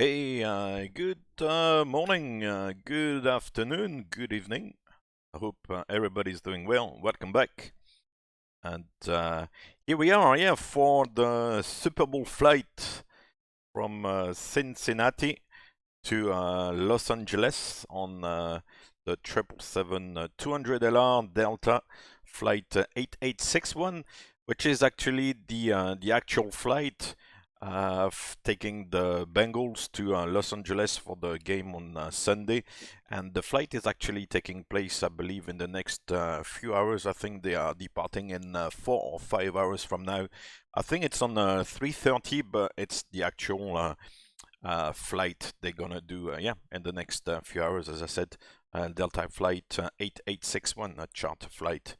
Hey, good morning, good afternoon, good evening. I hope everybody's doing well. Welcome back. And here we are, yeah, for the Super Bowl flight from Cincinnati to Los Angeles on the 777-200LR Delta flight 8861, which is actually the actual flight taking the Bengals to Los Angeles for the game on Sunday. And the flight is actually taking place, I believe, in the next few hours. I think they are departing in 4 or 5 hours from now. I think it's on 3:30, but it's the actual flight they're gonna do, yeah, in the next few hours, as I said. Delta flight 8861, a charter flight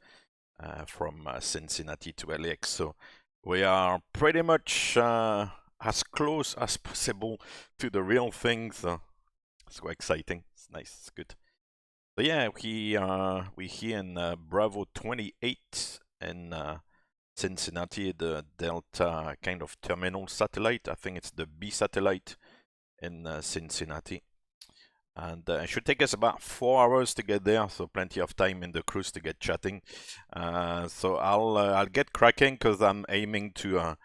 from Cincinnati to LAX. So we are pretty much as close as possible to the real thing. So it's quite exciting. It's nice. It's good. So yeah, we here in Bravo 28 in Cincinnati, the Delta kind of terminal satellite. I think it's the B satellite in Cincinnati. And it should take us about 4 hours to get there, so plenty of time in the cruise to get chatting. So I'll get cracking because I'm aiming to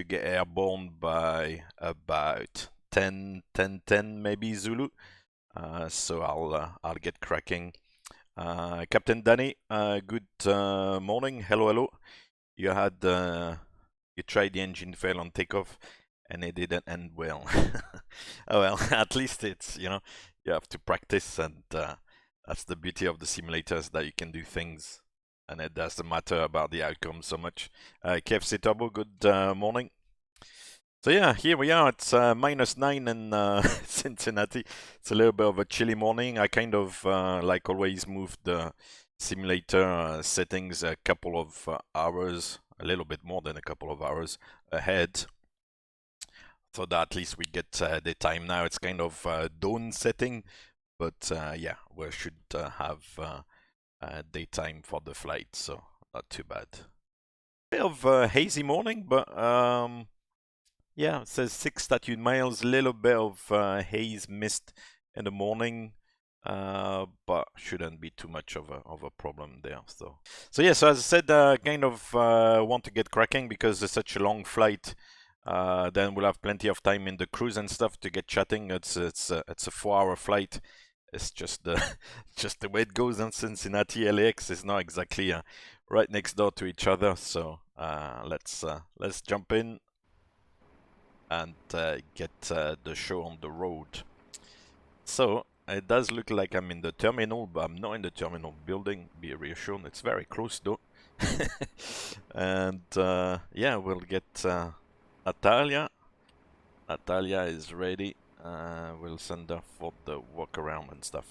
get airborne by about 10 maybe Zulu. So I'll get cracking. Captain Danny, good morning. Hello. You had you tried the engine fail on takeoff, and it didn't end well. Oh well, at least it's, you have to practice, and that's the beauty of the simulators, that you can do things and it doesn't matter about the outcome so much. KFC Turbo, good morning. So yeah, here we are. It's -9 in Cincinnati. It's a little bit of a chilly morning. I kind of, like always, moved the simulator settings a couple of hours, a little bit more than a couple of hours ahead, so that at least we get the time now. It's kind of dawn setting, but yeah, we should have daytime for the flight, so not too bad. Bit of a hazy morning, but yeah, it says 6 statute miles, little bit of haze mist in the morning, but shouldn't be too much of a problem there. So yeah, so as I said, kind of want to get cracking because it's such a long flight. Then we'll have plenty of time in the cruise and stuff to get chatting. It's a 4-hour flight. It's just the just the way it goes in Cincinnati. LAX is not exactly right next door to each other. So let's jump in and get the show on the road. So it does look like I'm in the terminal, but I'm not in the terminal building. Be reassured, it's very close though. And yeah, we'll get Natalia. Natalia is ready. We'll send her for the walk around and stuff.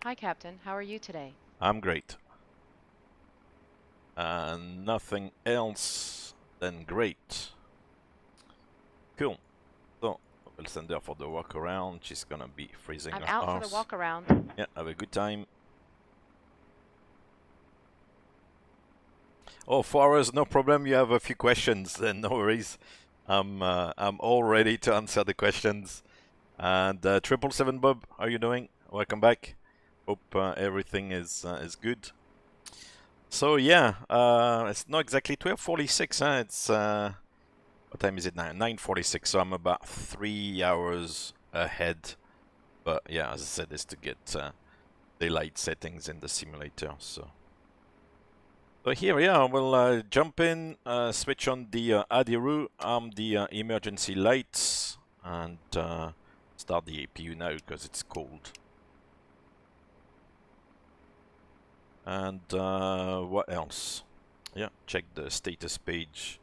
Hi, Captain. How are you today? I'm great. Nothing else than great. Cool. So we'll send her for the walk around. She's gonna be freezing I'm her out for the arse. walk around. Yeah, have a good time. Oh, 4 hours, no problem. You have a few questions, then no worries. I'm all ready to answer the questions. And 777 Bob, how are you doing? Welcome back. Hope everything is good. So yeah, it's not exactly 12:46. It's what time is it now? 9:46. So I'm about 3 hours ahead. But yeah, as I said, it's to get daylight settings in the simulator. So here we are. We'll jump in, switch on the Adiru, arm the emergency lights, and start the APU now because it's cold. And what else? Yeah, check the status page.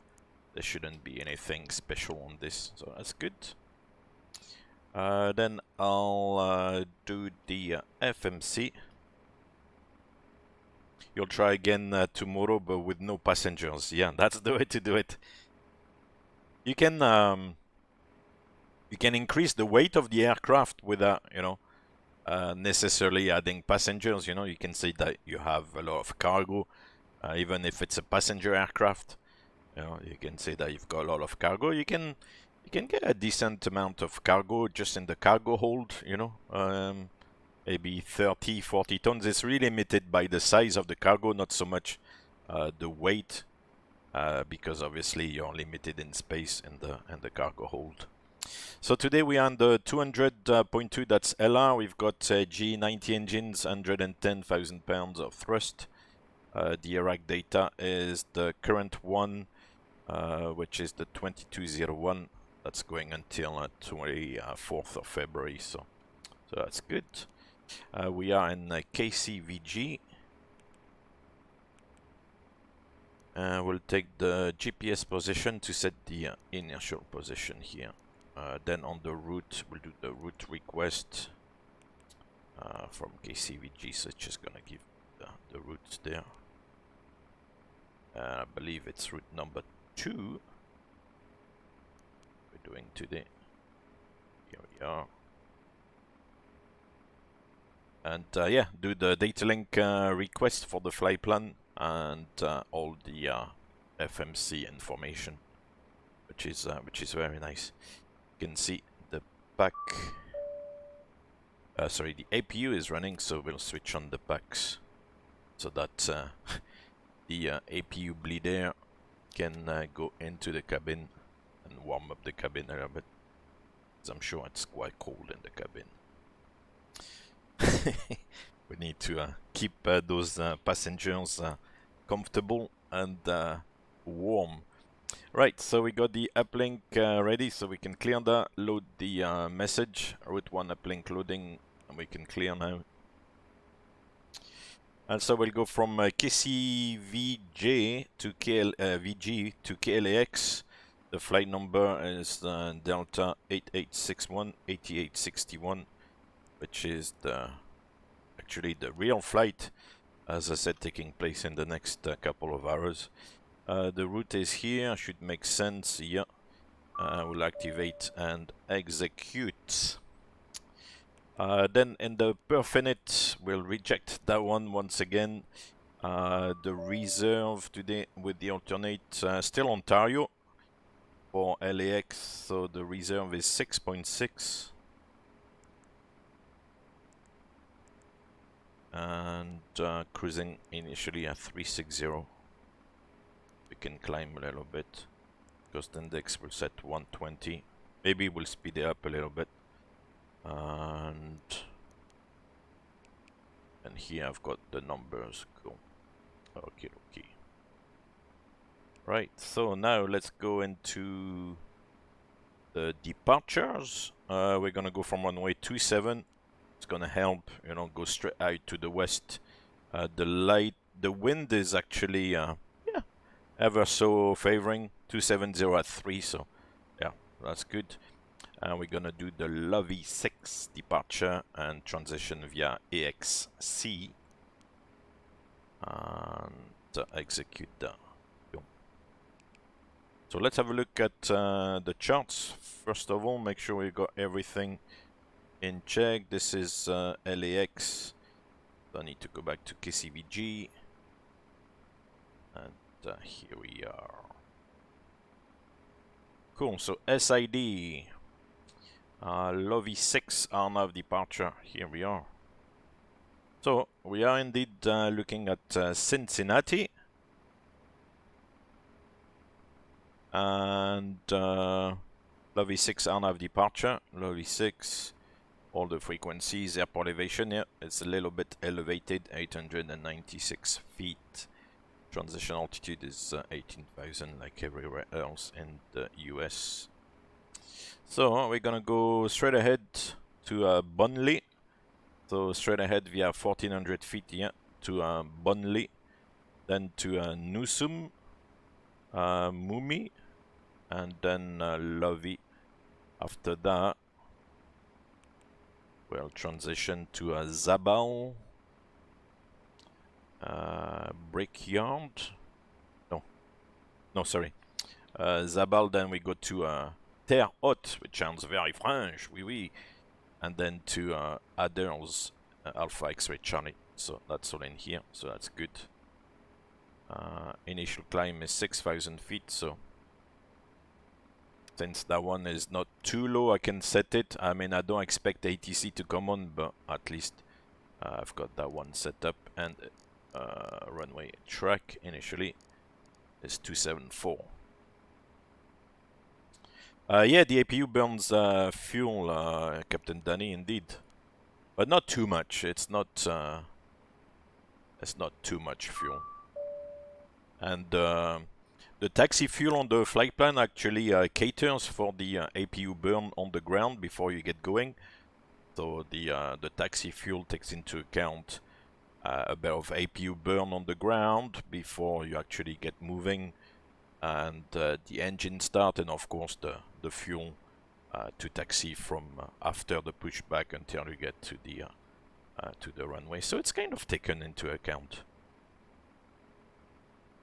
There shouldn't be anything special on this, so that's good. Then I'll do the FMC. You'll try again tomorrow, but with no passengers. Yeah, that's the way to do it. You can increase the weight of the aircraft without, necessarily adding passengers. You can say that you have a lot of cargo, even if it's a passenger aircraft. You can say that you've got a lot of cargo. You can can get a decent amount of cargo just in the cargo hold, you know, maybe 30, 40 tons. It's really limited by the size of the cargo, not so much the weight, because obviously you're limited in space in the cargo hold. So today we are on the 200.2, that's LR. We've got G90 engines, 110,000 pounds of thrust. The Iraq data is the current one, which is the 2201. That's going until 24th of February, so that's good. We are in KCVG. We'll take the GPS position to set the inertial position here. Then on the route, we'll do the route request from KCVG, so it's just gonna give the routes there. I believe it's route number 2 we're doing today. Here we are. And yeah, do the data link request for the flight plan and all the FMC information, which is very nice. You can see the pack. Sorry, the APU is running, so we'll switch on the packs so that the APU bleed air can go into the cabin and warm up the cabin a little bit, because I'm sure it's quite cold in the cabin. We need to keep those passengers comfortable and warm. Right, so we got the uplink ready, so we can clear that, load the message, route 1 uplink loading, and we can clear now. And so we'll go from KCVG to KLVG to KLAX. The flight number is Delta 8861 8861, which is actually the real flight, as I said, taking place in the next couple of hours. The route is here, should make sense. Yeah, we'll activate and execute. Then in the perfinite, we'll reject that one once again. The reserve today with the alternate, still Ontario for LAX, so the reserve is 6.6. And cruising initially at 360. We can climb a little bit. Cost index will set 120. Maybe we'll speed it up a little bit. And here I've got the numbers. Cool. Okay. Right, so now let's go into the departures. We're gonna go from runway 27. It's gonna help, you know, go straight out to the west. The wind is actually ever so favoring, 270 at 3, so yeah, that's good. And we're gonna do the Lovey 6 departure and transition via AXC and execute that. So let's have a look at the charts. First of all, make sure we got everything in check. This is LAX. I need to go back to KCVG. And here we are. Cool, so SID. Lovey 6 RNAV departure. Here we are. So we are indeed looking at Cincinnati. And Lovey 6 RNAV departure. Lovey 6. All the frequencies, airport elevation, yeah, it's a little bit elevated, 896 feet. Transition altitude is 18,000 like everywhere else in the US. So we're gonna go straight ahead to Bunley. So straight ahead via 1400 feet, yeah, to Bunley. Then to Newsum, Mumi, and then Lovey. After that, we'll transition to Zabal, Brickyard. No, sorry. Zabal, then we go to Terre Haute, which sounds very French, oui. And then to Aders, Alpha X-Ray Charlie. So that's all in here, so that's good. Initial climb is 6,000 feet, so since that one is not too low, I can set it. I mean, I don't expect ATC to come on, but at least I've got that one set up. And runway track initially is 274. Yeah, the APU burns fuel, Captain Danny, indeed, but not too much. It's not too much fuel. And the taxi fuel on the flight plan actually caters for the APU burn on the ground before you get going. So the taxi fuel takes into account a bit of APU burn on the ground before you actually get moving, and the engine start, and of course the fuel to taxi from after the pushback until you get to the runway. So it's kind of taken into account.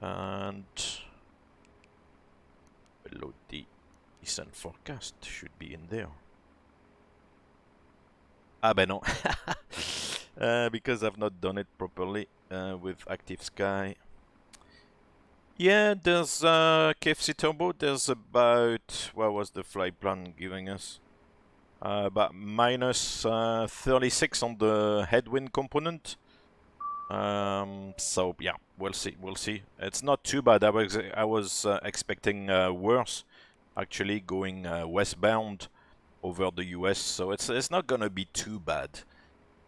And below the descent forecast should be in there. Ah ben non, because I've not done it properly with Active Sky. Yeah, there's KFC Turbo, there's about, what was the flight plan giving us? About minus 36 on the headwind component. So yeah, we'll see. It's not too bad. I was expecting worse, actually, going westbound over the US, so it's not gonna be too bad.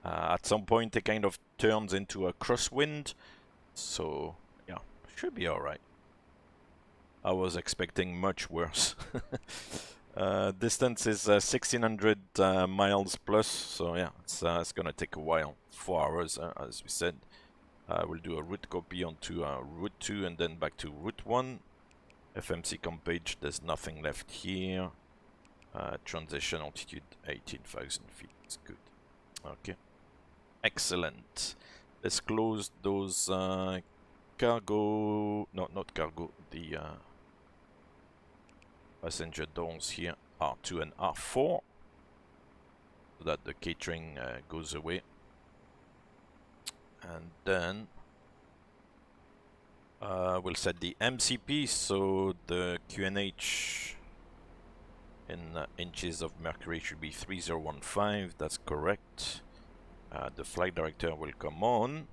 At some point it kind of turns into a crosswind, so yeah, should be alright. I was expecting much worse. Distance is 1600 miles plus, so yeah, it's gonna take a while, 4 hours as we said. We'll do a route copy onto route 2 and then back to route 1. FMC comp page, there's nothing left here. Transition altitude 18,000 feet, it's good. Okay, excellent. Let's close those cargo, no, not cargo, the passenger doors here, R2 and R4, so that the catering goes away. And then we'll set the MCP, so the QNH in inches of mercury should be 3015, that's correct. The flight director will come on.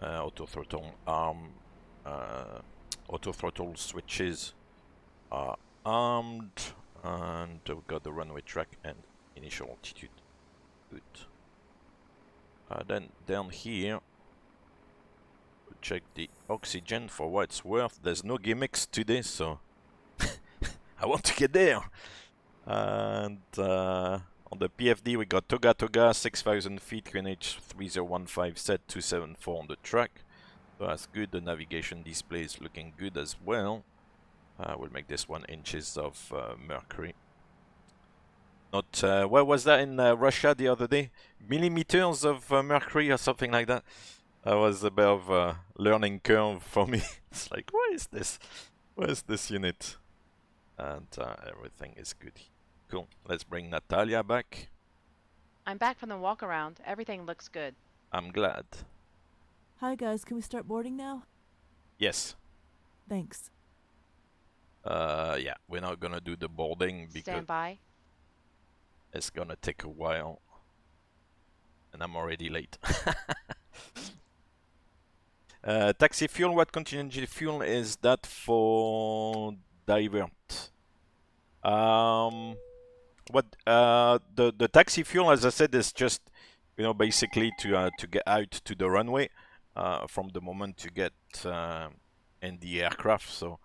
Auto throttle arm, auto throttle switches are armed, and we've got the runway track and initial altitude. Good. Then down here, we'll check the oxygen for what it's worth. There's no gimmicks today, so I want to get there. And on the PFD, we got Toga Toga, 6,000 feet, QNH 3015 set, 274 on the track. So that's good. The navigation display is looking good as well. We'll make this 1 inches of mercury. Not, where was that in Russia the other day? Millimeters of mercury or something like that. That was a bit of a learning curve for me. It's like, what is this? Where's this unit? And everything is good. Cool. Let's bring Natalia back. I'm back from the walk around. Everything looks good. I'm glad. Hi guys, can we start boarding now? Yes. Thanks. Yeah, we're not gonna do the boarding because Stand by. it's gonna take a while. And I'm already late. Taxi fuel, what contingency fuel is that for divert? What the taxi fuel, as I said, is just, you know, basically to get out to the runway from the moment you get in the aircraft. So,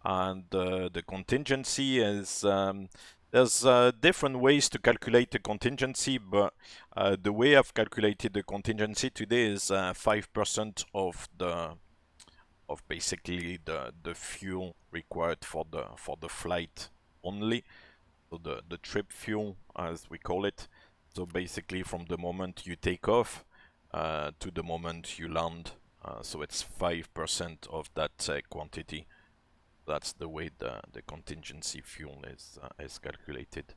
and the contingency is there's different ways to calculate the contingency, but the way I've calculated the contingency today is 5% of basically the fuel required for the flight only. So the trip fuel, as we call it. So basically from the moment you take off to the moment you land. So it's 5% of that quantity. That's the way the contingency fuel is calculated.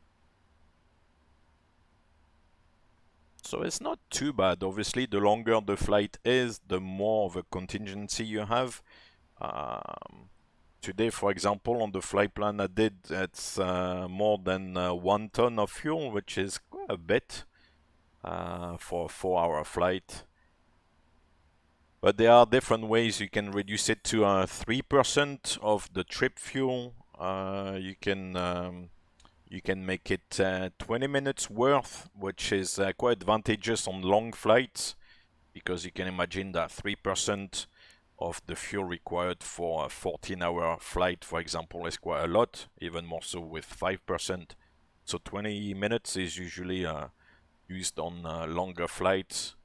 So it's not too bad. Obviously, the longer the flight is, the more of a contingency you have. today, for example, on the flight plan I did, it's more than 1 ton of fuel, which is quite a bit for a 4-hour flight. But there are different ways you can reduce it to 3% of the trip fuel. You can make it 20 minutes worth, which is quite advantageous on long flights, because you can imagine that 3% of the fuel required for a 14-hour flight, for example, is quite a lot, even more so with 5%. So 20 minutes is usually used on longer flights.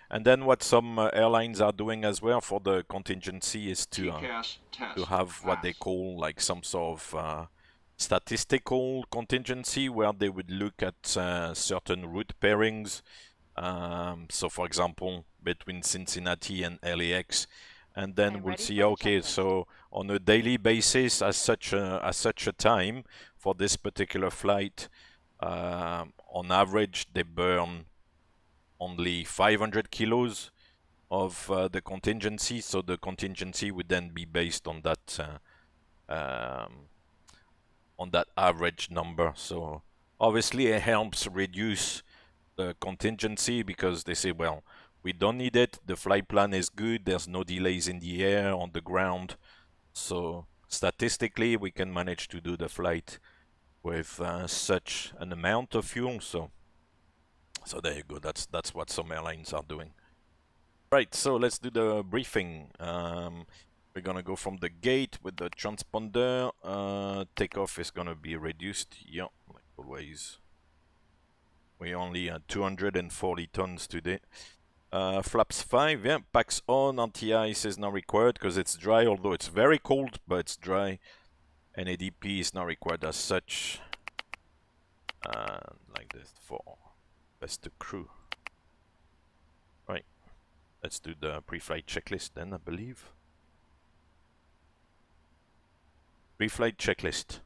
And then what some airlines are doing as well for the contingency is to have what they call like some sort of statistical contingency, where they would look at certain route pairings. So for example, between Cincinnati and LAX, and then I'm we'll ready see, for the okay, checklist. so on a daily basis, at such a time for this particular flight, on average they burn only 500 kilos of the contingency. So the contingency would then be based on that average number. So obviously it helps reduce the contingency, because they say, well, we don't need it, the flight plan is good, there's no delays in the air, on the ground, so statistically we can manage to do the flight with such an amount of fuel. So there you go, that's what some airlines are doing. Right, so let's do the briefing. We're gonna go from the gate with the transponder. Takeoff is gonna be reduced, yeah, like always. We only had 240 tons today. Flaps 5, yeah, packs on, anti-ice is not required because it's dry, although it's very cold, but it's dry. And ADP is not required as such. Like this for best to crew. Right, let's do the pre-flight checklist then, I believe. Pre-flight checklist.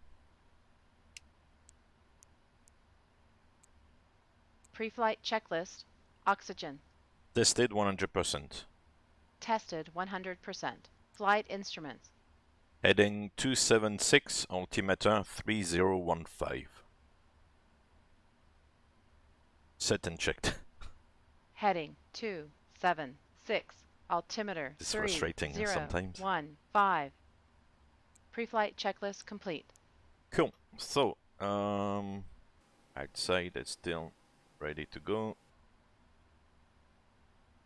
Pre-flight checklist. Oxygen. Tested 100%. Tested 100%. Flight instruments. Heading 276, altimeter 3015. Set and checked. Heading 276. Altimeter It's frustrating sometimes. 3015. Pre-flight checklist complete. Cool. So, outside it's still ready to go.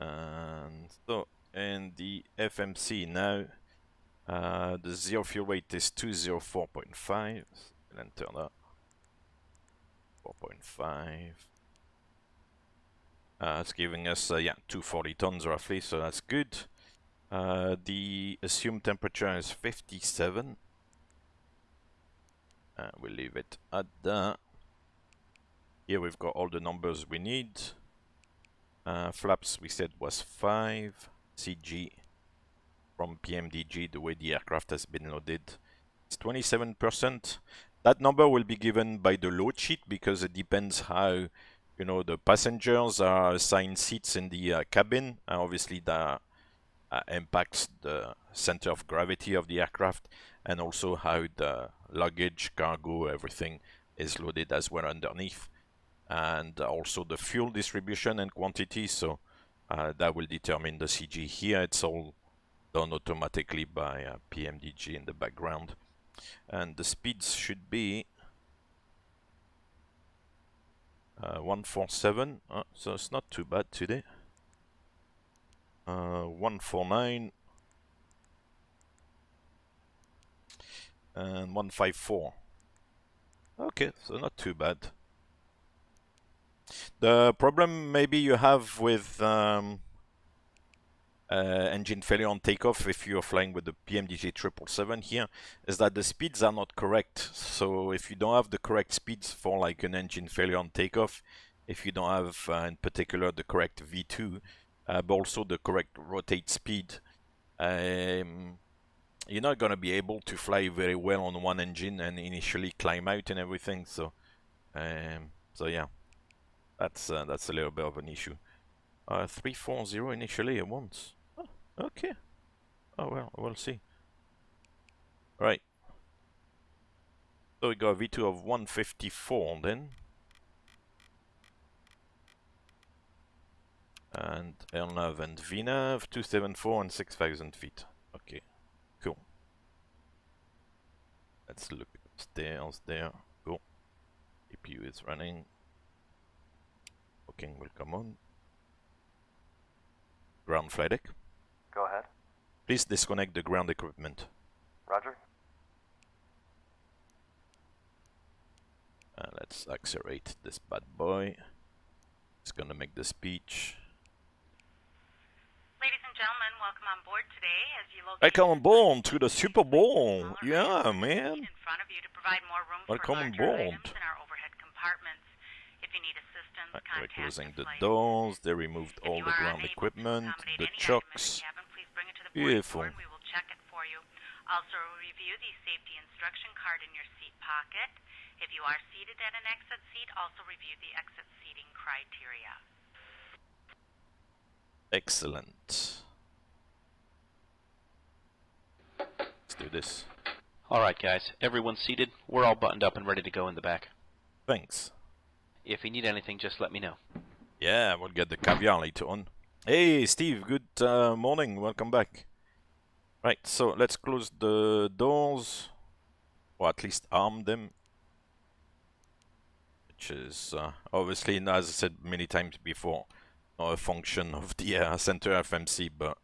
And so, in the FMC now, the zero fuel weight is 204.5. Enter that. 4.5. It's giving us, yeah, 240 tons roughly, so that's good. The assumed temperature is 57. We'll leave it at that. Here we've got all the numbers we need. Flaps we said was 5. CG from PMDG, the way the aircraft has been loaded, it's 27%. That number will be given by the load sheet, because it depends how, you know, the passengers are assigned seats in the cabin. Obviously that impacts the center of gravity of the aircraft, and also how the luggage, cargo, everything is loaded as well underneath, and also the fuel distribution and quantity. So that will determine the CG. Here it's all done automatically by PMDG in the background, and the speeds should be 147, so it's not too bad today. 149 and 154. Okay, so not too bad. The problem maybe you have with engine failure on takeoff, if you're flying with the PMDG 777 here, is that the speeds are not correct. So if you don't have the correct speeds for like an engine failure on takeoff, if you don't have in particular the correct V2, but also the correct rotate speed, you're not going to be able to fly very well on one engine and initially climb out and everything. So yeah, that's a little bit of an issue. 340 initially at once. Oh, okay. Oh well, we'll see. Right. So we got a V2 of 154 then. And L nav and VNav, 274 and 6,000 feet. Okay, cool. Let's look upstairs there. Cool. CPU is running. Booking will come on. Ground flight deck. Go ahead. Please disconnect the ground equipment. Roger. Let's accelerate this bad boy. It's gonna make the speech. Ladies and gentlemen, welcome on board today as you locate. Welcome on board to the Super Bowl. Yeah, man. In front of you to provide more room Welcome for on larger board. items in our overhead compartments. If you need assistance, Right, we're contact closing the flight doors. They removed If all you the are ground unable to equipment, accommodate the any item in chocks. the cabin, please bring it to the boarding Beautiful. floor and we will check it for you. Also, review the safety instruction card in your seat pocket. If you are seated at an exit seat, also review the exit seating criteria. Excellent. Let's do this. All right, guys. Everyone's seated. We're all buttoned up and ready to go in the back. Thanks. If you need anything, just let me know. Yeah, we'll get the caviar later on. Hey, Steve. Good morning. Welcome back. Right, so let's close the doors. Or at least arm them. Which is obviously, as I said many times before, not a function of the center FMC, but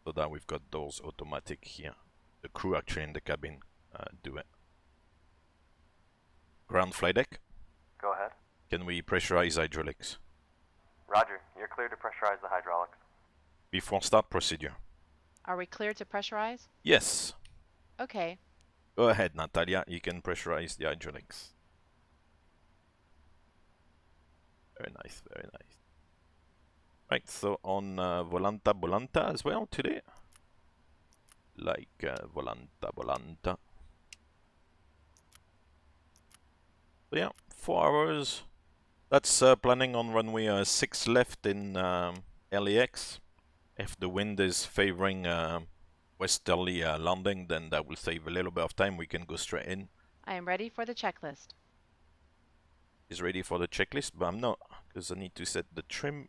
so that we've got doors automatic here. The crew actually in the cabin do it. Ground flight deck. Go ahead. Can we pressurize hydraulics? Roger. You're clear to pressurize the hydraulics. Before start procedure. Are we clear to pressurize? Yes. Okay. Go ahead, Natalia. You can pressurize the hydraulics. Very nice, very nice. Right, so on Volanta Bolanta as well today. Like Volanta Bolanta. So yeah, 4 hours. That's planning on runway 6 left in LAX. If the wind is favoring westerly landing, then that will save a little bit of time. We can go straight in. I am ready for the checklist. Is ready for the checklist, but I'm not, because I need to set the trim.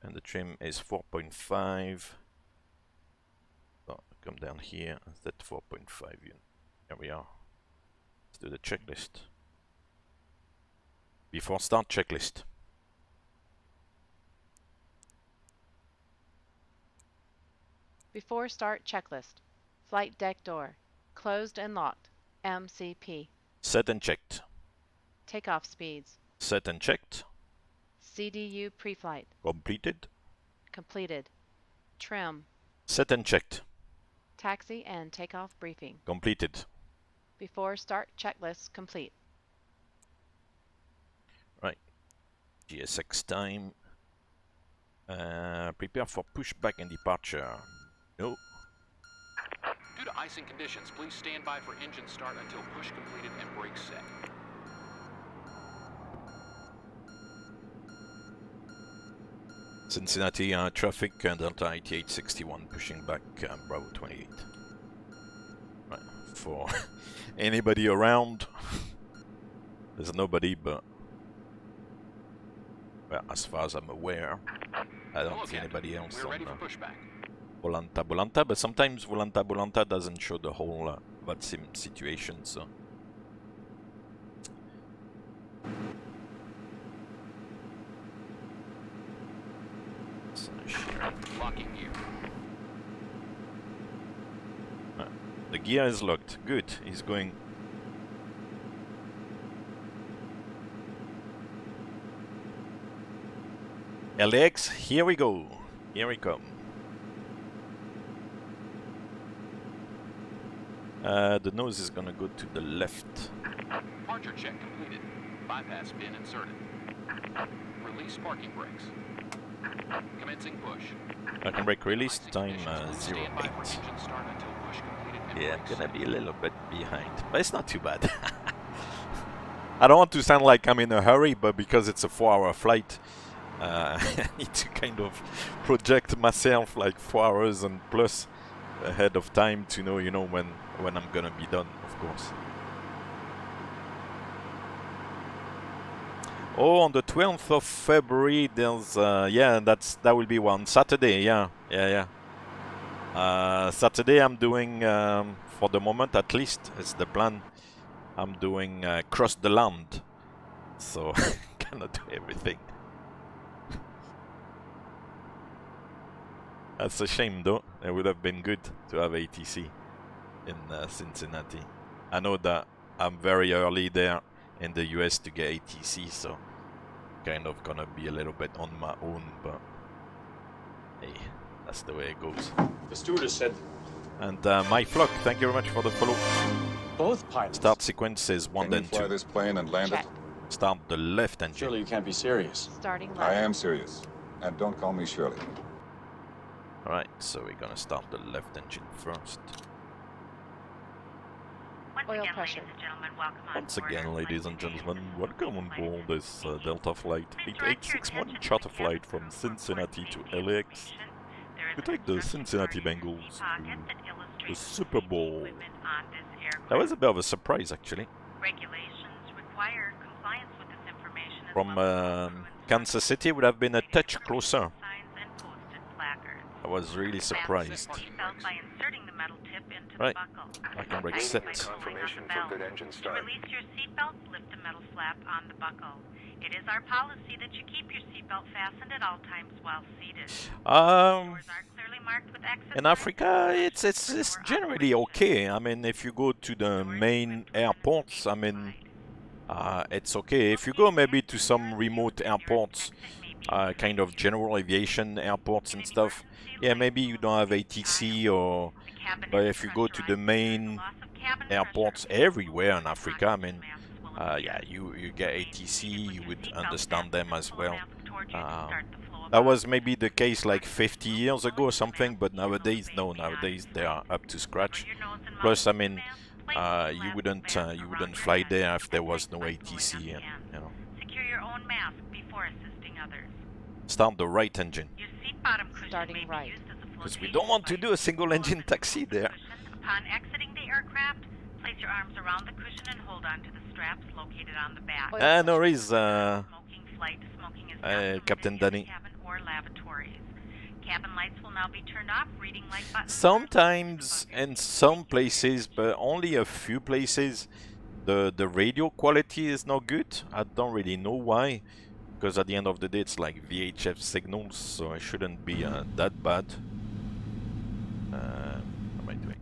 And the trim is 4.5. So come down here and set 4.5 unit. There we are. Let's do the checklist. Before start checklist. Before start checklist. Flight deck door. Closed and locked. MCP. Set and checked. Takeoff speeds. Set and checked. CDU pre-flight. Completed. Completed. Trim. Set and checked. Taxi and takeoff briefing. Completed. Before start checklist complete. Right. GSX time. Prepare for pushback and departure. No. Due to icing conditions, please stand by for engine start until push completed and brakes set. Cincinnati traffic, Delta 8861 pushing back Bravo 28. Right, for anybody around, there's nobody, but well, as far as I'm aware, I don't see anybody else We're ready on for pushback. Volanta Bolanta, but sometimes Volanta Bolanta doesn't show the whole VATSIM situation, so. Locking gear. The gear is locked. Good. He's going. LAX, here we go. Here we come. The nose is gonna go to the left. Departure check completed. Bypass pin inserted. Release parking brakes. Commencing push. Parking brake release time Stand by 08. for engine start until push completed and Yeah, I'm brakes gonna set. be a little bit behind, but it's not too bad. I don't want to sound like I'm in a hurry, but because it's a 4-hour flight, I need to kind of project myself like 4 hours and plus ahead of time to know, you know, when I'm gonna be done, of course. Oh, on the 12th of February, there's yeah, that will be one Saturday. Yeah. Saturday, I'm doing for the moment, at least, it's the plan. I'm doing Cross the Land, so cannot do everything. That's a shame, though. It would have been good to have ATC in Cincinnati. I know that I'm very early there in the US to get ATC, so kind of gonna be a little bit on my own, but hey, that's the way it goes. The stewardess said And my flock, thank you very much for the follow. both pilots. Start sequence is 1 Can then you fly 2. this plane and land Check. it? Start the left engine. Surely you can't be serious. Starting I left. am serious. And don't call me Shirley. Alright, so we're gonna start the left engine first. Once Oil again, pressure. ladies and gentlemen, welcome on Once board again, our ladies flight and today. gentlemen, This is welcome on flight board attendant. this Thank you. Delta flight Please direct your 8861 attention to the charter cabin flight from crew for Cincinnati important to safety LAX information. There is to an take the instruction Cincinnati card in your Bengals seat pocket that to illustrates the the Super safety Bowl. equipment on this aircraft. That was a bit of a surprise, actually. Regulations require compliance with this information as From well as crew Kansas City would have been a touch closer. signs and posted placards. I was really Fasten surprised. your seatbelt by inserting the metal tip into Right. the buckle. Parking brake Tighten set. by pulling on Confirmation the for belt. good engine To start. release your seatbelt, lift the metal flap on the buckle. It is our policy that you keep your seatbelt fastened at all times while seated. Doors are clearly marked with exit In signs Africa, and it's instructions for generally door okay. I mean, if you go to the operation. main Doors equipped with airports, I an mean, override. it's okay. If you go maybe to some remote airports, kind of general aviation airports and stuff, yeah, maybe you don't have ATC or. But if you go to the main airports everywhere in Africa, I mean, yeah, you get ATC, you would understand them as well. That was maybe the case like 50 years ago or something, but nowadays, no, nowadays they are up to scratch. Plus, I mean, you wouldn't fly there if there was no ATC, and you know. Secure your own mask before assisting others. Start the right engine, Your seat bottom cushion Starting may be right. used as a because we flotation don't want to device. do a single engine taxi there. Upon exiting the aircraft, place your arms around the cushion and hold on to the straps located on the back. Oil No pressure. worries, Smoking flight. Smoking is not permitted Captain in the Danny. cabin or lavatories. Cabin lights will now be turned off. Reading light buttons. Sometimes in some places, but only a few places, the radio quality is not good. I don't really know why, because at the end of the day it's like VHF signals, so it shouldn't be that bad. What am I doing?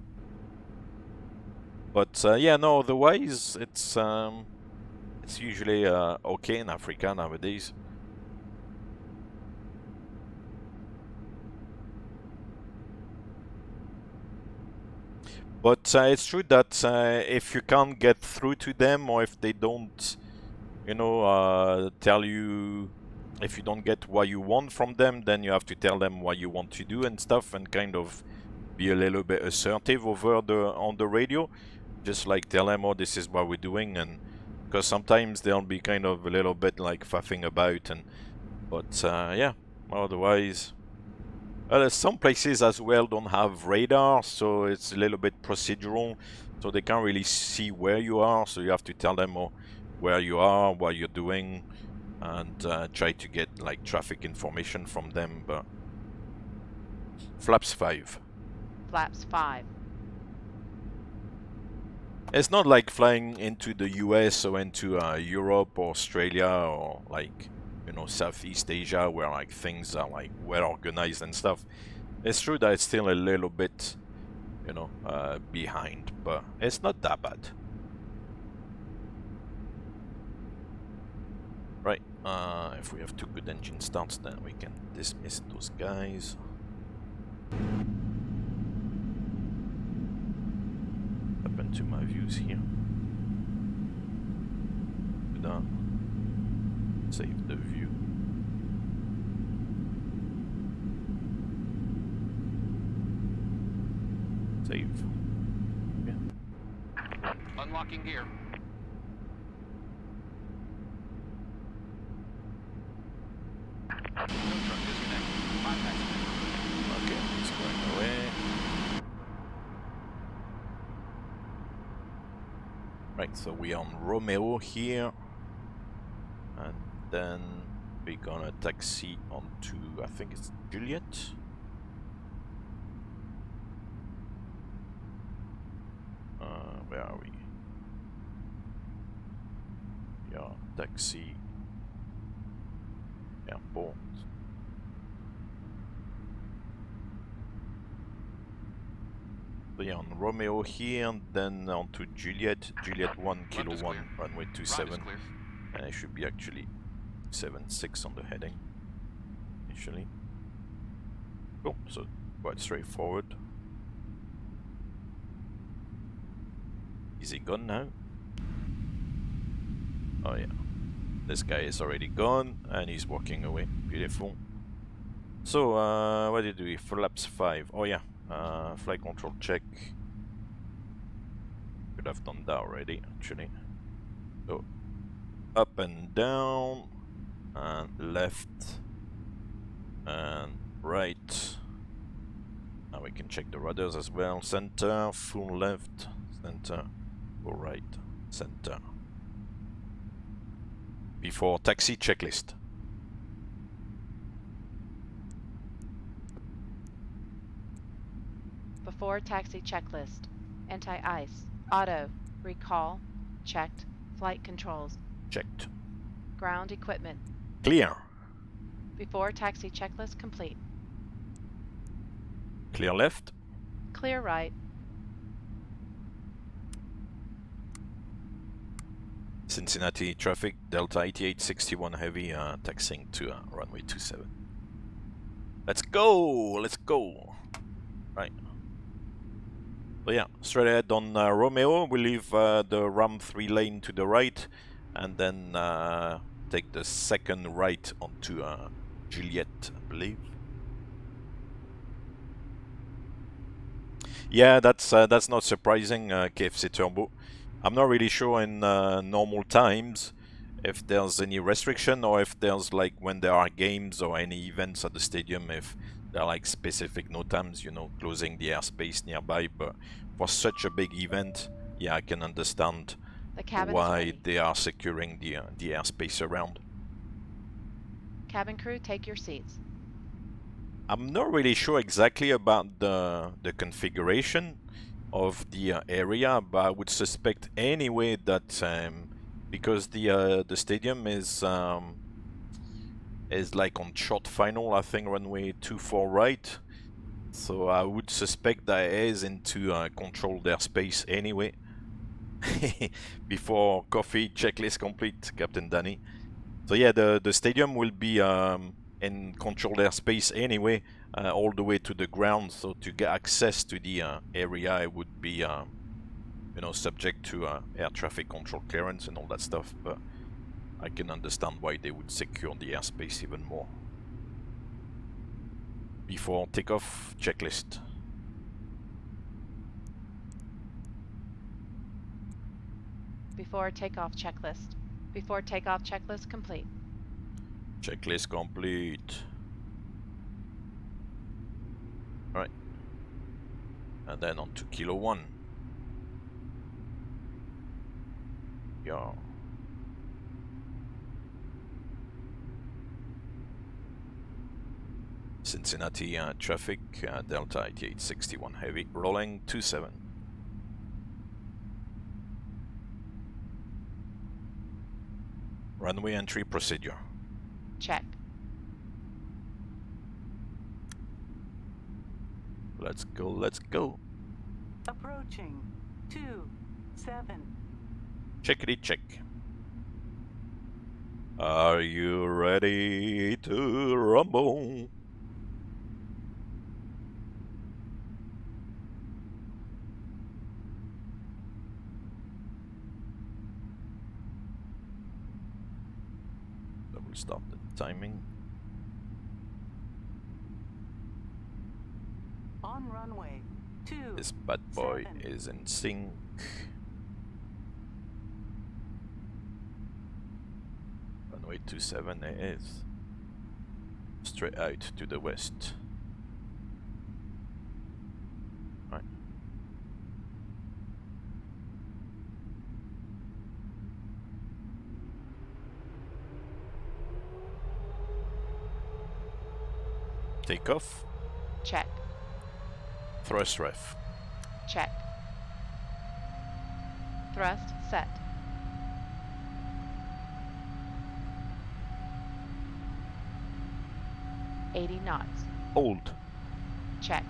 But yeah, no, otherwise it's usually okay in Africa nowadays. But it's true that if you can't get through to them, or if they don't, you know, tell you, if you don't get what you want from them, then you have to tell them what you want to do and stuff, and kind of be a little bit assertive over on the radio. Just like tell them, oh, this is what we're doing, and because sometimes they'll be kind of a little bit like faffing about, and but yeah, otherwise. Some places as well don't have radar, so it's a little bit procedural, so they can't really see where you are, so you have to tell them where you are, what you're doing, and try to get like traffic information from them. But flaps 5. Flaps 5. It's not like flying into the US or into Europe or Australia or like, you know, Southeast Asia, where like things are like well organized and stuff. It's true that it's still a little bit, you know, behind, but it's not that bad. Right, if we have 2 good engine starts, then we can dismiss those guys. Up into my views here. Save the view. Save. Yeah. Unlocking gear. Okay, it's going away. So we're on Romeo here, and then we're gonna taxi onto, I think it's Juliet. Where are we? Yeah, taxi, airport. So yeah, on Romeo here, and then on to Juliet, Juliet 1, Kilo 1, runway 27, and it should be actually 76 on the heading, initially. Cool, so quite straightforward. Is he gone now? Oh yeah, this guy is already gone, and he's walking away, beautiful. So, what did we do? Flaps 5, oh yeah. Flight control check. Could have done that already, actually. So, up and down, and left, and right. Now we can check the rudders as well. Center, full left, center, go right, center. Before taxi checklist. Before taxi checklist. Anti-ice. Auto. Recall. Checked. Flight controls. Checked. Ground equipment. Clear. Before taxi checklist complete. Clear left. Clear right. Cincinnati traffic, Delta 8861 heavy, taxiing to runway 27. Let's go! Let's go! Right. So yeah, straight ahead on Romeo, we leave the Ram 3 lane to the right, and then take the second right onto Juliet, I believe. Yeah, that's not surprising, KFC Turbo. I'm not really sure in normal times if there's any restriction, or if there's like when there are games or any events at the stadium, if there are like specific no times, you know, closing the airspace nearby. But for such a big event, yeah, I can understand why they are securing the airspace around. Cabin crew, take your seats. I'm not really sure exactly about the configuration of the area, but I would suspect anyway that because the stadium is like on short final, I think runway 24 right, so I would suspect that it is into controlled airspace anyway. Before coffee checklist complete, Captain Danny. So yeah, the stadium will be in controlled airspace anyway, all the way to the ground. So to get access to the area, it would be, you know, subject to air traffic control clearance and all that stuff. But I can understand why they would secure the airspace even more. Before takeoff checklist. Before takeoff checklist. Before takeoff checklist complete. Checklist complete. Alright. And then on to Kilo 1. Yeah. Cincinnati traffic, Delta 8861 heavy, rolling 27. Runway entry procedure. Check. Let's go, let's go. Approaching 27. Checkity check. Are you ready to rumble? So we'll start the timing. On runway 27. This bad boy is in sync. Runway 27 it is. Straight out to the west. Right. takeoff. Check. Thrust ref. Check. Thrust set. $80 knots. Hold. Check.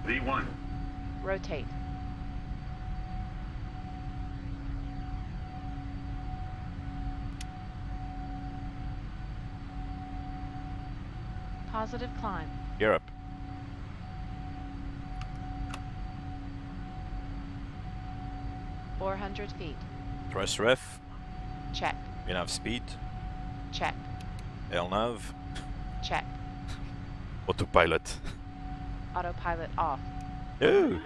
V1. Rotate. Positive climb. Gear up. feet. Thrust ref. Check. Nav speed. Check. LNAV. Check. Autopilot. Autopilot off. Ooh.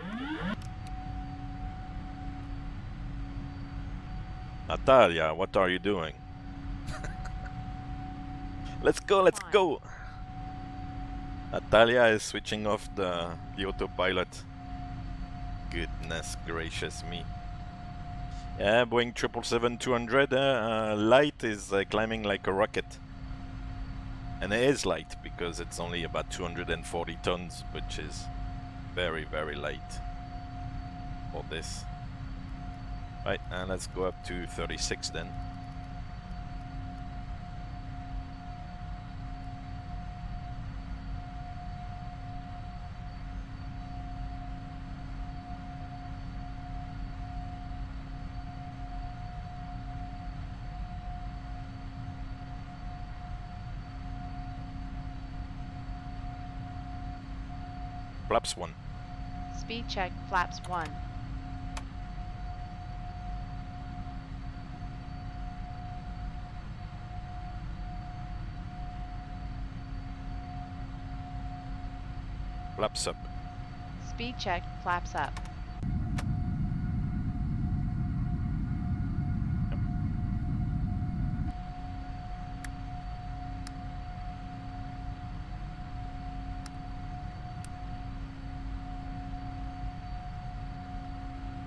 Natalia, what are you doing? Let's go, let's go! Natalia is switching off the autopilot. Goodness gracious me. Yeah, Boeing 777-200, light is climbing like a rocket. And it is light because it's only about 240 tons, which is very, very light for this. Right, and let's go up to 36 then. Flaps 1. Speed check, flaps 1. Flaps up. Speed check, flaps up.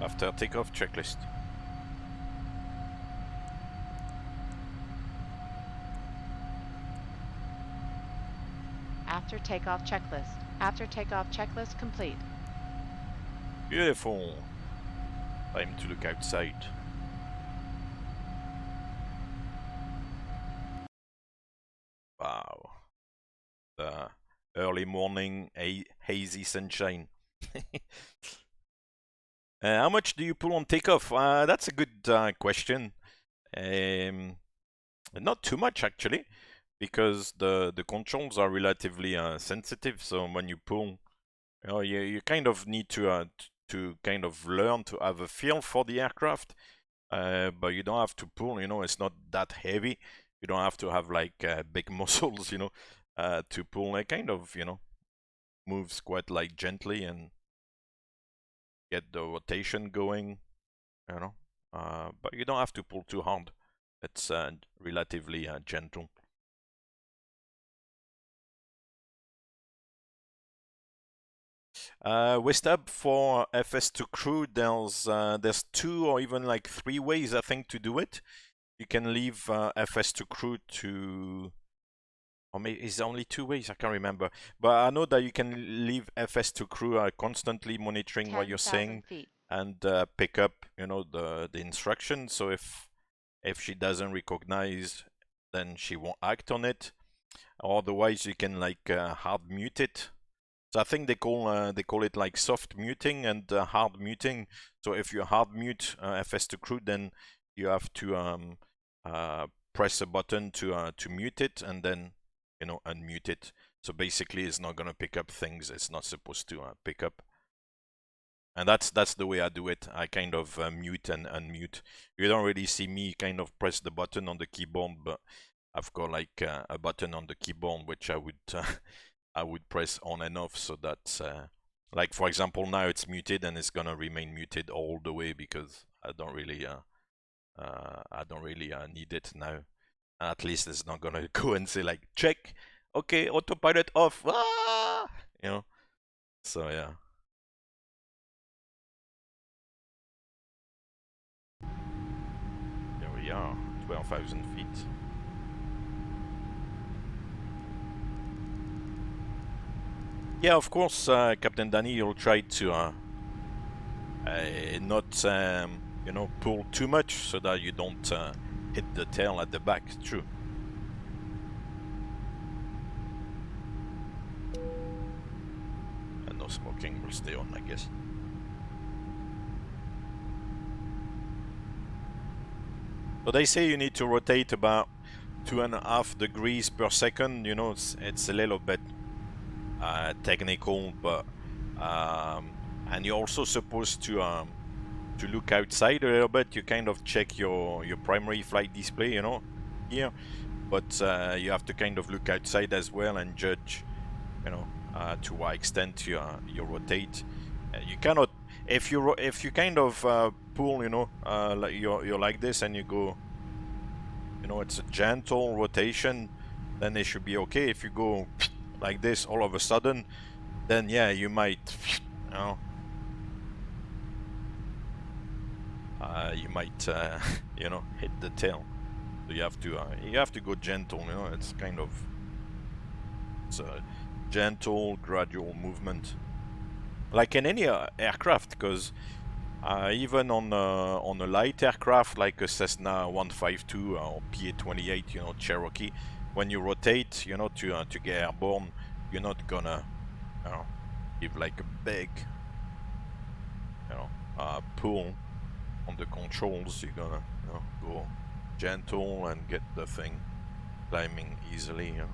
After takeoff checklist. After takeoff checklist. After takeoff checklist complete. Beautiful. Time to look outside. Wow. The early morning hazy sunshine. How much do you pull on takeoff? That's a good question. Not too much actually, because the controls are relatively sensitive. So when you pull, you kind of need to kind of learn to have a feel for the aircraft. But you don't have to pull. It's not that heavy. You don't have to have like big muscles, to pull. It kind of, moves quite like gently and get the rotation going, but you don't have to pull too hard. It's relatively gentle. With stub for FS2 crew, there's 2 or even like 3 ways I think to do it. You can leave FS2 crew to, or maybe it's only 2 ways, I can't remember. But I know that you can leave FS2 crew constantly monitoring what you're saying and pick up, the instructions. So if she doesn't recognize, then she won't act on it. Otherwise, you can like hard mute it. So I think they call it like soft muting and hard muting. So if you hard mute FS2 crew, then you have to press a button to mute it and then unmute it. So basically it's not gonna pick up things it's not supposed to pick up. And that's the way I do it. I kind of mute and unmute. You don't really see me kind of press the button on the keyboard, but I've got like a button on the keyboard which I would press on and off. So that's like, for example, now it's muted and it's gonna remain muted all the way because I don't really need it now. At least it's not gonna go and say like, check, okay, autopilot off, so yeah. 25,000 feet. Yeah, of course, Captain Danny, you'll try to not, you know, pull too much so that you don't hit the tail at the back. True. And no smoking will stay on, I guess. So they say you need to rotate about 2.5 degrees per second. You know, it's a little bit technical, but and you're also supposed to look outside a little bit. You kind of check your primary flight display, you know, here, but you have to kind of look outside as well and judge, you know, to what extent you rotate. You cannot, if you kind of pull, you know, like you're like this and you go, you know, it's a gentle rotation, then it should be okay. If you go like this all of a sudden, then yeah, you might, you know, you know, hit the tail. So you have to go gentle. You know, it's kind of, it's a gentle, gradual movement, like in any aircraft. Because even on a light aircraft like a Cessna 152 or PA-28, you know, Cherokee, when you rotate, you know, to get airborne, you're not gonna, you know, give like a big, you know, pull on the controls. You're gonna, you know, go gentle and get the thing climbing easily, you know.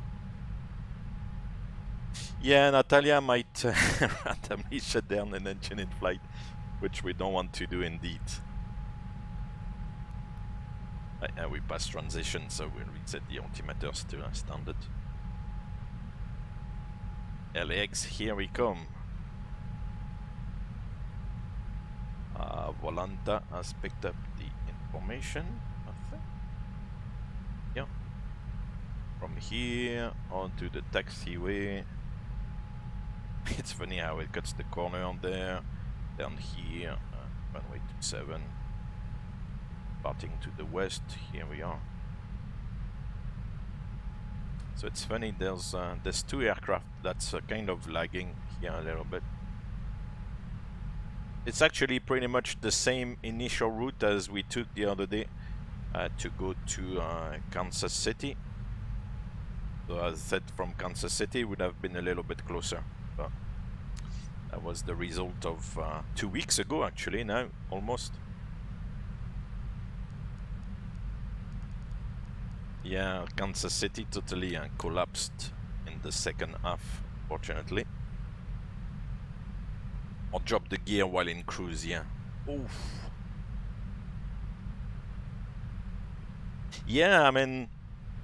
Yeah, Natalia might randomly shut down an engine in flight, which we don't want to do indeed. We pass transition, so we'll reset the altimeters to standard. KLAX, here we come. Volanta has picked up the information, I think. Yeah. From here onto the taxiway. It's funny how it cuts the corner on there. Down here, runway 27. Parting to the west, here we are. So it's funny, there's two aircraft that's kind of lagging here a little bit. It's actually pretty much the same initial route as we took the other day to go to Kansas City. So as I said, from Kansas City would have been a little bit closer, but that was the result of 2 weeks ago, actually, now, almost. Yeah, Kansas City totally collapsed in the second half, fortunately. Or dropped the gear while in cruise, yeah. Oof. Yeah, I mean,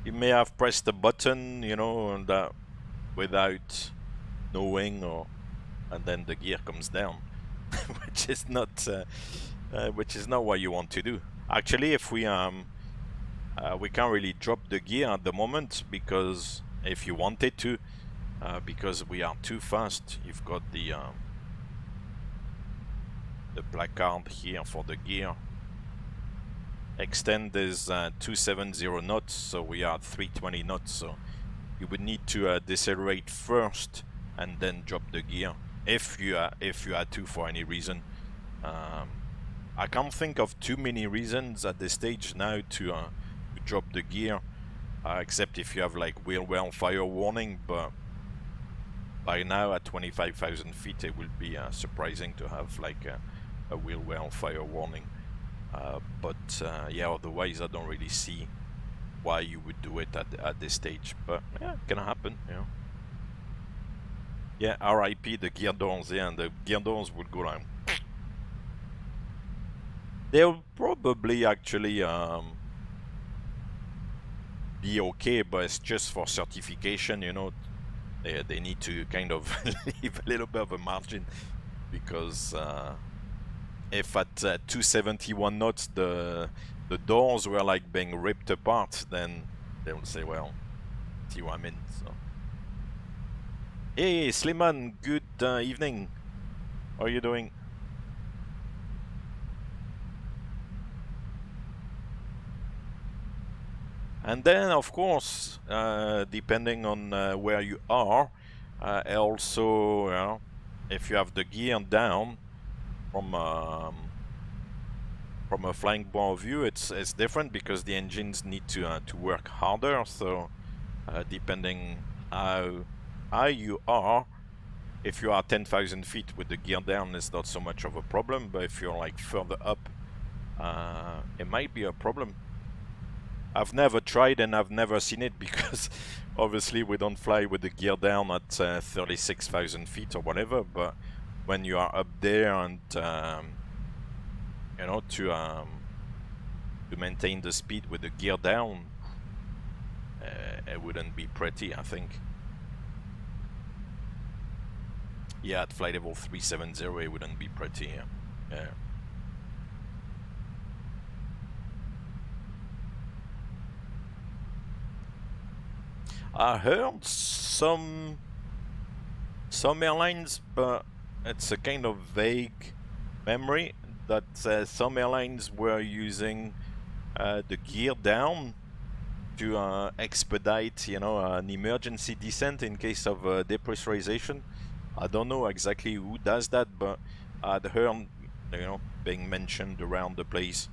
you may have pressed the button, you know, and without knowing, or and then the gear comes down, which is not what you want to do. Actually, if we can't really drop the gear at the moment, because if you wanted to, because we are too fast. You've got the placard here for the gear. Extend is 270 knots, so we are at 320 knots. So you would need to decelerate first and then drop the gear if you had to for any reason. I can't think of too many reasons at this stage now to drop the gear, except if you have like wheel well fire warning. But by now at 25,000 feet, it will be surprising to have like a wheel well fire warning. But yeah, otherwise I don't really see why you would do it at this stage. But yeah, it can happen, you know. Yeah, RIP the gear doors, yeah, and the gear doors would go like. They'll probably actually be okay, but it's just for certification, you know. They need to kind of leave a little bit of a margin, because if at 271 knots the doors were like being ripped apart, then they will say, well, see what I mean. So, hey Sliman, good evening. How are you doing? And then, of course, depending on where you are, also, if you have the gear down from a flying point of view, it's different because the engines need to work harder. So, depending how high you are, if you are 10,000 feet with the gear down, it's not so much of a problem. But if you're like further up, it might be a problem. I've never tried and I've never seen it because obviously we don't fly with the gear down at 36,000 feet or whatever. But when you are up there and you know, to maintain the speed with the gear down, it wouldn't be pretty, I think. Yeah, at flight level 370 it wouldn't be pretty. Yeah. I heard some airlines, but it's a kind of vague memory that some airlines were using the gear down to expedite, you know, an emergency descent in case of depressurization. I don't know exactly who does that, but I'd heard, you know, being mentioned around the place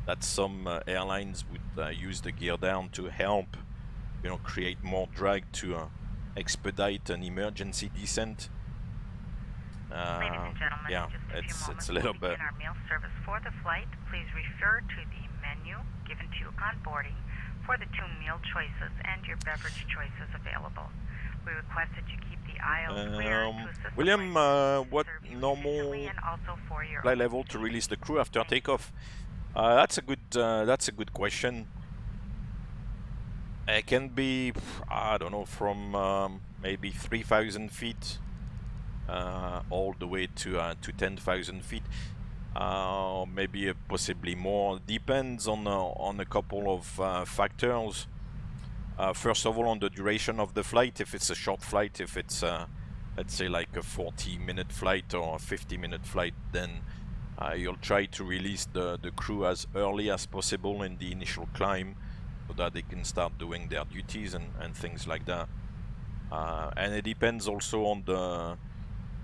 that some airlines would use the gear down to help, you know, create more drag to expedite an emergency descent. Ladies and gentlemen, Yeah, just a few moments it's a little we'll bit. begin our meal service for the flight. Please refer to the menu given to you on boarding for the 2 meal choices and your beverage choices available. We request that you keep the aisles clear to assist William, the what flight to serve you normal efficiently and also for your flight own level to safety. release the crew after takeoff? That's a good question. It can be, I don't know, from maybe 3,000 feet all the way to 10,000 feet. Maybe possibly more. Depends on a couple of factors. First of all, on the duration of the flight. If it's a short flight, if it's let's say like a 40-minute flight or a 50-minute flight, then you'll try to release the crew as early as possible in the initial climb, so that they can start doing their duties and things like that. And it depends also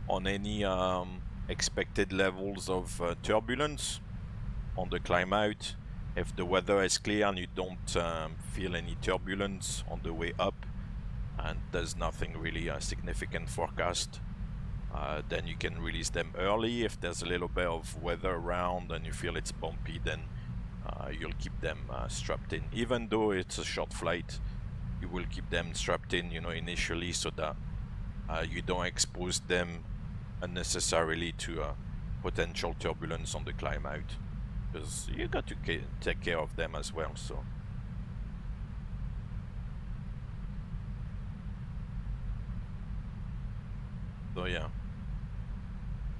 on any expected levels of turbulence on the climb out. If the weather is clear and you don't feel any turbulence on the way up, and there's nothing really significant forecast, then you can release them early. If there's a little bit of weather around and you feel it's bumpy, then you'll keep them strapped in. Even though it's a short flight, you will keep them strapped in, you know, initially, so that you don't expose them unnecessarily to potential turbulence on the climb out, because you got to take care of them as well. So yeah.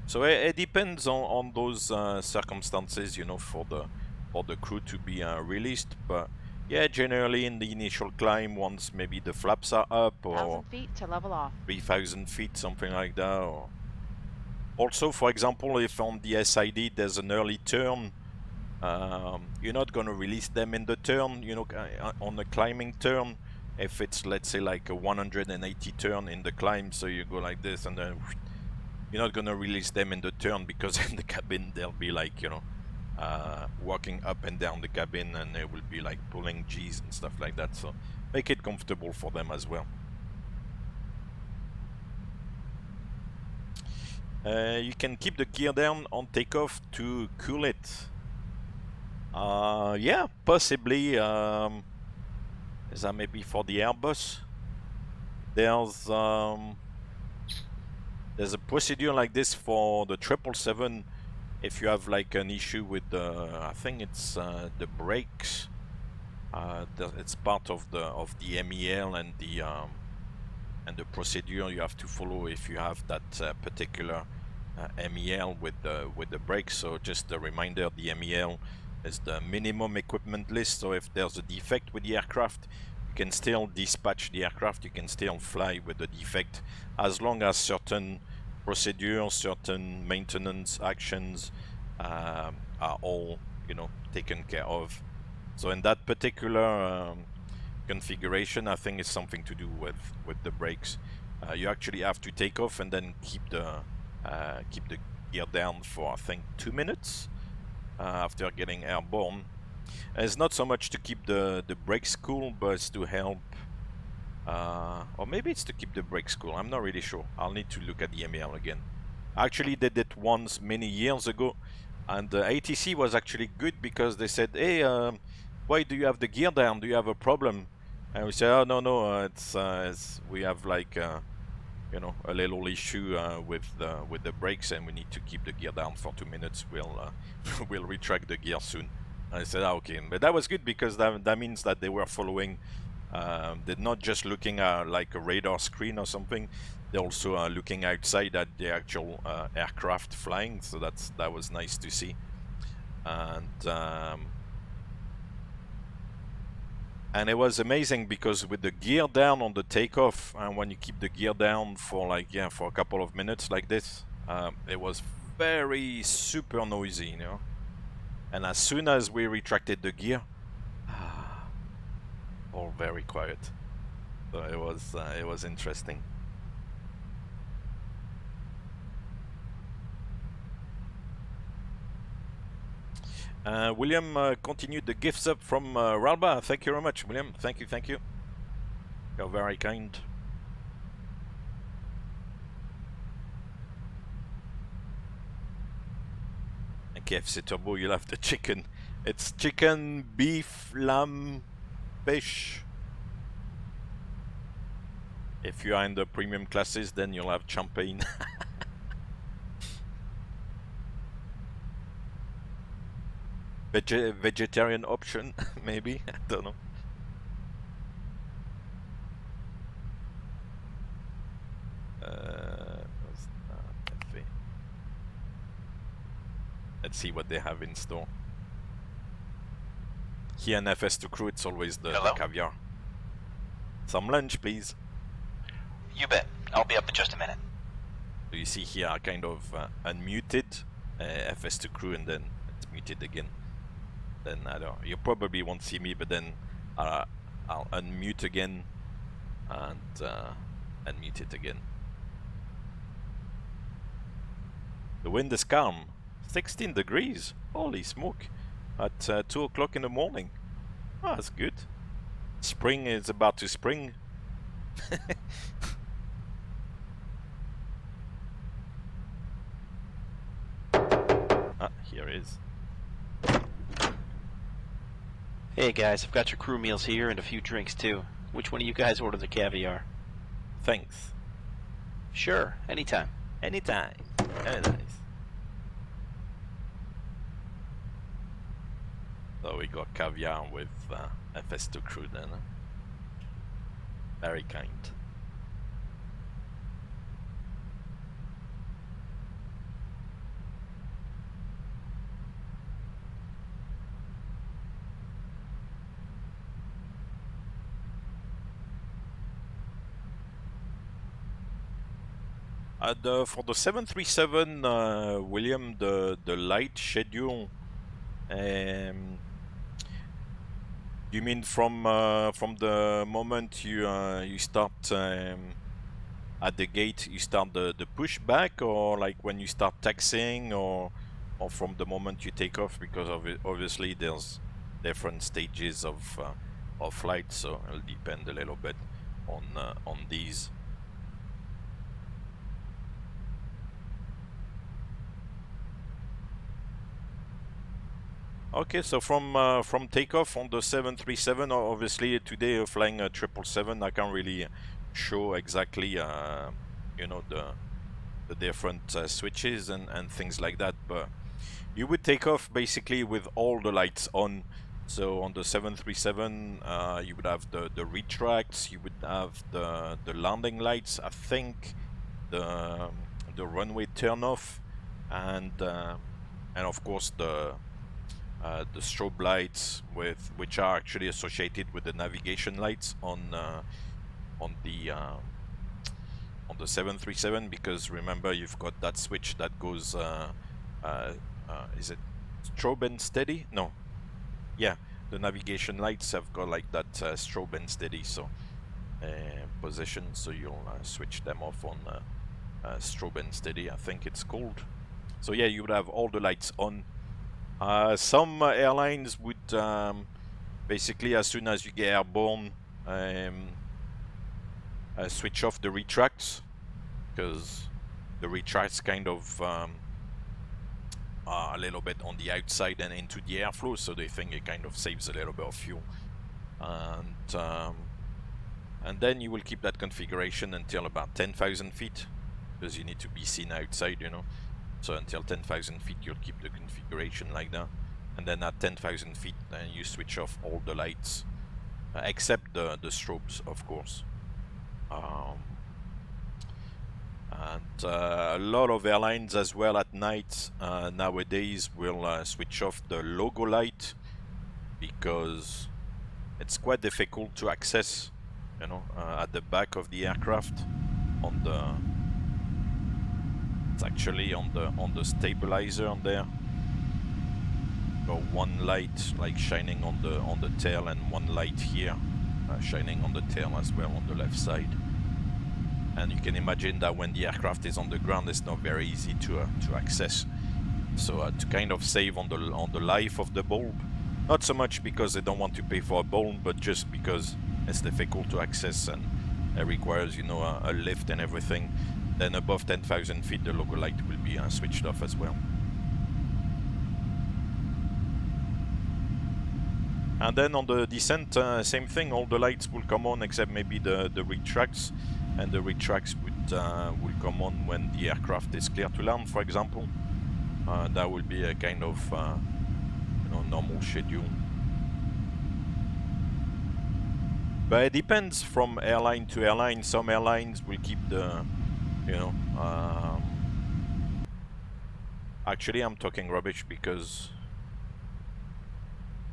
So it depends on those circumstances, you know, for the crew to be released. But yeah, generally in the initial climb, once maybe the flaps are up, or 1,000 feet to level off. 3,000 feet, something like that. Or also, for example, if on the SID there's an early turn, you're not going to release them in the turn, you know, on the climbing turn. If it's, let's say, like a 180 turn in the climb, so you go like this, and then you're not going to release them in the turn, because in the cabin they'll be like, you know, walking up and down the cabin, and they will be like pulling G's and stuff like that. So make it comfortable for them as well. You can keep the gear down on takeoff to cool it. Yeah, possibly. Is that maybe for the Airbus? There's a procedure like this for the 777. If you have like an issue with the, I think it's the brakes. It's part of the MEL and the procedure you have to follow if you have that particular MEL with the brakes. So just a reminder, the MEL is the minimum equipment list. So if there's a defect with the aircraft, you can still dispatch the aircraft, you can still fly with the defect, as long as certain procedures, certain maintenance actions are all, you know, taken care of. So in that particular configuration. I think it's something to do with the brakes. You actually have to take off and then keep the gear down for, I think, 2 minutes after getting airborne. And it's not so much to keep the brakes cool, but it's to help, or maybe it's to keep the brakes cool. I'm not really sure. I'll need to look at the email again. I actually did it once many years ago, and the ATC was actually good because they said, hey, why do you have the gear down? Do you have a problem? And we say, oh, no, it's we have like, you know, a little issue with the brakes, and we need to keep the gear down for 2 minutes. We'll retract the gear soon. And I said, okay, but that was good because that means that they were following. They're not just looking at like a radar screen or something. They're also looking outside at the actual aircraft flying. So that was nice to see. And it was amazing because with the gear down on the takeoff, and when you keep the gear down for like, yeah, for a couple of minutes like this, it was very super noisy, you know. And as soon as we retracted the gear, all very quiet. So it was interesting. William continued the gifts up from Ralba. Thank you very much, William. Thank you. You're very kind. And KFC Turbo, you'll have the chicken. It's chicken, beef, lamb, fish. If you are in the premium classes, then you'll have champagne. Vegetarian option, maybe. I don't know. Let's see what they have in store. Here in FS2 Crew, it's always the caviar. Some lunch, please. You bet. I'll be up in just a minute. So you see here, I kind of unmuted FS2 Crew, and then it's muted again. Then I don't. You probably won't see me, but then I'll unmute again and unmute it again. The wind is calm. 16 degrees. Holy smoke! At 2 o'clock in the morning. Oh, that's good. Spring is about to spring. Here it is. Hey guys, I've got your crew meals here and a few drinks too. Which one of you guys ordered the caviar? Thanks. Sure, anytime. Anytime. Very nice. So we got caviar with FS2 Crew then. Very kind. For the 737, William, the light schedule. You mean from the moment you start at the gate, you start the pushback, or like when you start taxiing, or from the moment you take off? Because obviously there's different stages of flight, so it'll depend a little bit on these. Okay, so from takeoff on the 737, obviously today you're flying a 777. I can't really show exactly, you know, the different switches and things like that. But you would take off basically with all the lights on. So on the 737, you would have the retracts, you would have the landing lights, I think, the runway turnoff, and of course the strobe lights, which are actually associated with the navigation lights on the 737, because remember you've got that switch that goes is it strobe and steady? No, yeah, the navigation lights have got like that strobe and steady position, so you'll switch them off on strobe and steady, I think it's called. So yeah, you would have all the lights on. Some airlines would basically, as soon as you get airborne, switch off the retracts, because the retracts kind of are a little bit on the outside and into the airflow, so they think it kind of saves a little bit of fuel. And then you will keep that configuration until about 10,000 feet, because you need to be seen outside, you know. So until 10,000 feet you'll keep the configuration like that, and then at 10,000 feet then you switch off all the lights, except the strobes, of course. And a lot of airlines as well at night nowadays will switch off the logo light, because it's quite difficult to access, you know, at the back of the aircraft. It's actually on the stabilizer on there. Got one light like shining on the tail, and one light here shining on the tail as well on the left side. And you can imagine that when the aircraft is on the ground, it's not very easy to access. So to kind of save on the life of the bulb, not so much because they don't want to pay for a bulb, but just because it's difficult to access and it requires, you know, a lift and everything. Then above 10,000 feet, the logo light will be switched off as well. And then on the descent, same thing. All the lights will come on except maybe the retracts, and the retracts will come on when the aircraft is clear to land, for example. That will be a kind of you know, normal schedule. But it depends from airline to airline. Some airlines will keep the, you know, actually I'm talking rubbish, because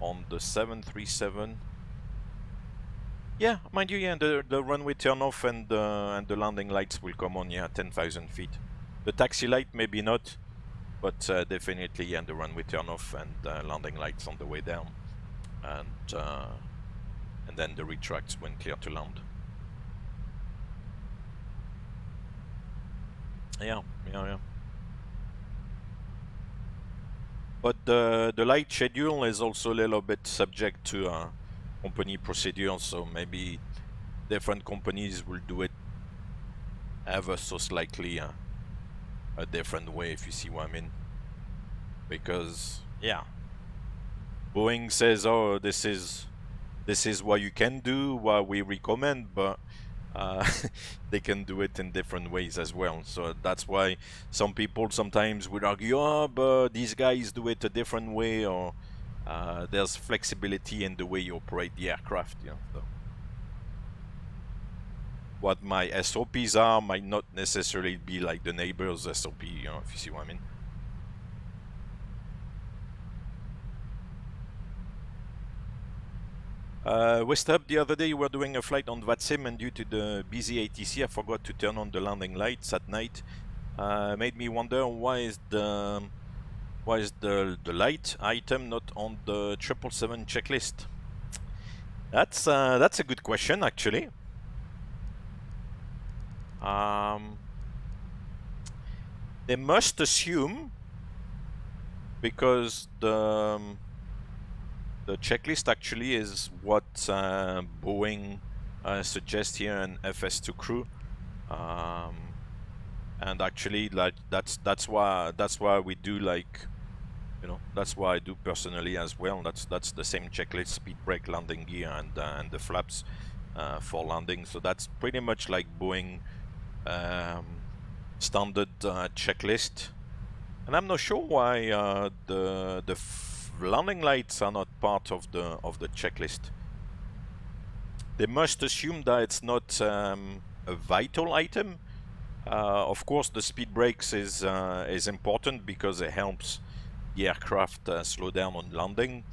on the 737, yeah, mind you, yeah, the runway turn off and the landing lights will come on, yeah, 10,000 feet. The taxi light maybe not, but definitely, yeah, the runway turn off and landing lights on the way down, and then the retracts when clear to land. Yeah. But the light schedule is also a little bit subject to company procedures, so maybe different companies will do it ever so slightly a different way, if you see what I mean. Because yeah, Boeing says, oh, this is what you can do, what we recommend, but they can do it in different ways as well. So that's why some people sometimes would argue, oh, but these guys do it a different way, or there's flexibility in the way you operate the aircraft, you know. So what my SOPs are might not necessarily be like the neighbor's SOP, you know, if you see what I mean. West Hub, the other day you were doing a flight on VATSIM, and due to the busy ATC I forgot to turn on the landing lights at night. Made me wonder why is the light item not on the 777 checklist? That's a good question, actually. They must assume, because the checklist actually is what Boeing suggests here in FS2 crew, and actually, like that's why we do, like, you know, that's why I do personally as well. That's the same checklist: speed brake, landing gear, and the flaps for landing. So that's pretty much like Boeing standard checklist. And I'm not sure why the landing lights are not part of the checklist. They must assume that it's not a vital item. Of course, the speed brakes is important because it helps the aircraft slow down on landing.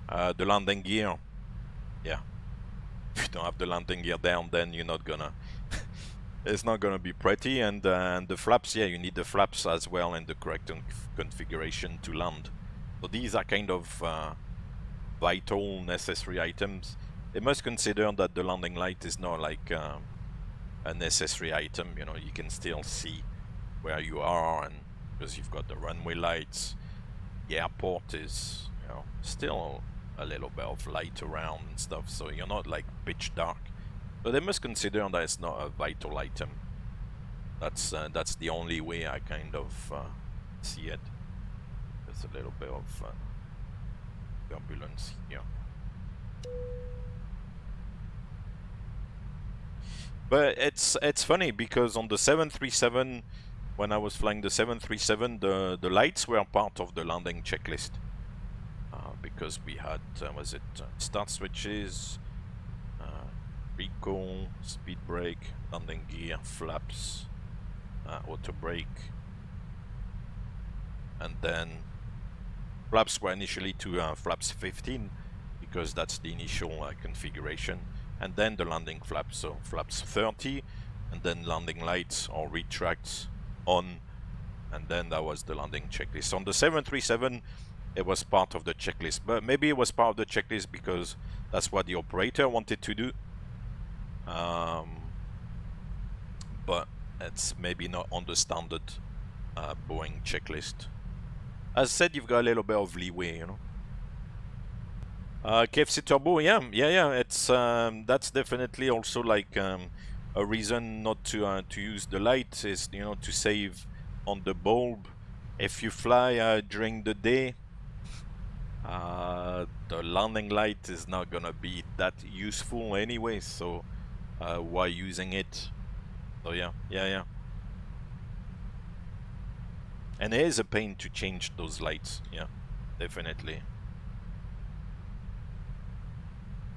The landing gear, yeah. If you don't have the landing gear down, then you're not gonna. It's not gonna be pretty. And the flaps, yeah, you need the flaps as well in the correct configuration to land. So these are kind of vital, necessary items, they must consider that the landing light is not like a necessary item. You know, you can still see where you are, and because you've got the runway lights, the airport is, you know, still a little bit of light around and stuff, so you're not like pitch dark. So they must consider that it's not a vital item. That's the only way I kind of see it. There's a little bit of turbulence here. But it's funny because on the 737, when I was flying the 737, the lights were part of the landing checklist. Because we had, start switches, recall, speed brake, landing gear, flaps, auto brake, and then flaps were initially to flaps 15 because that's the initial configuration, and then the landing flaps, so flaps 30, and then landing lights or retracts on, and then that was the landing checklist. On the 737, it was part of the checklist, but maybe it was part of the checklist because that's what the operator wanted to do. But it's maybe not on the standard Boeing checklist. As I said, you've got a little bit of leeway, you know. KFC Turbo, yeah, it's that's definitely also like a reason not to use the light is, you know, to save on the bulb. If you fly during the day, the landing light is not gonna be that useful anyway, so why using it? So yeah. And it is a pain to change those lights, yeah, definitely.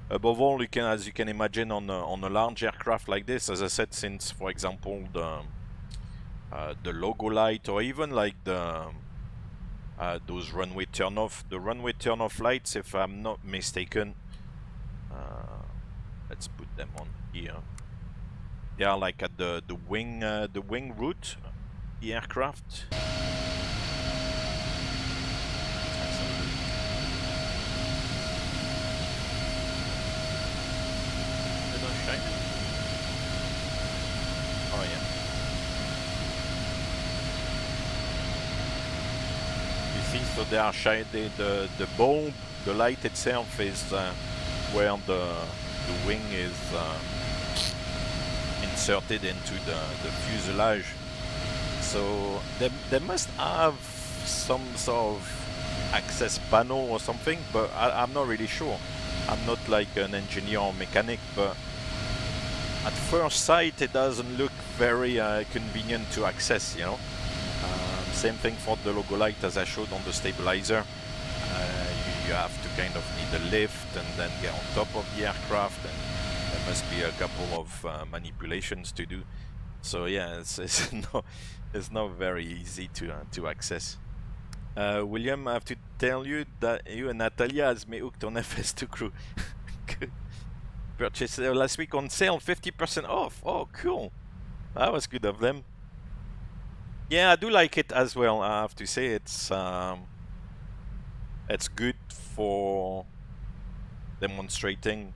Above all, you can, as you can imagine, on a large aircraft like this, as I said, since, for example, the logo light, or even like the those runway turn-off, the runway turn-off lights, if I'm not mistaken, let's put them on here. They are like at the wing root, the aircraft. Oh yeah. You see, so they are shaded. The bulb, the light itself is where the wing is inserted into the fuselage. So they must have some sort of access panel or something, but I'm not really sure. I'm not like an engineer or mechanic, but at first sight it doesn't look very convenient to access, you know. Same thing for the logo light, as I showed on the stabilizer. You have to kind of need a lift and then get on top of the aircraft, and there must be a couple of manipulations to do. So yeah, it's not very easy to access. William, I have to tell you that you and Natalia has me hooked on FS2 Crew. Purchased last week on sale, 50% off. Oh, cool. That was good of them. Yeah, I do like it as well. I have to say it's good for demonstrating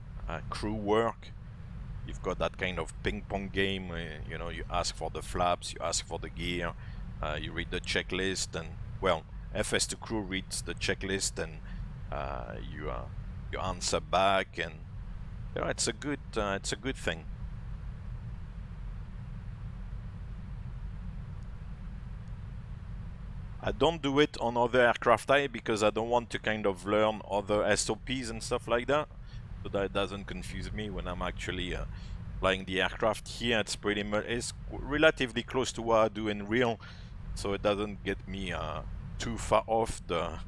crew work. You've got that kind of ping-pong game where, you know, you ask for the flaps, you ask for the gear, you read the checklist, and well, FS2 Crew reads the checklist, and you answer back, and yeah, it's a good thing. I don't do it on other aircraft type because I don't want to kind of learn other SOPs and stuff like that, so that it doesn't confuse me when I'm actually flying the aircraft. Here it's pretty much, it's relatively close to what I do in real, so it doesn't get me too far off the,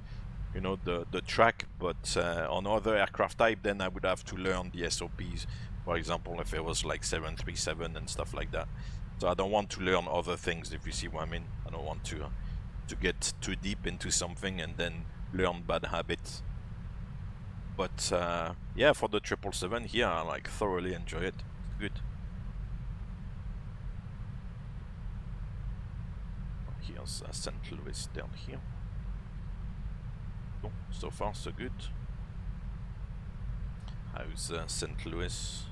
you know, the track. But on other aircraft type, then I would have to learn the SOPs. For example, if it was like 737 and stuff like that. So I don't want to learn other things, if you see what I mean. I don't want to get too deep into something and then learn bad habits. But yeah, for the 777 here, I like thoroughly enjoy it. It's good. Here's St. Louis down here. Cool. So far so good. How's St. Louis?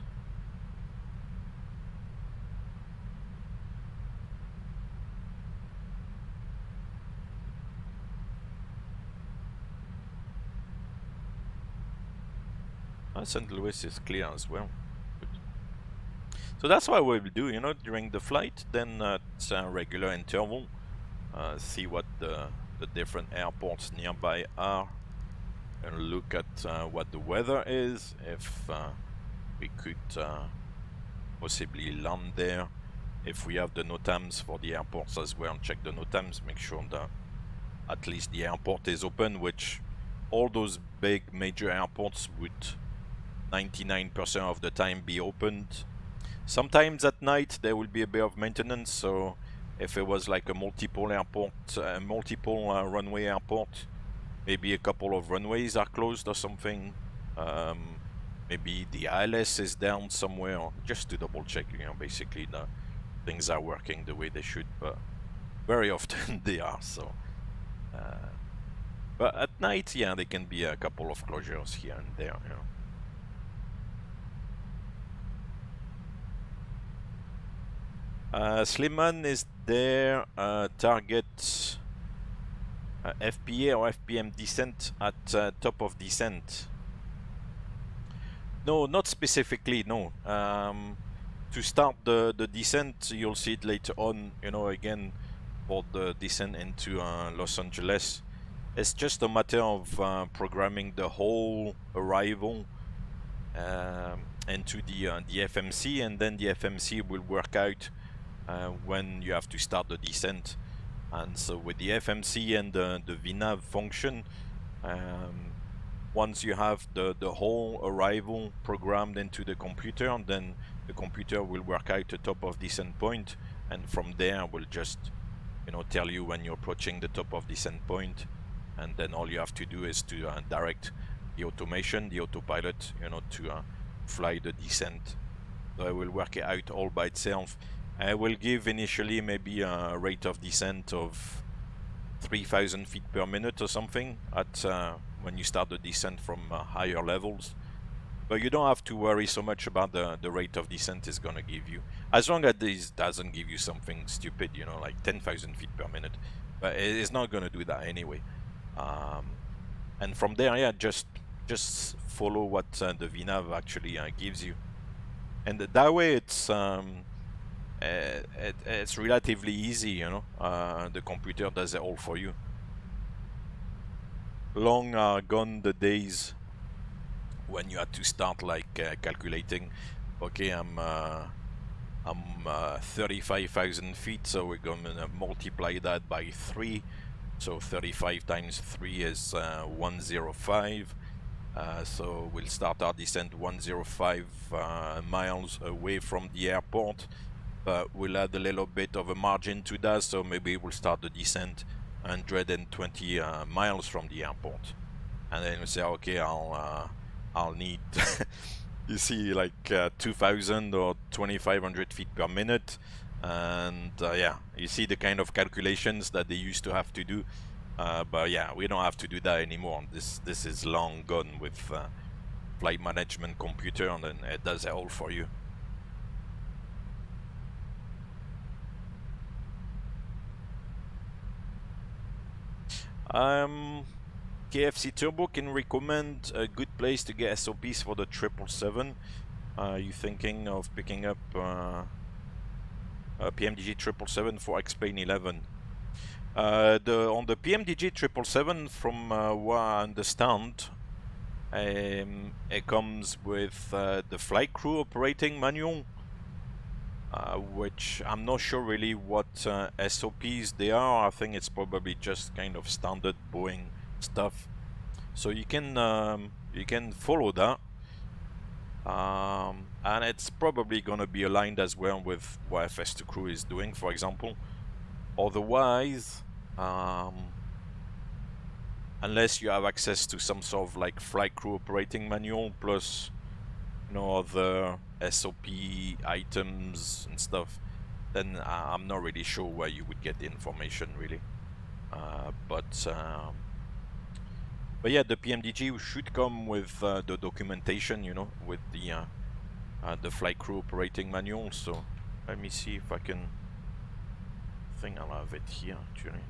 St. Louis is clear as well. Good. So that's what we'll do, you know, during the flight. Then it's a regular interval. See what the different airports nearby are, and look at what the weather is. If we could possibly land there. If we have the NOTAMs for the airports as well, check the NOTAMs, make sure that at least the airport is open, which all those big major airports would 99% of the time be opened. Sometimes at night there will be a bit of maintenance, so if it was like a multiple runway airport, maybe a couple of runways are closed or something. Maybe the ILS is down somewhere, just to double check, you know, basically the things are working the way they should, but very often they are, so. But at night, yeah, there can be a couple of closures here and there, you know. Slimman is there, target FPA or FPM descent at top of descent. No, not specifically, no. To start the descent, you'll see it later on, you know, again, for the descent into Los Angeles. It's just a matter of programming the whole arrival into the FMC, and then the FMC will work out when you have to start the descent. And so with the FMC and the VNAV function, once you have the whole arrival programmed into the computer, and then the computer will work out the top of descent point, and from there will just, you know, tell you when you're approaching the top of descent point, and then all you have to do is to direct the automation, the autopilot, you know, to fly the descent. So it will work it out all by itself. I will give initially maybe a rate of descent of 3,000 feet per minute or something at when you start the descent from higher levels. But you don't have to worry so much about the rate of descent is gonna give you, as long as this doesn't give you something stupid, you know, like 10,000 feet per minute. But it's not gonna do that anyway. And from there, yeah, just follow what the VNAV actually gives you, and that way it's relatively easy, you know. The computer does it all for you. Long are gone the days when you had to start like calculating, okay, I'm 35,000 feet, so we're gonna multiply that by 3. So 35 times 3 is 105. So we'll start our descent 105 miles away from the airport, but we'll add a little bit of a margin to that, so maybe we'll start the descent 120 miles from the airport, and then we say, okay, I'll need you see, like 2,000 or 2,500 feet per minute. And yeah, you see the kind of calculations that they used to have to do, but yeah, we don't have to do that anymore. This is long gone with flight management computer, and then it does it all for you. KFC Turbo can recommend a good place to get SOPs for the 777. Are you thinking of picking up PMDG 777 for X-Plane 11? On the PMDG 777, from what I understand, it comes with the flight crew operating manual, which I'm not sure really what SOPs they are. I think it's probably just kind of standard Boeing stuff. So you can follow that. And it's probably gonna be aligned as well with what FS2 crew is doing, for example. Otherwise, unless you have access to some sort of like flight crew operating manual plus, you know, other SOP items and stuff, then I'm not really sure where you would get the information really. But But yeah, the PMDG should come with the documentation, you know, with the flight crew operating manual. So let me see if I can. I think I'll have it here actually.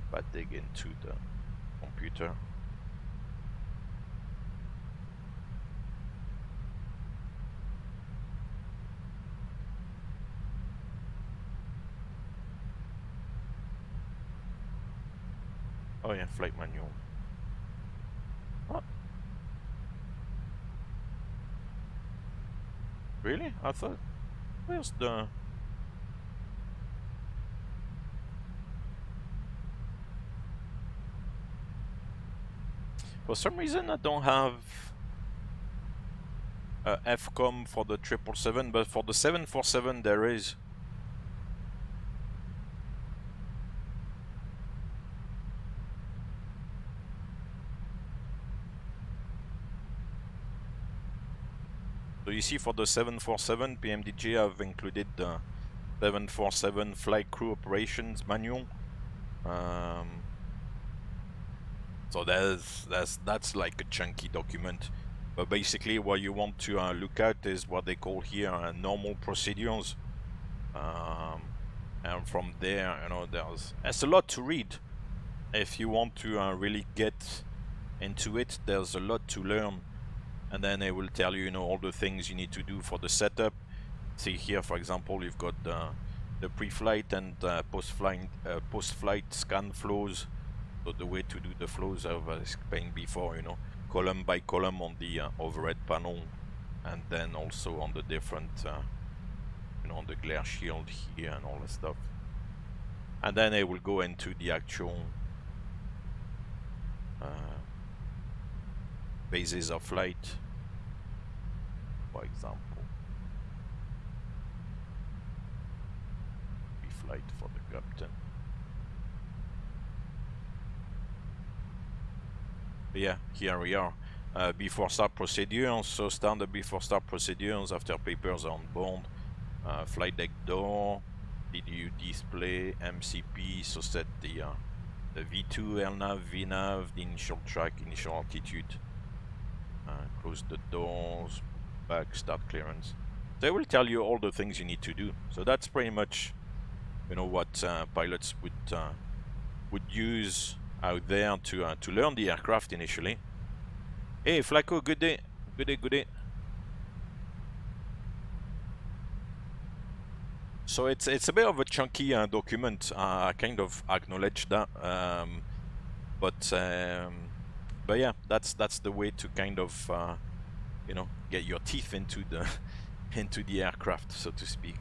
If I dig into the computer. Oh yeah, flight manual. What? Really? I thought. Where's the? For some reason, I don't have FCOM for the 777, but for the 747 there is. So you see, for the 747, PMDG have included the 747 flight crew operations manual. So that's like a chunky document. But basically, what you want to look at is what they call here normal procedures. And from there, you know, there's a lot to read. If you want to really get into it, there's a lot to learn. And then they will tell you, you know, all the things you need to do for the setup. See here, for example, you've got the pre-flight and post-flight scan flows. So the way to do the flows I've explained before, you know, column by column on the overhead panel, and then also on the different, you know, on the glare shield here and all that stuff. And then they will go into the actual phases of flight, for example. Pre-flight for the captain. Yeah, here we are. Before start procedures. So standard before start procedures after papers are on board. Flight deck door, DDU display, MCP. So set the V2, LNAV, VNAV, the initial track, initial altitude. Close the doors, back, start clearance. They will tell you all the things you need to do. So that's pretty much, you know, what pilots would use out there to learn the aircraft initially. Hey Flaco, good day. Good day, good day. So it's a bit of a chunky document. I kind of acknowledge that, but yeah, that's the way to kind of you know, get your teeth into the into the aircraft, so to speak.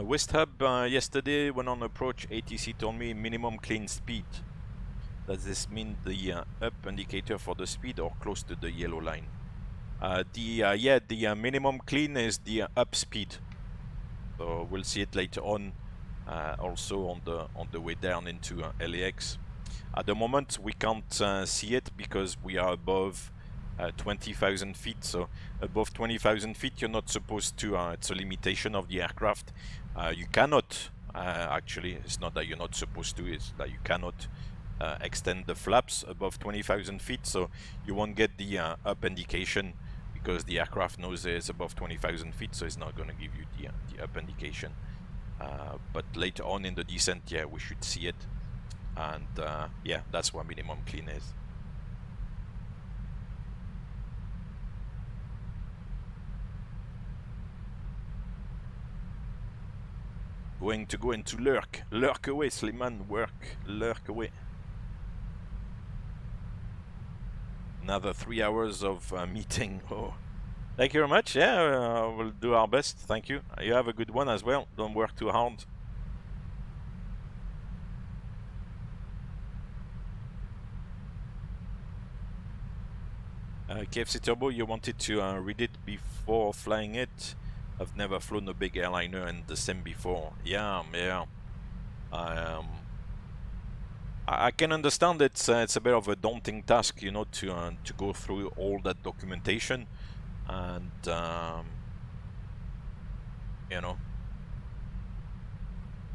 West Hub yesterday when on approach, ATC told me minimum clean speed. Does this mean the up indicator for the speed or close to the yellow line? The minimum clean is the up speed. So we'll see it later on, also on the way down into LAX. At the moment we can't see it because we are above 20,000 feet. So above 20,000 feet you're not supposed to, it's a limitation of the aircraft. You cannot, actually, it's not that you're not supposed to, it's that you cannot extend the flaps above 20,000 feet. So you won't get the up indication because the aircraft knows it's above 20,000 feet, so it's not going to give you the up indication. But later on in the descent, yeah, we should see it. And yeah, that's what minimum clean is. Going to go into lurk. Lurk away, Sliman. Lurk away. Another 3 hours of meeting. Oh, thank you very much. Yeah, we'll do our best. Thank you. You have a good one as well. Don't work too hard. KFC Turbo, you wanted to read it before flying it. I've never flown a big airliner and the same before. Yeah. I can understand it's a bit of a daunting task, you know, to go through all that documentation, and you know,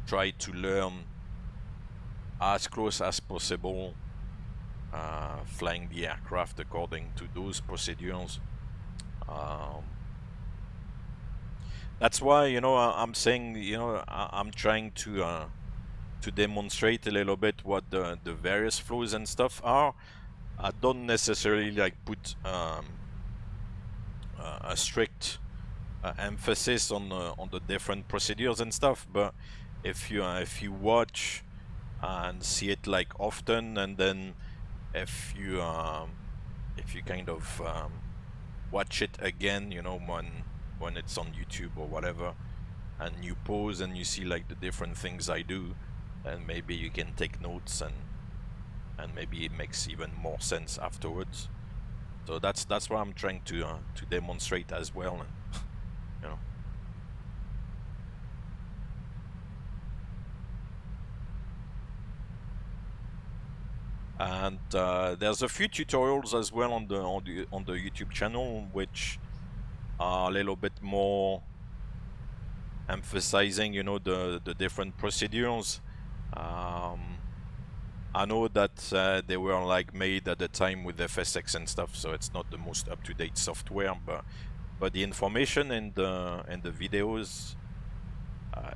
try to learn as close as possible flying the aircraft according to those procedures. That's why, you know, I'm saying, you know, I'm trying to demonstrate a little bit what the various flows and stuff are. I don't necessarily like put a strict emphasis on the different procedures and stuff, but if you watch and see it like often, and then if you kind of watch it again, you know, when it's on YouTube or whatever, and you pause and you see like the different things I do, then maybe you can take notes, and maybe it makes even more sense afterwards. So that's what I'm trying to demonstrate as well, and, you know. And there's a few tutorials as well on the YouTube channel, which are a little bit more emphasizing, you know, the different procedures. I know that they were like made at the time with FSX and stuff, so it's not the most up-to-date software, but the information in the videos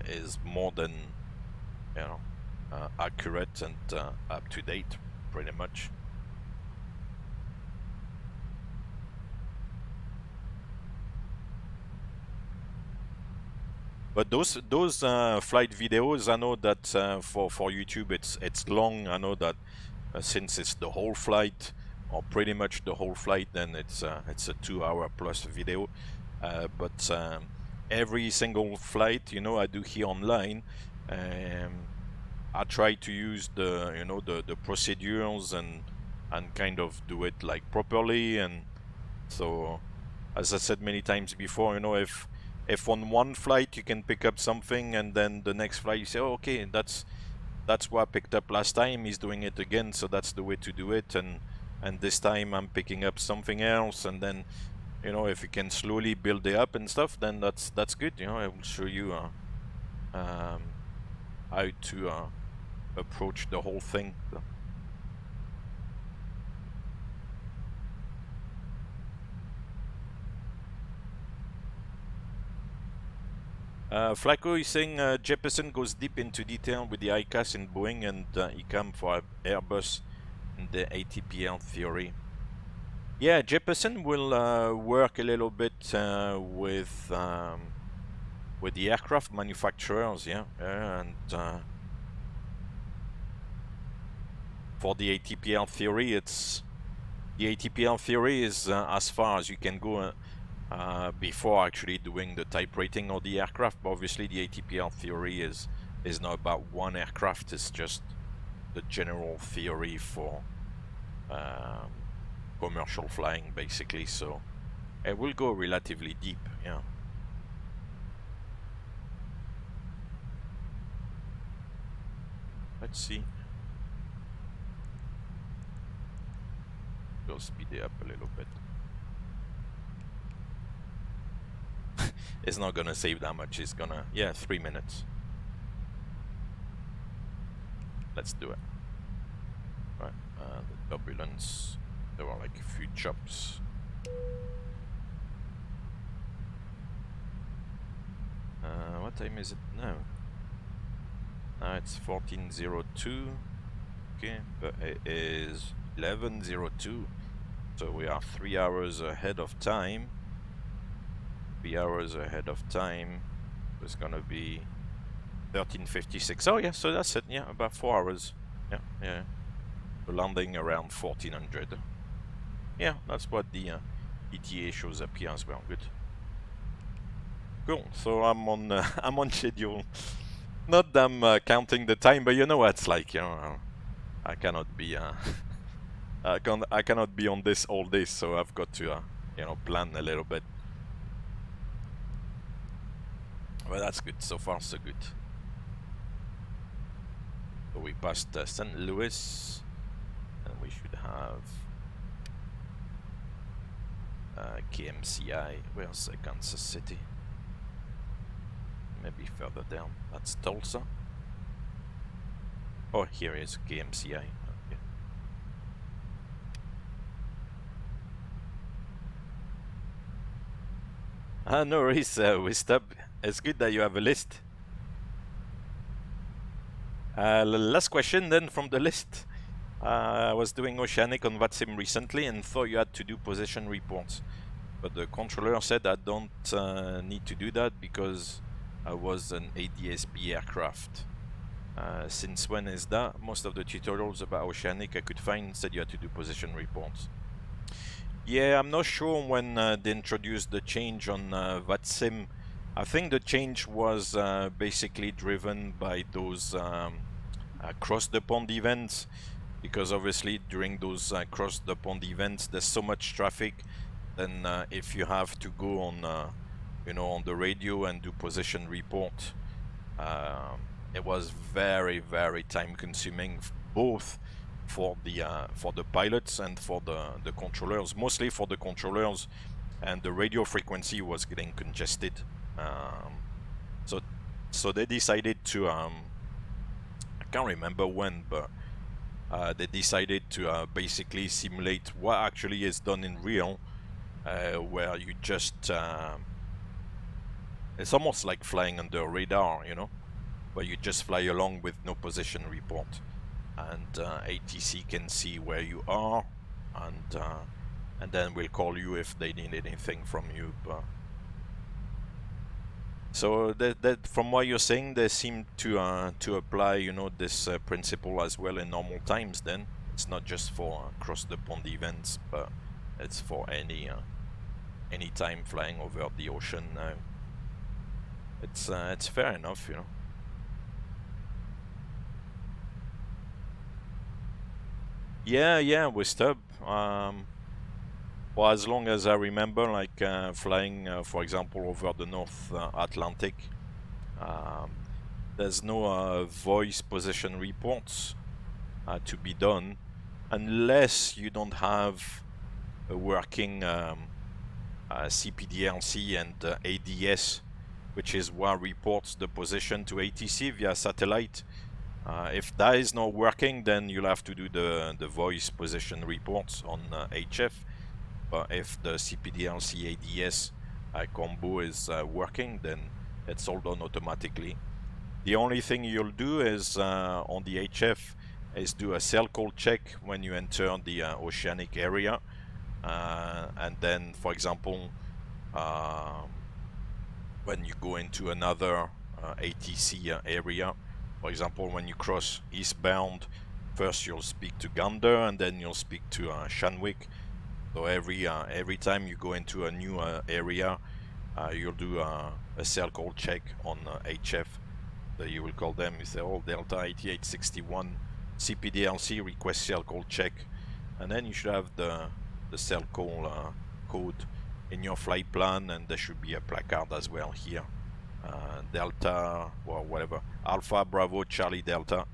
is more than, you know, accurate and up-to-date, pretty much. But those flight videos, I know that for YouTube it's long. I know that since it's the whole flight, or pretty much the whole flight, then it's a 2-hour plus video. But every single flight, you know, I do here online, I try to use the, you know, the procedures and kind of do it like properly. And so, as I said many times before, you know, if on one flight you can pick up something, and then the next flight you say, oh, okay, that's what I picked up last time, he's doing it again, so that's the way to do it, and this time I'm picking up something else, and then, you know, if you can slowly build it up and stuff, then that's good. You know, I will show you how to approach the whole thing. Flacco is saying Jefferson goes deep into detail with the ICAS in Boeing and ICAM for Airbus in the ATPL theory. Yeah, Jefferson will work a little bit with the aircraft manufacturers, yeah, and for the ATPL theory, the ATPL theory is as far as you can go before actually doing the type rating of the aircraft. But obviously the ATPL theory is not about one aircraft, it's just the general theory for commercial flying, basically. So it will go relatively deep, yeah. Let's see. We'll speed it up a little bit. It's not gonna save that much. It's gonna, yeah, 3 minutes. Let's do it. Right, the turbulence. There were like a few chops. What time is it now? Now it's 14:02. Okay, but it is 11:02. So we are 3 hours ahead of time. 3 hours ahead of time. It's gonna be 13:56. Oh yeah, so that's it. Yeah, about 4 hours. Yeah, yeah. We're landing around 1400. Yeah, that's what the ETA shows up here as well. Good. Cool. So I'm on I'm on schedule. Not that I'm counting the time, but you know what it's like. You know, I cannot be I cannot be on this all day, so I've got to you know, plan a little bit. Well, that's good. So far, so good. So we passed St. Louis, and we should have KMCI. Where's Kansas City? maybe further down. That's Tulsa. Oh, here is KMCI. Okay. No worries, Wistab. It's good that you have a list. Last question then from the list. I was doing Oceanic on VATSIM recently and thought you had to do position reports. But the controller said I don't need to do that because I was an ADS-B aircraft. Since when is that? Most of the tutorials about Oceanic I could find said you had to do position reports. Yeah, I'm not sure when they introduced the change on VATSIM. I think the change was basically driven by those cross the pond events, because obviously during those cross the pond events there's so much traffic. Then if you have to go on, you know, on the radio and do position report, it was very, very time consuming, both for the pilots and for the controllers. Mostly for the controllers, and the radio frequency was getting congested. So they decided to, I can't remember when, but they decided to basically simulate what actually is done in real, where you just, it's almost like flying under radar, you know, where you just fly along with no position report, and ATC can see where you are, and then we'll call you if they need anything from you. But so that from what you're saying, they seem to apply, you know, this principle as well in normal times. Then it's not just for cross the pond events, but it's for any time flying over the ocean now. It's fair enough, you know. Yeah, with Stub. Well, as long as I remember, like flying, for example, over the North Atlantic, there's no voice position reports to be done, unless you don't have a working CPDLC and ADS, which is what reports the position to ATC via satellite. If that is not working, then you'll have to do the voice position reports on HF. But if the CPDLC ADS combo is working, then it's all done automatically. The only thing you'll do is on the HF is do a cell call check when you enter the oceanic area, and then, for example, when you go into another ATC area, for example, when you cross eastbound, first you'll speak to Gander and then you'll speak to Shanwick. So every time you go into a new area, you'll do a cell call check on HF. So you will call them, you say, oh, Delta 8861 CPDLC request cell call check, and then you should have the cell call code in your flight plan, and there should be a placard as well here. Delta, or whatever, Alpha Bravo Charlie Delta,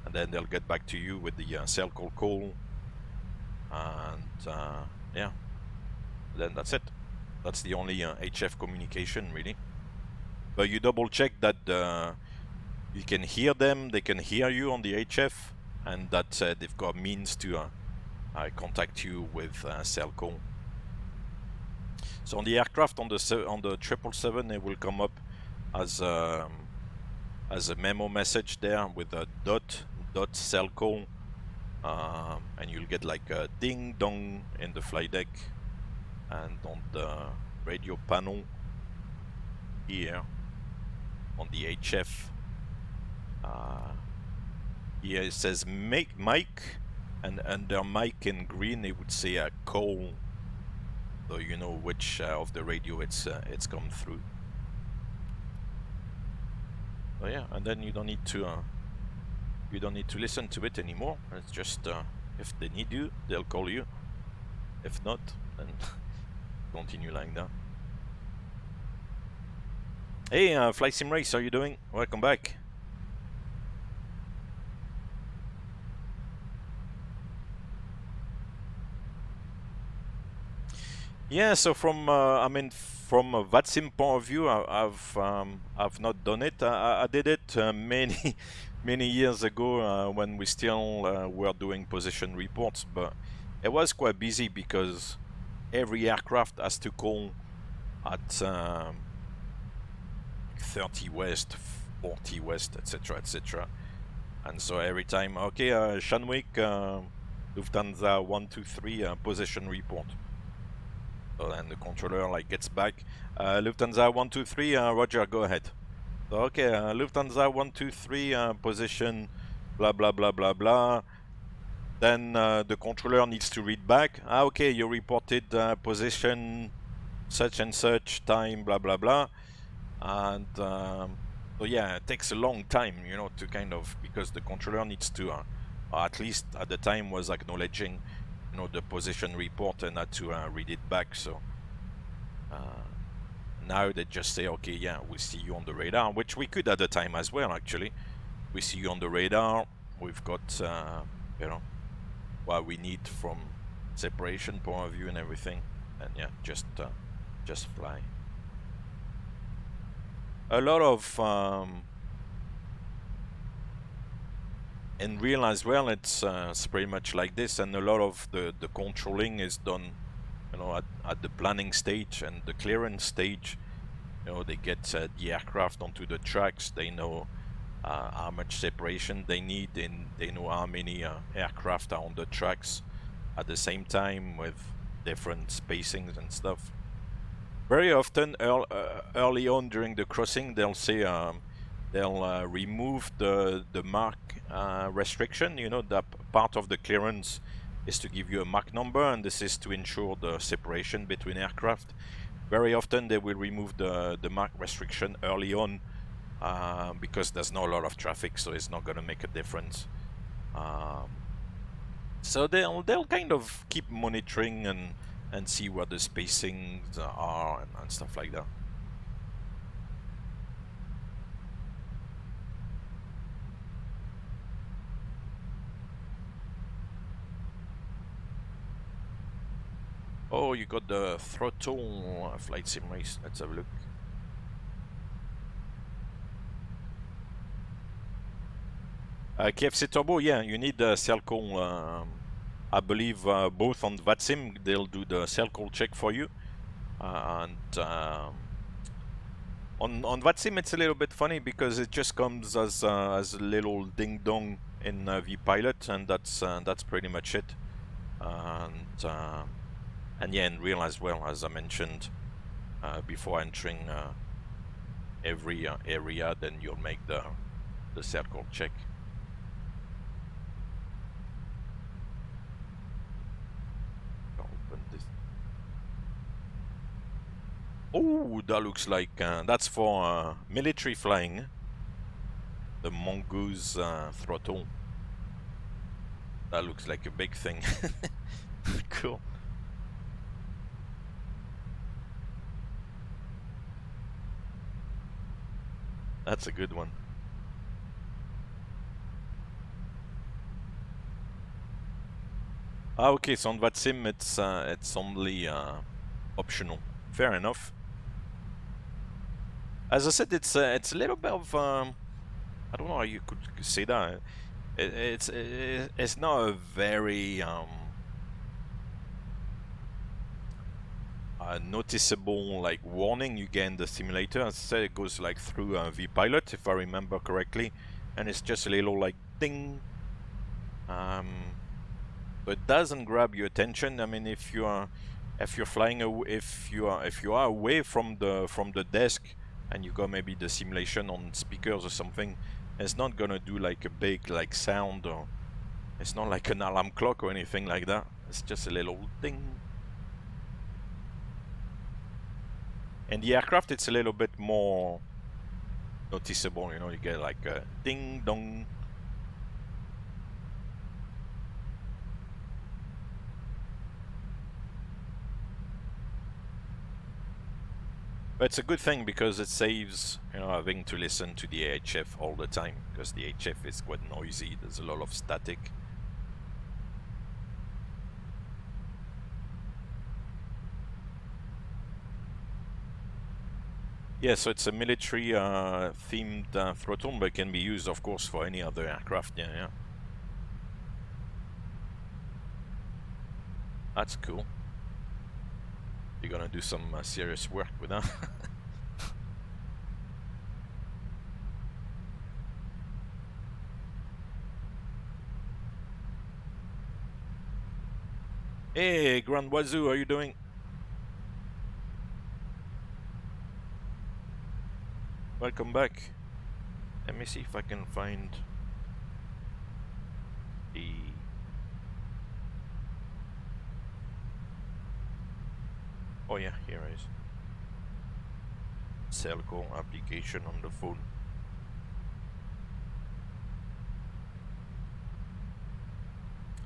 and then they'll get back to you with the cell call, and yeah, then that's it. That's the only HF communication, really. But you double check that you can hear them, they can hear you on the HF, and that they've got means to contact you with cell call. So on the aircraft, on the 777, it will come up as a memo message there with a dot cell call, and you'll get like a ding dong in the flight deck, and on the radio panel here on the HF, here it says make mic, and under mic in green it would say a call, so you know which of the radio it's come through. So yeah, and then you don't need to listen to it anymore. It's just if they need you, they'll call you. If not, then continue like that. Hey, Flight Sim Race, how you doing? Welcome back. Yeah, so from I mean, from a VATSIM point of view, I've not done it. I did it many many years ago when we still were doing position reports, but it was quite busy because every aircraft has to call at 30 west, 40 west, etc., etc. And so every time, okay, Shanwick, Lufthansa 123 position report. So then the controller like gets back, Lufthansa 123, Roger, go ahead. So okay, Lufthansa 123 position, blah blah blah blah blah. Then the controller needs to read back. Okay, you reported position such and such time, blah blah blah. And so yeah, it takes a long time, you know, to kind of, because the controller needs to, or at least at the time was acknowledging, you know, the position report and had to read it back. So now they just say, okay, yeah, we see you on the radar, which we could at the time as well, actually. We see you on the radar. We've got, you know, what we need from separation point of view and everything, and yeah, just fly. A lot of in real as well, it's pretty much like this, and a lot of the controlling is done, you know, at the planning stage and the clearance stage. You know, they get the aircraft onto the tracks. They know how much separation they need, and they know how many aircraft are on the tracks at the same time with different spacings and stuff. Very often, early on during the crossing, they'll say they'll remove the mark restriction. You know, that part of the clearance is to give you a Mach number, and this is to ensure the separation between aircraft. Very often, they will remove the Mach restriction early on because there's not a lot of traffic, so it's not going to make a difference. So they'll kind of keep monitoring and see what the spacings are and stuff like that. Oh, you got the throttle flight sim race. Let's have a look. KFC Turbo, yeah, you need the cell call. I believe both on VATSIM, they'll do the cell call check for you. And on VATSIM, it's a little bit funny because it just comes as a little ding dong in vPilot, and that's pretty much it. And yeah, in real as well, as I mentioned before entering every area, then you'll make the cell call check. Oh, that looks like that's for military flying. The Mongoose throttle. That looks like a big thing. Cool. That's a good one. Ah, okay. So on VATSIM, it's only optional. Fair enough. As I said, it's a little bit of I don't know how you could say that. It's not a very noticeable like warning you get in the simulator. As I said, it goes like through vPilot, if I remember correctly, and it's just a little like ding. But it doesn't grab your attention. I mean, if you're flying, if you are away from the desk, and you got maybe the simulation on speakers or something, it's not gonna do like a big like sound, or it's not like an alarm clock or anything like that. It's just a little ding. And the aircraft, it's a little bit more noticeable, you know, you get like a ding dong. But it's a good thing because it saves, you know, having to listen to the AHF all the time, because the AHF is quite noisy. There's a lot of static. Yeah, so it's a military themed throttle, but it can be used, of course, for any other aircraft. Yeah, yeah. That's cool. You're gonna do some serious work with that. Hey, Grand Wazoo, how are you doing? Welcome back. Let me see if I can find the... Oh yeah, here it is. Cellco application on the phone.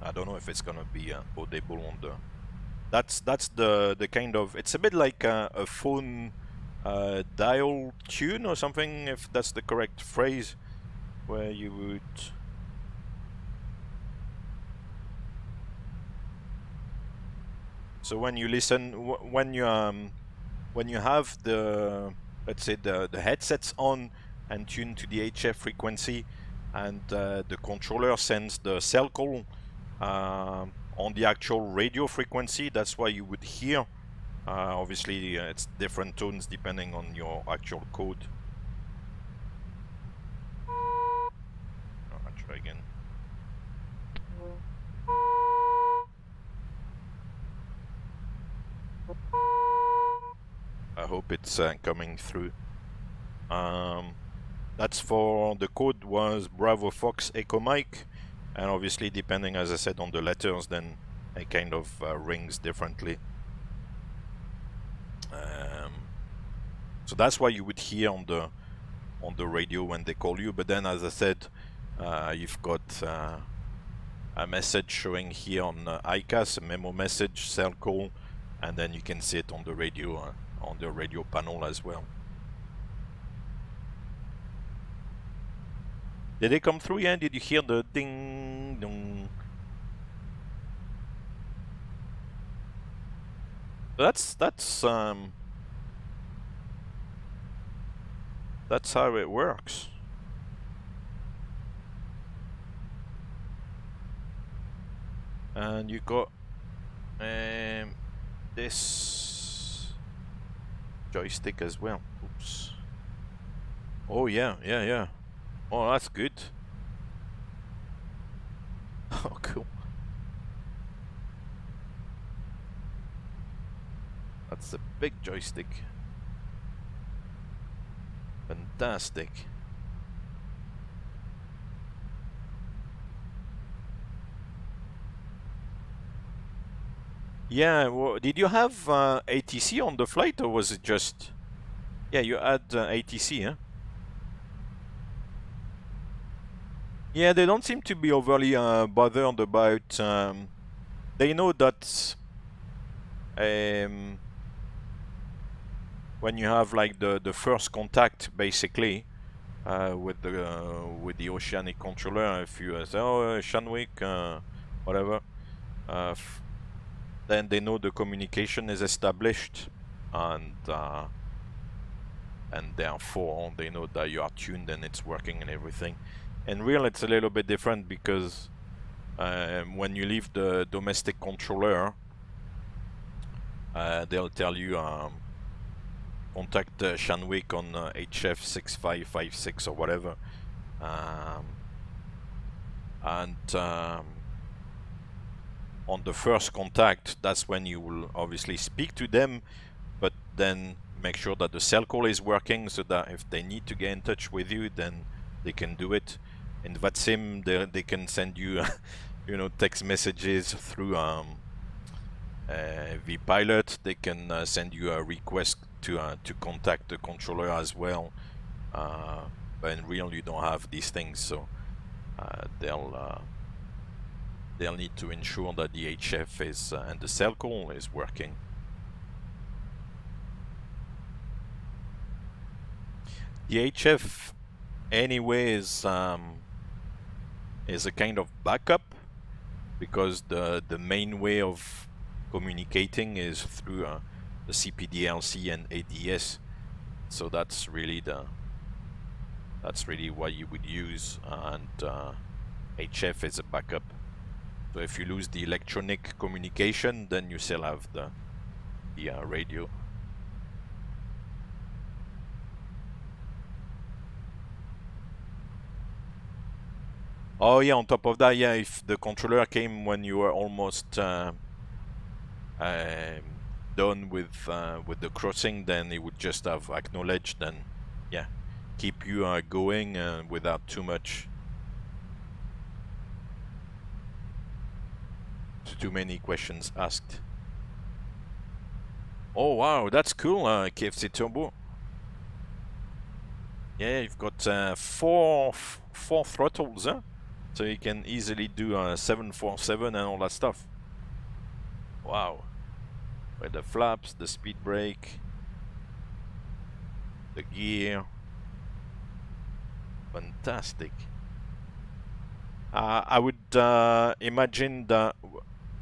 I don't know if it's gonna be audible on the... That's the kind of... It's a bit like a phone dial tune or something, if that's the correct phrase, where you would... So when you listen, when you have the, let's say the headsets on and tuned to the HF frequency, and the controller sends the cell call on the actual radio frequency, that's why you would hear. Obviously, it's different tones depending on your actual code. I'll try again. I hope it's coming through. That's for the code was Bravo Fox Echo Mike, and obviously depending, as I said, on the letters, then it kind of rings differently. So that's why you would hear on the radio when they call you. But then, as I said, you've got a message showing here on ICAS, a memo message, cell call, and then you can see it on the radio panel as well. Did they come through? Yeah, did you hear the ding dong? That's how it works. And you got this joystick as well. Oops. Oh yeah, yeah, yeah. Oh, that's good. Oh, cool. That's a big joystick. Fantastic. Yeah, well, did you have ATC on the flight, or was it just... Yeah, you had ATC, huh? Yeah, they don't seem to be overly bothered about... they know that when you have like the first contact, basically, with the oceanic controller, if you say, oh, Shanwick, whatever, then they know the communication is established, and therefore they know that you are tuned and it's working and everything. In real, it's a little bit different because when you leave the domestic controller, they'll tell you contact Shanwick on HF 6556 or whatever, and on the first contact, that's when you will obviously speak to them, but then make sure that the cell call is working, so that if they need to get in touch with you, then they can do it. In VATSIM, they can send you, you know, text messages through vPilot. They can send you a request to contact the controller as well. But in real, you don't have these things, so they'll need to ensure that the HF is and the cell call is working. The HF, anyway, is a kind of backup, because the main way of communicating is through the CPDLC and ADS. So that's really what you would use, and HF is a backup. So if you lose the electronic communication, then you still have the radio. Oh yeah, on top of that, yeah, if the controller came when you were almost done with the crossing, then it would just have acknowledged and yeah, keep you going without too many questions asked. Oh wow, that's cool, KFC Turbo. Yeah, you've got four throttles, huh? So you can easily do 747 and all that stuff. Wow. With the flaps, the speed brake, the gear. Fantastic. I would imagine that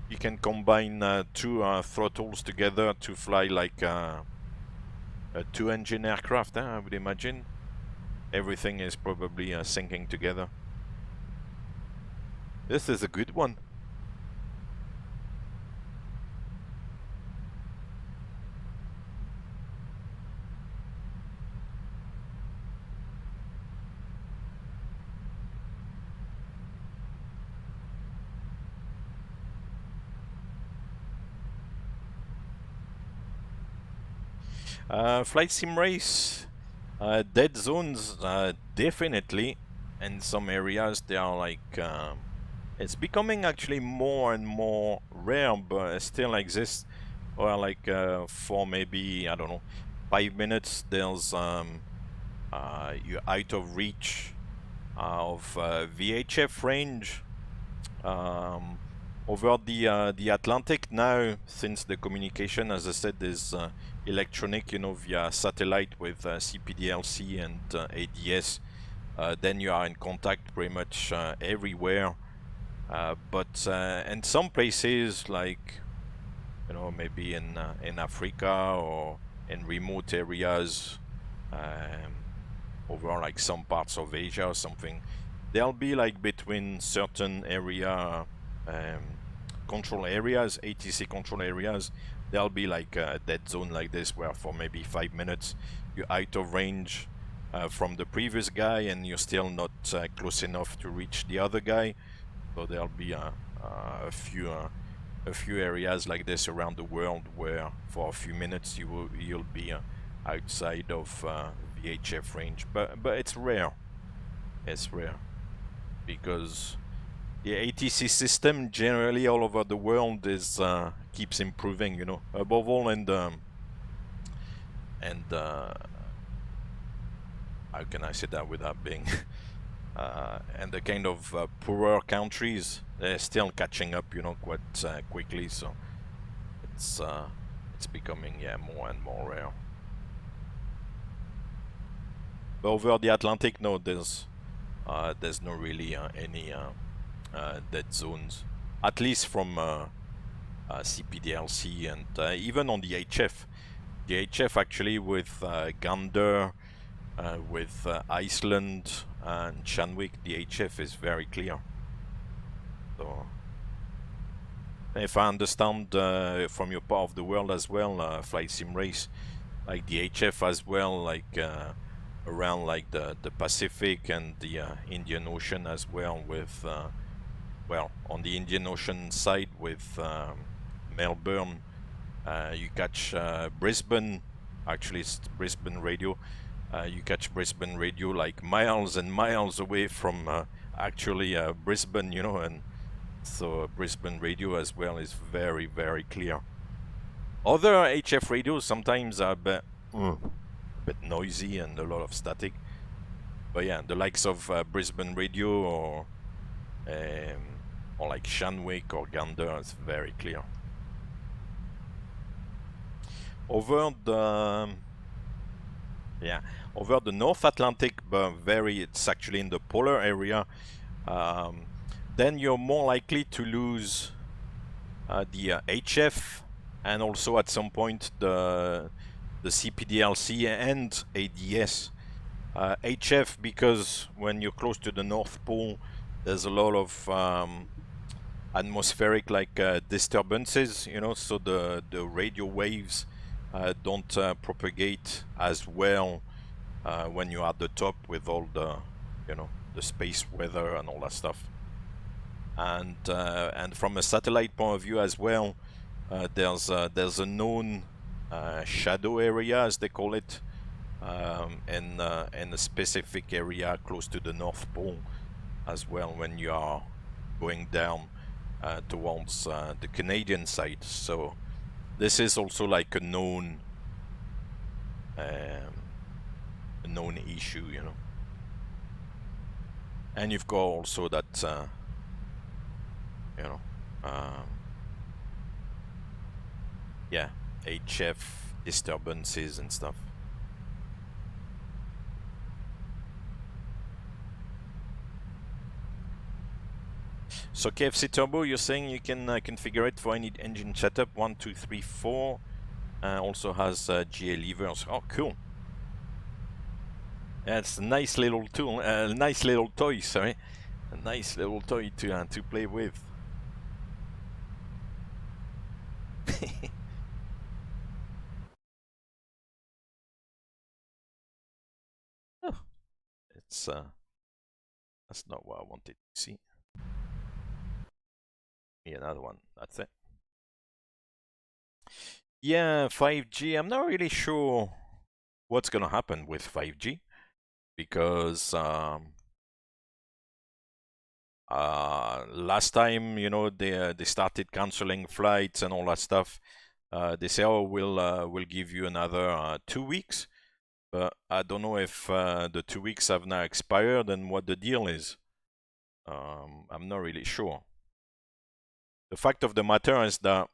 you can combine two throttles together to fly like a two-engine aircraft, I would imagine. Everything is probably syncing together. This is a good one. Flight sim race, dead zones, definitely. In some areas they are like, it's becoming actually more and more rare, but it still exists. Or like for maybe, I don't know, 5 minutes, there's you're out of reach of VHF range. Over the Atlantic now, since the communication, as I said, is electronic, you know, via satellite with CPDLC and ADS, then you are in contact pretty much everywhere. But in some places, like, you know, maybe in Africa or in remote areas, over like some parts of Asia or something, there'll be like between certain area control areas, ATC control areas, there'll be like a dead zone like this where for maybe 5 minutes you're out of range from the previous guy and you're still not close enough to reach the other guy. So there'll be a few areas like this around the world where for a few minutes you'll be outside of VHF range, but it's rare. It's rare because the ATC system generally all over the world is keeps improving, you know, above all in the how can I say that without being and the kind of poorer countries, they're still catching up, you know, quite quickly. So it's becoming, yeah, more and more rare. But over the Atlantic, no, there's no really any dead zones, at least from CPDLC and even on the HF. The HF actually with Gander, with Iceland and Shanwick, the HF is very clear. So, if I understand from your part of the world as well, Flight Sim Race, like the HF as well, like around like the Pacific and the Indian Ocean as well, with well, on the Indian Ocean side with Melbourne, you catch Brisbane, actually it's Brisbane radio. You catch Brisbane radio like miles and miles away from actually Brisbane, you know, and so Brisbane radio as well is very, very clear. Other HF radios sometimes are a bit noisy and a lot of static, but yeah, the likes of Brisbane radio or like Shanwick or Gander is very clear. Over the over the North Atlantic, but it's actually in the polar area, then you're more likely to lose the HF and also at some point the CPDLC and ADS. HF because when you're close to the North Pole, there's a lot of atmospheric disturbances, you know, so the radio waves don't propagate as well when you're at the top with all the, you know, the space weather and all that stuff. And from a satellite point of view as well, there's a known shadow area, as they call it, in a specific area close to the North Pole as well when you are going down towards the Canadian side. So this is also like a known issue, you know. And you've got also that you know, yeah, HF disturbances and stuff. So KFC Turbo, you're saying you can configure it for any engine setup 1, 2, 3, 4. Also has GA levers. Oh, cool. Yeah, it's a nice little tool, nice little toy. Sorry, a nice little toy to play with. Oh, it's that's not what I wanted to see. Another one. That's it. Yeah, 5G. I'm not really sure what's gonna happen with 5G because last time, you know, they started canceling flights and all that stuff. They say, oh, we'll give you another 2 weeks, but I don't know if the 2 weeks have now expired and what the deal is. I'm not really sure. The fact of the matter is that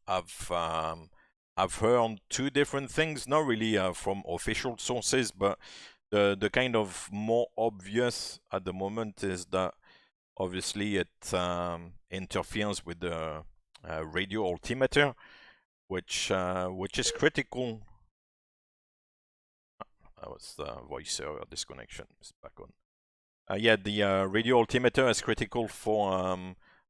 I've heard 2 different things, not really from official sources, but the kind of more obvious at the moment is that obviously it interferes with the radio altimeter, which is critical. That was the voice server disconnection. It's back on. Yeah, the radio altimeter is critical for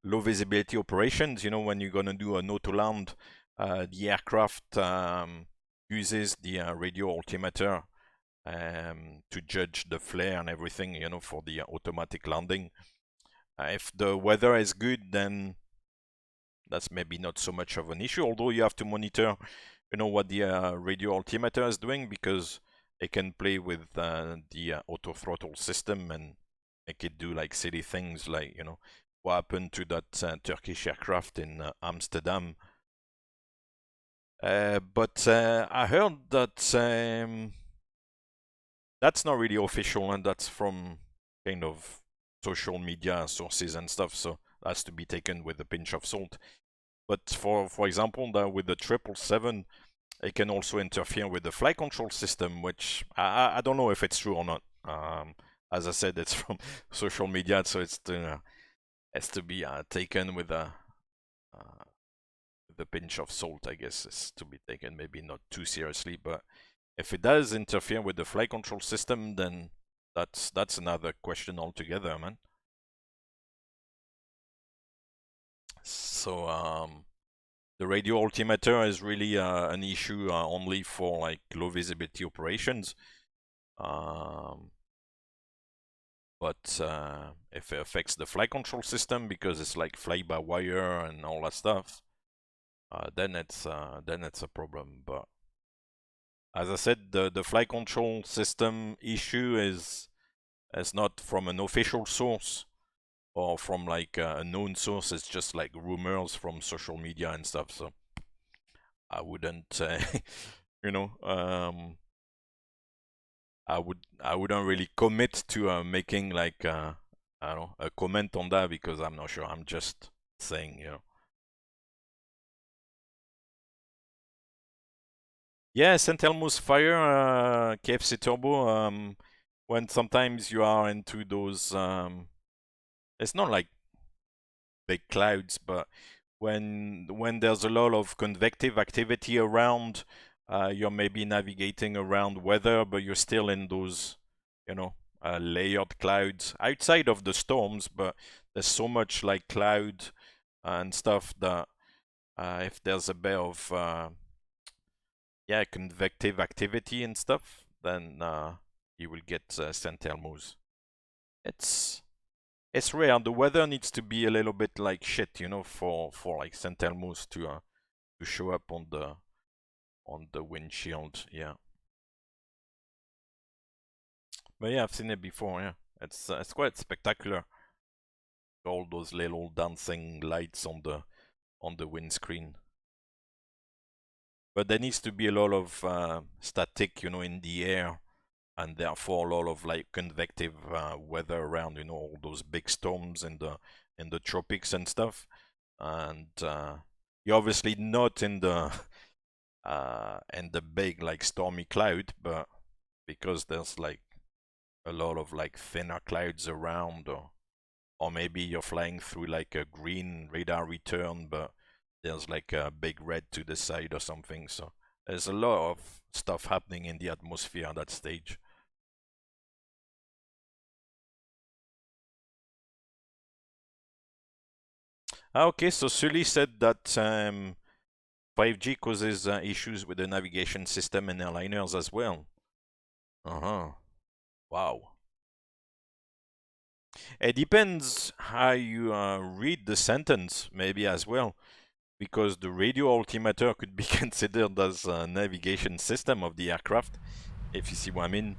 low visibility operations. You know, when you're gonna do an auto land, the aircraft uses the radio altimeter to judge the flare and everything, you know, for the automatic landing. If the weather is good, then that's maybe not so much of an issue, although you have to monitor, you know, what the radio altimeter is doing, because it can play with the auto throttle system and make it do like silly things, like, you know, what happened to that Turkish aircraft in Amsterdam. But I heard that that's not really official, and that's from kind of social media sources and stuff, so that's to be taken with a pinch of salt. But for example, with the 777, it can also interfere with the flight control system, which I don't know if it's true or not. As I said, it's from social media, so it's to be taken with a pinch of salt, I guess. It's to be taken maybe not too seriously, but if it does interfere with the flight control system, then that's another question altogether, man. So the radio altimeter is really an issue only for like low visibility operations. But if it affects the flight control system, because it's like fly-by-wire and all that stuff, then it's a problem. But as I said, the flight control system issue is not from an official source or from like a known source. It's just like rumors from social media and stuff. So I wouldn't, you know, I wouldn't really commit to making like I don't know, a comment on that, because I'm not sure. I'm just saying, you know. Yeah, St. Elmo's fire, KFC Turbo, when sometimes you are into those, it's not like big clouds, but when there's a lot of convective activity around, you're maybe navigating around weather, but you're still in those, you know, layered clouds outside of the storms. But there's so much like cloud and stuff that if there's a bit of yeah, convective activity and stuff, then you will get St. Elmo's. It's rare. The weather needs to be a little bit like shit, you know, for like St. Elmo's to show up on the windshield. Yeah. But yeah, I've seen it before. Yeah, it's quite spectacular. All those little dancing lights on the windscreen. But there needs to be a lot of static, you know, in the air, and therefore a lot of like convective weather around, you know, all those big storms in the tropics and stuff. And you're obviously not in the big like stormy cloud, but because there's like a lot of like thinner clouds around, or maybe you're flying through like a green radar return, but there's like a big red to the side or something. So there's a lot of stuff happening in the atmosphere at that stage. Okay, so Sully said that 5G causes issues with the navigation system in airliners as well. Wow. It depends how you read the sentence, maybe as well, because the radio altimeter could be considered as a navigation system of the aircraft, if you see what I mean.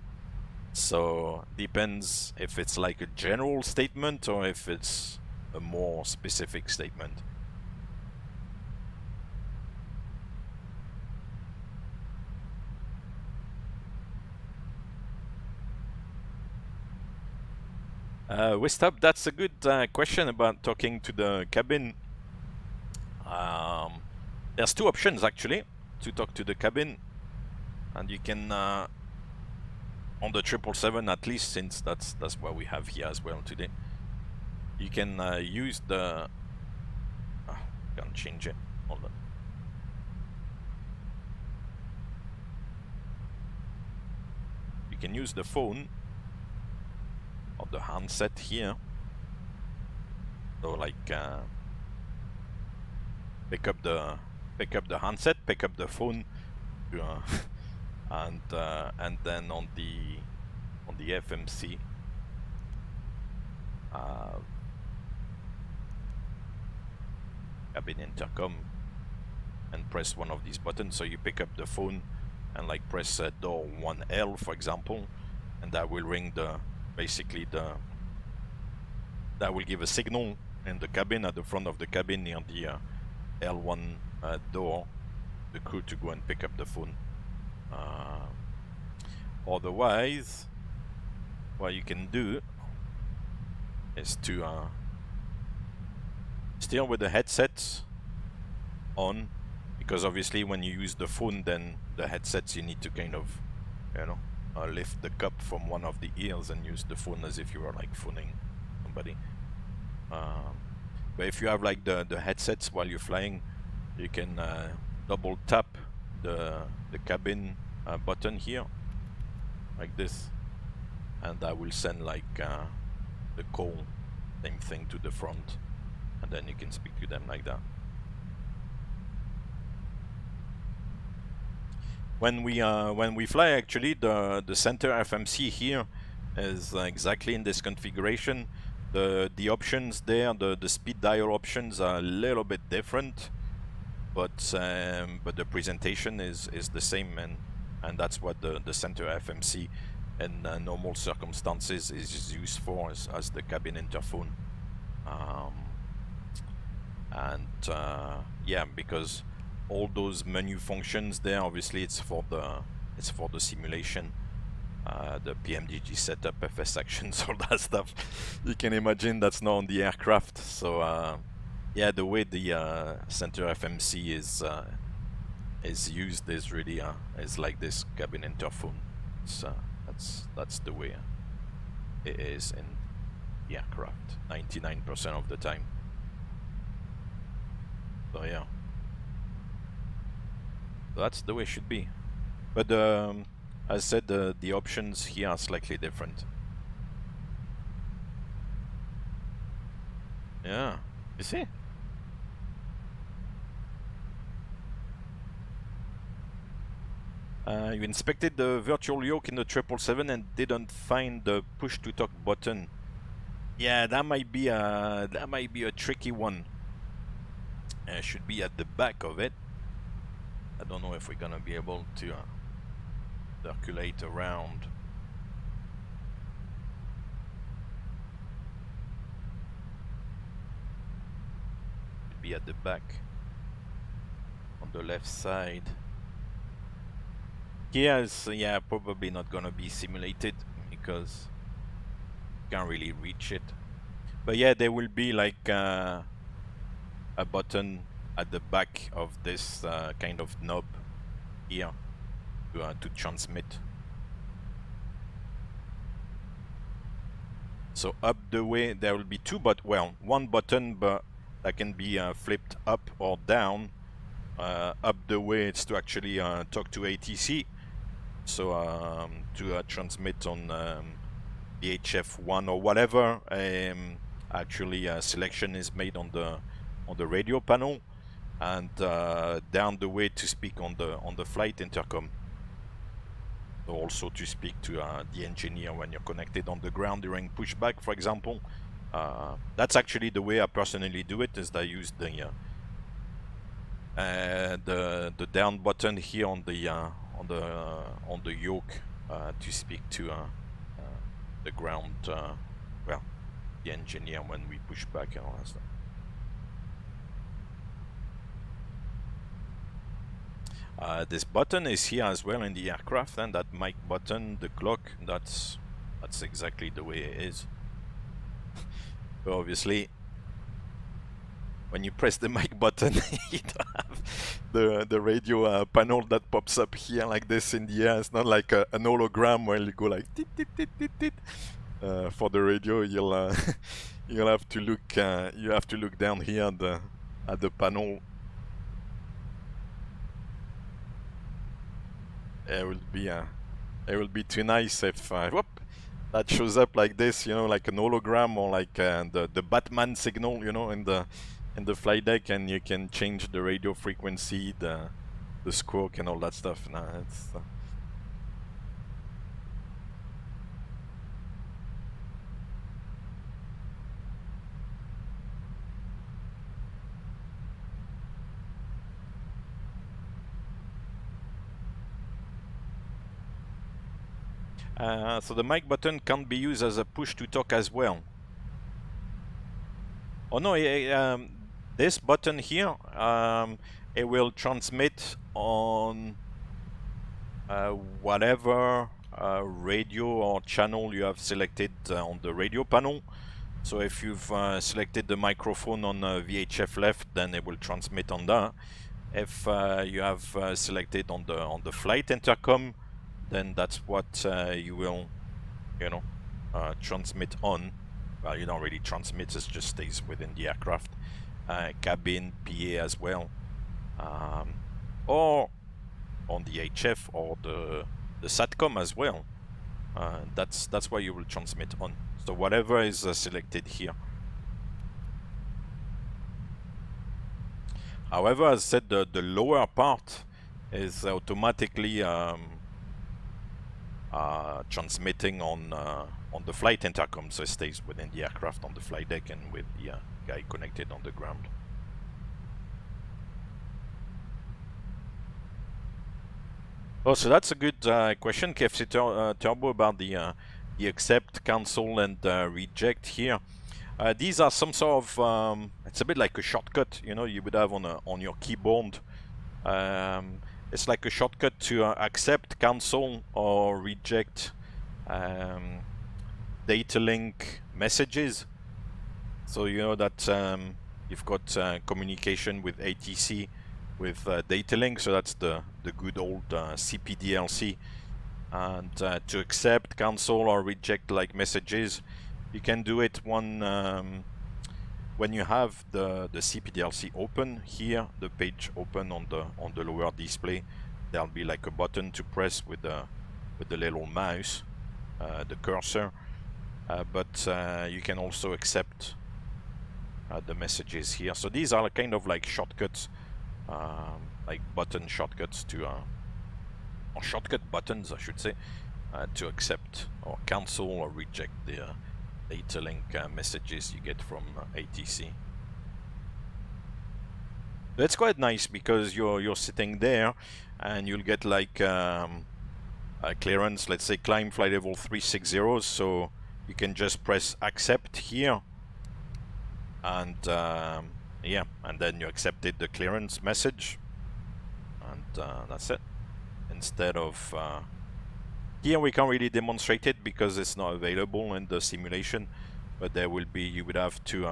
So depends if it's like a general statement or if it's a more specific statement. Westop, that's a good question about talking to the cabin. There's two options actually to talk to the cabin, and you can on the 777 at least, since that's what we have here as well today. You can use the can't change it. Hold on. You can use the phone or the handset here. So like pick up the handset, pick up the phone, and then on the FMC. Cabin intercom, and press one of these buttons. So you pick up the phone and like press door 1L, for example, and that will ring that will give a signal in the cabin, at the front of the cabin near the L1 door, the crew to go and pick up the phone. Otherwise, what you can do is to still with the headsets on, because obviously when you use the phone, then the headsets, you need to kind of, you know, lift the cup from one of the ears and use the phone as if you were like phoning somebody. But if you have like the headsets while you're flying, you can double tap the cabin button here like this, and that will send like the call, same thing, to the front, and then you can speak to them like that. When we fly, actually, the center FMC here is exactly in this configuration. The options there, the speed dial options are a little bit different, but the presentation is the same, and that's what the center FMC in normal circumstances is used for, as the cabin interphone. Yeah, because all those menu functions there, obviously it's for the simulation, the PMDG setup, FS actions, all that stuff. You can imagine that's not on the aircraft. So yeah, the way the center FMC is used is really is like this cabin interphone. So that's the way it is in the aircraft 99% of the time. So yeah, that's the way it should be. But as I said, the options here are slightly different. Yeah, you see? You inspected the virtual yoke in the 777 and didn't find the push to talk button. Yeah, that might be a tricky one. It should be at the back of it. I don't know if we're gonna be able to circulate around. Should be at the back, on the left side. Yes, yeah, probably not gonna be simulated because you can't really reach it. But yeah, there will be like a button at the back of this kind of knob here to transmit. So up the way there will be one button, but that can be flipped up or down. Up the way it's to actually talk to ATC. So to transmit on VHF1 or whatever, actually selection is made on the radio panel, and down the way to speak on the flight intercom. So also to speak to the engineer when you're connected on the ground during pushback, for example. That's actually the way I personally do it. Is I use the down button here on the yoke to speak to the ground, well, the engineer when we push back and all that stuff. This button is here as well in the aircraft, and that mic button, the clock, that's exactly the way it is. So obviously, when you press the mic button, you don't have the radio panel that pops up here like this in the air. It's not like an hologram where you go like tit tit tit tit tit. For the radio, you'll you'll have to look down here at the panel. It will be too nice if whoop, that shows up like this, you know, like an hologram, or like the Batman signal, you know, in the flight deck, and you can change the radio frequency, the squawk, and all that stuff. Nah, it's so the mic button can be used as a push to talk as well. Oh no, this button here, it will transmit on whatever radio or channel you have selected on the radio panel. So if you've selected the microphone on VHF left, then it will transmit on that. If you have selected on the flight intercom, then that's what you will, you know, transmit on. Well, you don't really transmit, it just stays within the aircraft. Cabin, PA as well. Or on the HF or the SATCOM as well. That's why you will transmit on. So whatever is selected here. However, as I said, the lower part is automatically transmitting on the flight intercom, so it stays within the aircraft on the flight deck and with the guy connected on the ground. Oh, so that's a good question, KFC Turbo, about the accept, cancel, and reject here. These are some sort of it's a bit like a shortcut, you know, you would have on your keyboard. It's like a shortcut to accept, cancel, or reject data link messages. So you know that you've got communication with ATC with data link, so that's the good old CPDLC. And to accept, cancel, or reject like messages, you can do it one when you have the CPDLC open here, the page open on the lower display, there'll be like a button to press with the little mouse, the cursor. But you can also accept the messages here. So these are kind of like shortcuts, like button shortcuts to, or shortcut buttons, I should say, to accept or cancel or reject the data link messages you get from ATC. That's quite nice because you're sitting there and you'll get like clearance, let's say climb flight level 360, so you can just press accept here, and yeah, and then you accepted the clearance message, and that's it. Instead of here, we can't really demonstrate it because it's not available in the simulation, but there will be, you would have to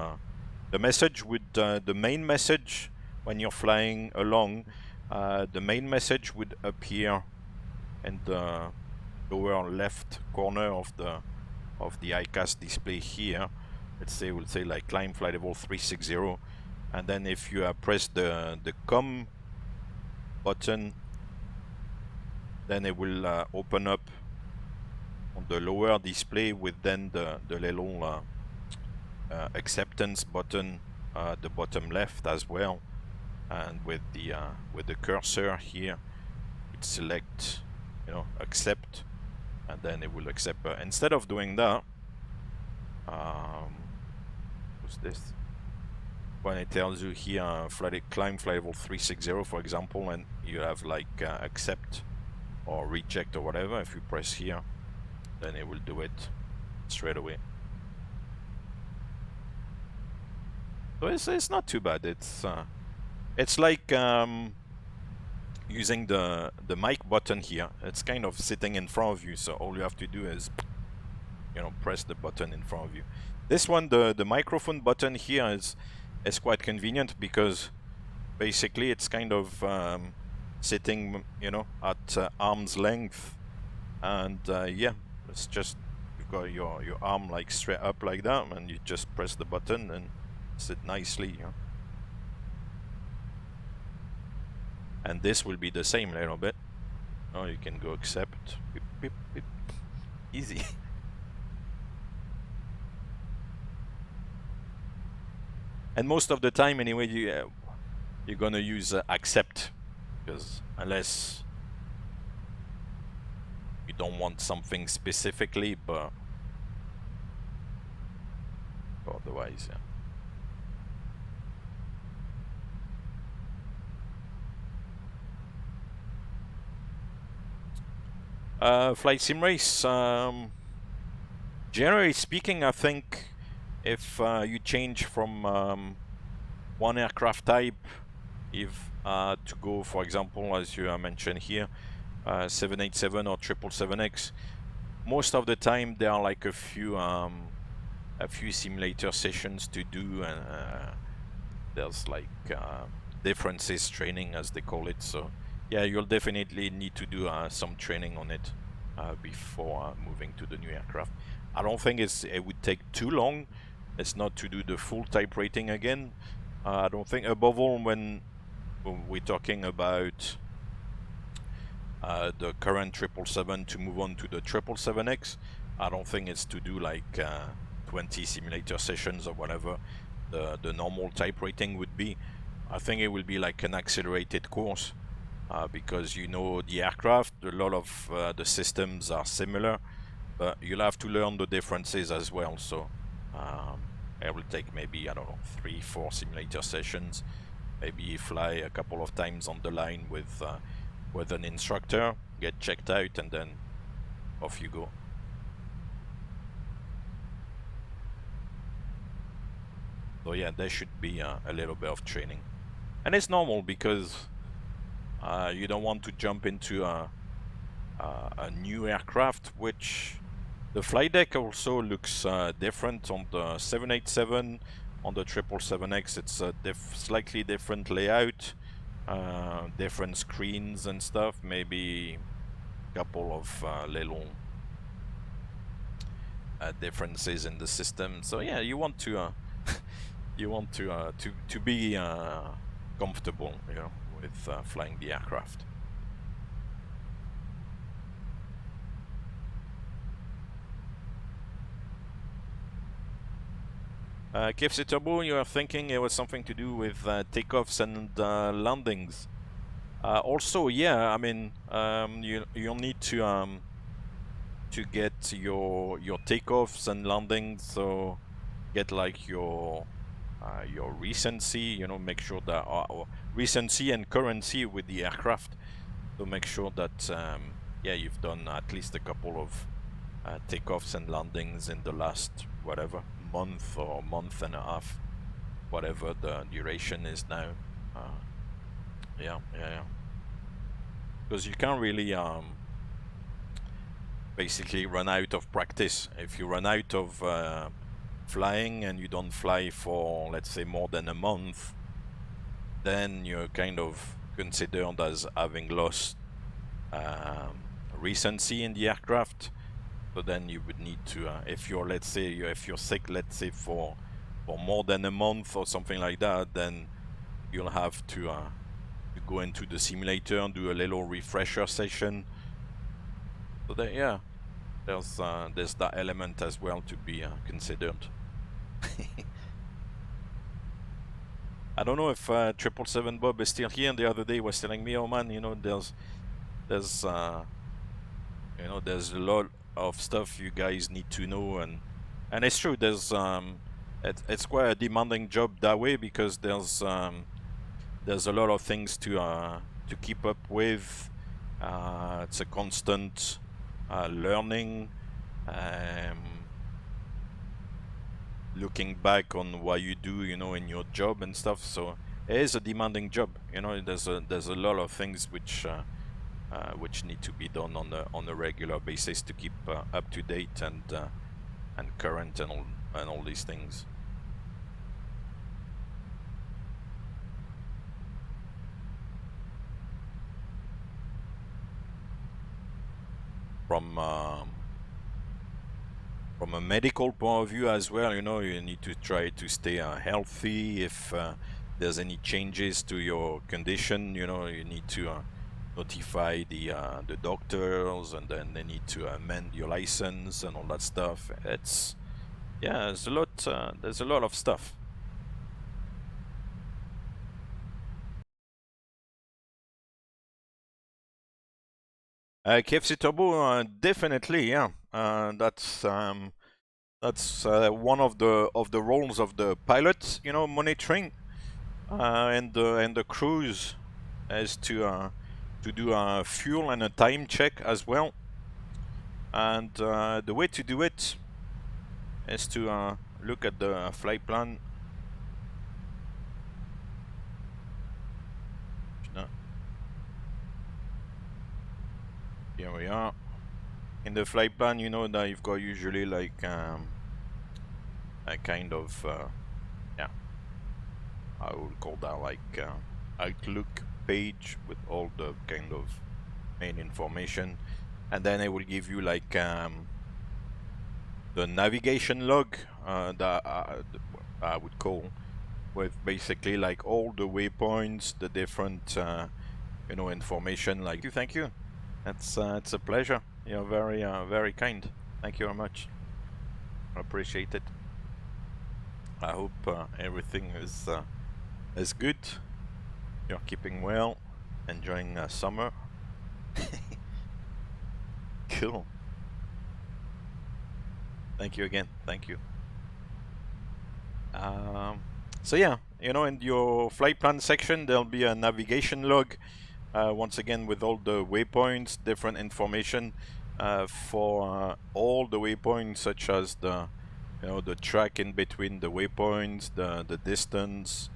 the message would the main message when you're flying along, the main message would appear in the lower left corner of the ICAS display here. Let's say we'll say like climb flight level 360, and then if you press the COM button, then it will open up on the lower display with then the little acceptance button, the bottom left as well, and with the cursor here, you'd select, you know, accept, and then it will accept. Instead of doing that, what's this? When it tells you here climb flight level 360, for example, and you have like accept or reject or whatever, if you press here, then it will do it straight away. So it's not too bad. It's like using the mic button here. It's kind of sitting in front of you, so all you have to do is, you know, press the button in front of you. This one, the microphone button here is quite convenient because basically it's kind of sitting, you know, at arm's length, and yeah, it's just, you've got your arm like straight up like that, and you just press the button and sit nicely, you know. And this will be the same a little bit. Oh, you can go accept, beep, beep, beep. Easy. And most of the time anyway, you're gonna use accept, because unless you don't want something specifically, but otherwise, yeah. Flight sim race. Generally speaking, I think if you change from one aircraft type, if to go, for example, as you mentioned here, 787 or 777X, most of the time there are like a few simulator sessions to do, and there's like differences training, as they call it. So yeah, you'll definitely need to do some training on it before moving to the new aircraft. I don't think it would take too long. It's not to do the full type rating again. I don't think, above all when we're talking about the current 777 to move on to the 777X, I don't think it's to do like 20 simulator sessions or whatever the normal type rating would be. I think it will be like an accelerated course, because you know the aircraft, a lot of the systems are similar, but you'll have to learn the differences as well. So it will take maybe, I don't know, 3-4 simulator sessions. Maybe fly a couple of times on the line with an instructor, get checked out, and then off you go. So yeah, there should be a little bit of training, and it's normal because you don't want to jump into a new aircraft, which the flight deck also looks different on the 787. On the 777X, it's a slightly different layout, different screens and stuff, maybe a couple of little differences in the system. So yeah, you want to you want to be comfortable, you know, with flying the aircraft. KFC Turbo, you are thinking it was something to do with takeoffs and landings. Also, yeah, I mean, you'll need to get your takeoffs and landings, so get like your recency, you know, make sure that recency and currency with the aircraft, so make sure that yeah, you've done at least a couple of takeoffs and landings in the last whatever month or month and a half, whatever the duration is now. Yeah, because you can't really basically run out of practice. If you run out of flying and you don't fly for, let's say, more than a month, then you're kind of considered as having lost recency in the aircraft. So then you would need to, if you're, let's say, if you're sick, let's say for more than a month or something like that, then you'll have to go into the simulator and do a little refresher session. So that, yeah, there's that element as well to be considered. I don't know if 777 Bob is still here. The other day he was telling me, oh man, you know, there's you know, there's a lot of stuff you guys need to know, and it's true. There's it's quite a demanding job that way, because there's a lot of things to keep up with. It's a constant learning, looking back on what you do, you know, in your job and stuff. So it is a demanding job, you know. There's a lot of things which need to be done on a regular basis to keep up to date and current and all these things. From a medical point of view as well, you know, you need to try to stay healthy. If there's any changes to your condition, you know, you need to notify the doctors, and then they need to amend your license and all that stuff. It's, yeah, there's a lot of stuff. KFC Turbo, definitely, yeah. That's one of the roles of the pilot, you know, monitoring, and the crews, is to do fuel and a time check as well. And the way to do it is to look at the flight plan. Here we are. In the flight plan, you know that you've got usually like a kind of yeah, I would call that like outlook page with all the kind of main information, and then it will give you like the navigation log that I would call, with basically like all the waypoints, the different you know, information. Like, thank you. It's a pleasure. You're very kind. Thank you very much. I appreciate it. I hope everything is good. You're keeping well, enjoying summer. Cool. Thank you again. Thank you. So yeah, you know, in your flight plan section, there'll be a navigation log. Once again, with all the waypoints, different information for all the waypoints, such as the, you know, the track in between the waypoints, the distance,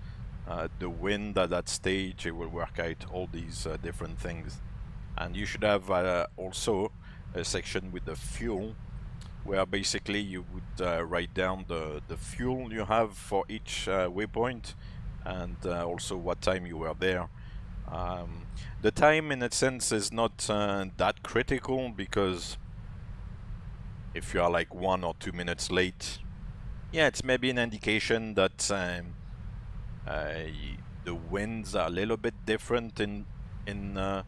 the wind at that stage. It will work out all these different things. And you should have also a section with the fuel, where basically you would write down the fuel you have for each waypoint, and also what time you were there. The time, in a sense, is not that critical, because if you are like 1 or 2 minutes late, yeah, it's maybe an indication that the winds are a little bit different in the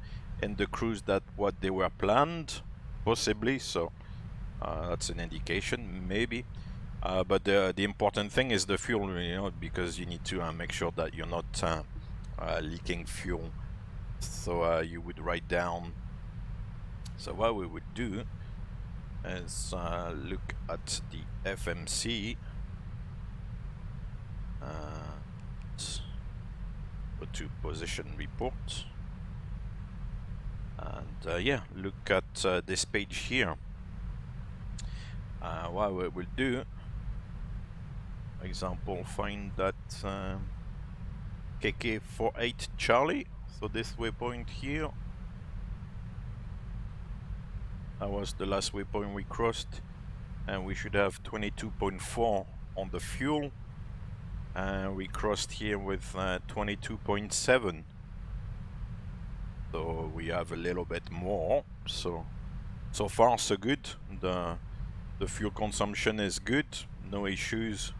cruise that what they were planned, possibly. So that's an indication, maybe. But the important thing is the fuel, because you need to make sure that you're not leaking fuel. So you would write down. So what we would do is look at the FMC. Go to position report. And yeah, look at this page here. What we will do, for example, find that KK48 Charlie. So this waypoint here, that was the last waypoint we crossed, and we should have 22.4 on the fuel, and we crossed here with 22.7. So we have a little bit more. So far so good. The fuel consumption is good, no issues.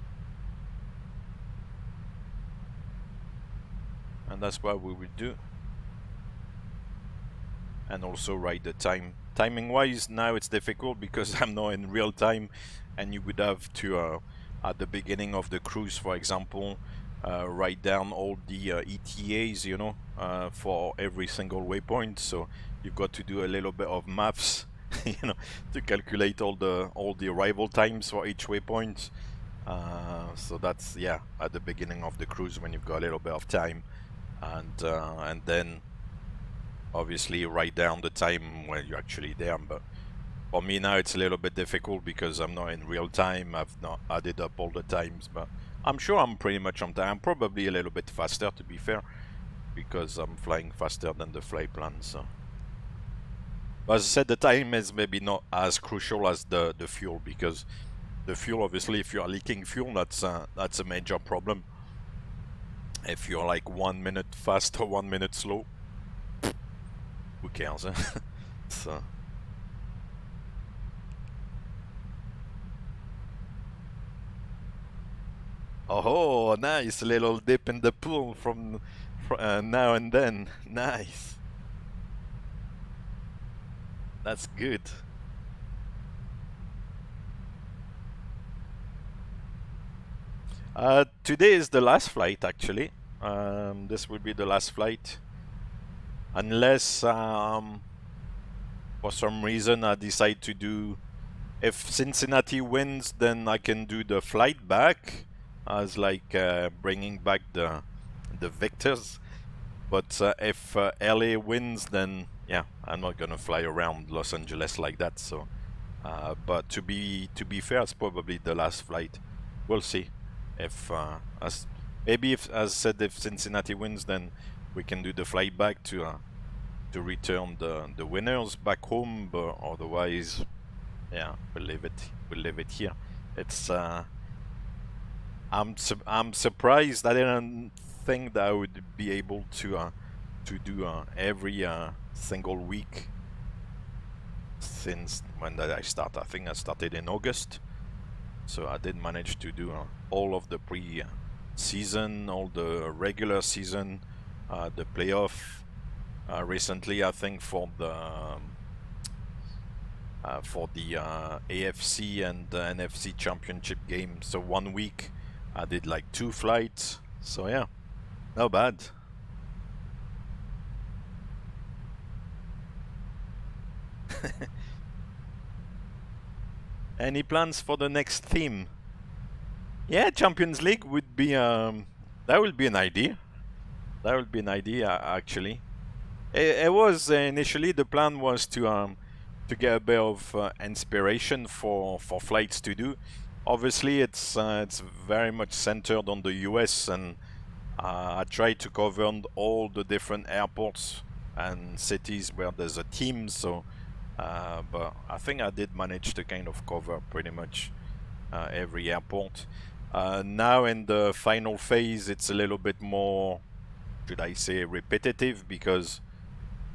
And that's what we will do. And also write the time. Timing wise, now it's difficult because I'm not in real time, and you would have to at the beginning of the cruise, for example, write down all the ETAs, for every single waypoint. So you've got to do a little bit of maths, to calculate all the arrival times for each waypoint. So that's, yeah, at the beginning of the cruise when you've got a little bit of time, and then obviously write down the time when you're actually there. But for me now it's a little bit difficult because I'm not in real time. I've not added up all the times, but I'm sure I'm pretty much on time. I'm probably a little bit faster, to be fair, because I'm flying faster than the flight plan. So, but as I said, the time is maybe not as crucial as the fuel, because the fuel, obviously, if you are leaking fuel, that's a major problem. If you're like 1 minute fast or 1 minute slow, who cares? Eh? So. Oh, nice little dip in the pool from now and then. Nice. That's good. Today is the last flight, actually. This will be the last flight, unless for some reason I decide to do. If Cincinnati wins, then I can do the flight back, as like bringing back the victors. But if LA wins, then yeah, I'm not gonna fly around Los Angeles like that. So, but to be fair, it's probably the last flight. We'll see. If as I said, if Cincinnati wins, then we can do the flight back to return the winners back home. But otherwise, yeah, we'll leave it here. It's I'm surprised. I didn't think that I would be able to do every single week since when did I start? I think I started in August, so I did manage to do all of the pre-season, all the regular season, the playoff. Recently, I think for the AFC and the NFC championship game. So 1 week I did like 2 flights. So yeah, not bad. Any plans for the next theme? Yeah, Champions League would be that would be an idea. That would be an idea, actually. It was initially, the plan was to get a bit of inspiration for flights to do. Obviously, it's very much centered on the US, and I tried to cover all the different airports and cities where there's a team. So, but I think I did manage to kind of cover pretty much every airport. Now in the final phase, it's a little bit more, should I say, repetitive, because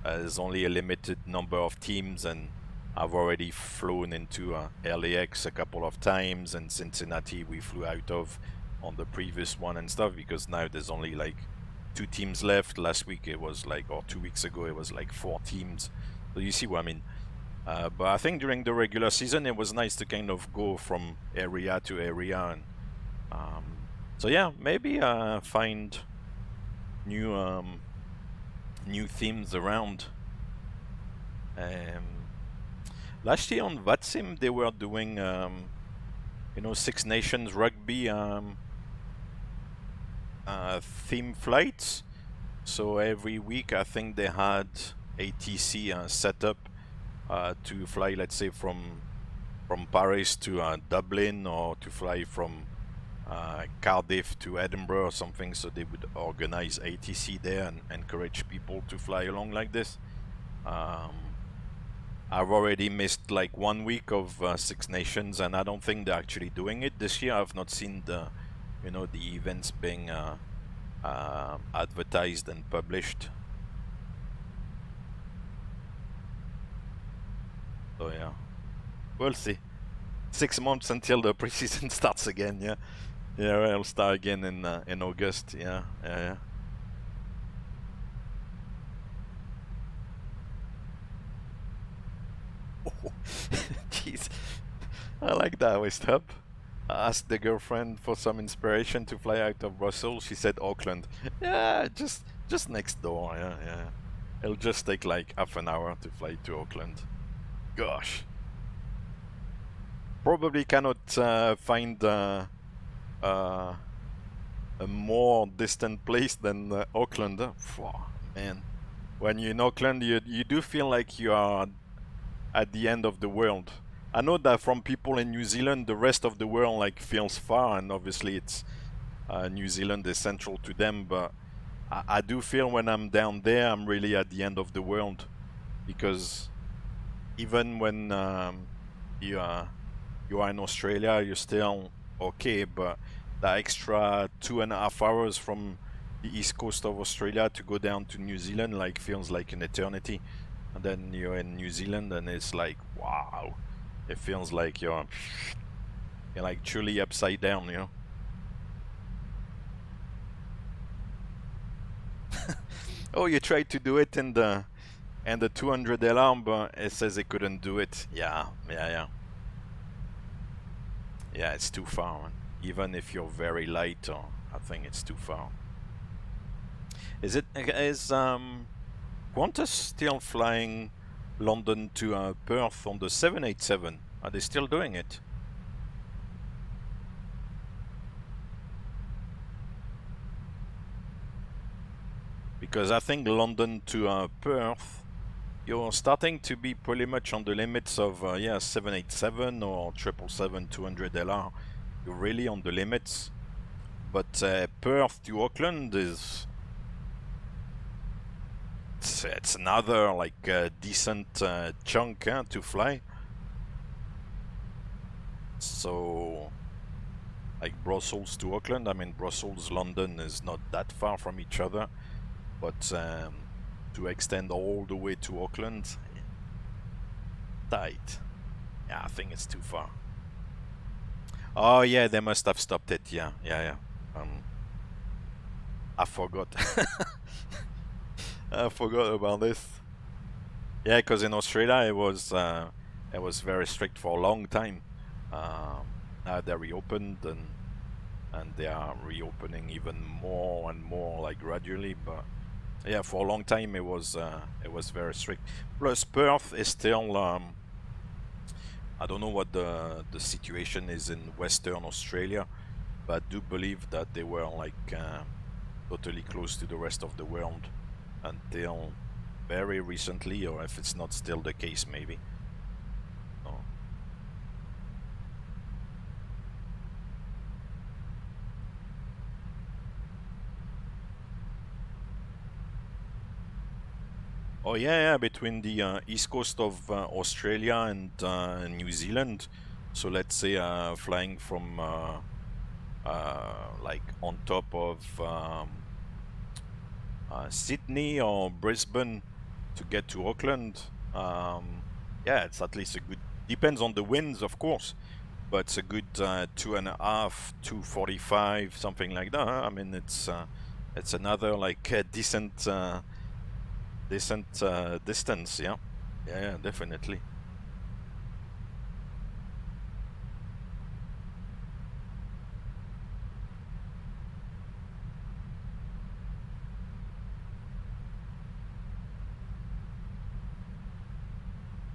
there's only a limited number of teams, and I've already flown into LAX a couple of times, and Cincinnati we flew out of on the previous one and stuff, because now there's only like 2 teams left. Last week it was like, or 2 weeks ago it was like 4 teams. So you see what I mean. But I think during the regular season it was nice to kind of go from area to area, and so yeah, maybe find new new themes around. Last year on VATSIM they were doing you know, Six Nations rugby theme flights. So every week I think they had ATC set up to fly, let's say from Paris to Dublin, or to fly from Cardiff to Edinburgh or something. So they would organize ATC there and encourage people to fly along like this. I've already missed like 1 week of Six Nations, and I don't think they're actually doing it this year. I've not seen the, you know, the events being advertised and published. So yeah, we'll see. 6 months until the preseason starts again. Yeah, yeah, it'll start again in August. Yeah, yeah, yeah. Jeez, I like that West Hub. I asked the girlfriend for some inspiration to fly out of Brussels. She said Auckland. Yeah, just next door. Yeah, yeah. It'll just take like half an hour to fly to Auckland. Gosh. Probably cannot find a more distant place than Auckland. Oh, man, when you're in Auckland, you do feel like you are at the end of the world. I know that from people in New Zealand, the rest of the world like feels far, and obviously it's New Zealand is central to them, but I do feel when I'm down there, I'm really at the end of the world, because even when you are in Australia, you're still okay, but the extra 2.5 hours from the east coast of Australia to go down to New Zealand like feels like an eternity. And then you're in New Zealand and it's like, wow, it feels like you're like truly upside down, you know. Oh, you tried to do it in the 200 LR, but it says it couldn't do it. Yeah, yeah. Yeah, it's too far, man. Even if you're very light, or I think it's too far. Is Qantas still flying London to Perth on the 787? Are they still doing it? Because I think London to Perth, you're starting to be pretty much on the limits of 787 or 777-200 LR. You're really on the limits. But Perth to Auckland is... It's another like decent chunk to fly. So like Brussels to Auckland, I mean Brussels, London is not that far from each other, but to extend all the way to Auckland, tight. Yeah, I think it's too far. Oh yeah, they must have stopped it. Yeah. I forgot. I forgot about this. Yeah, because in Australia it was very strict for a long time. Now they reopened, and they are reopening even more and more, like gradually. But yeah, for a long time it was very strict. Plus Perth is still I don't know what the situation is in Western Australia, but I do believe that they were like totally closed to the rest of the world until very recently, or if it's not still the case, maybe. No. Oh yeah, between the east coast of Australia and New Zealand. So let's say flying from like on top of Sydney or Brisbane to get to Auckland. yeah, it's at least a good. Depends on the winds, of course, but it's a good 2.5, 2:45, something like that. Huh? I mean, it's another like decent distance. Yeah, yeah, definitely.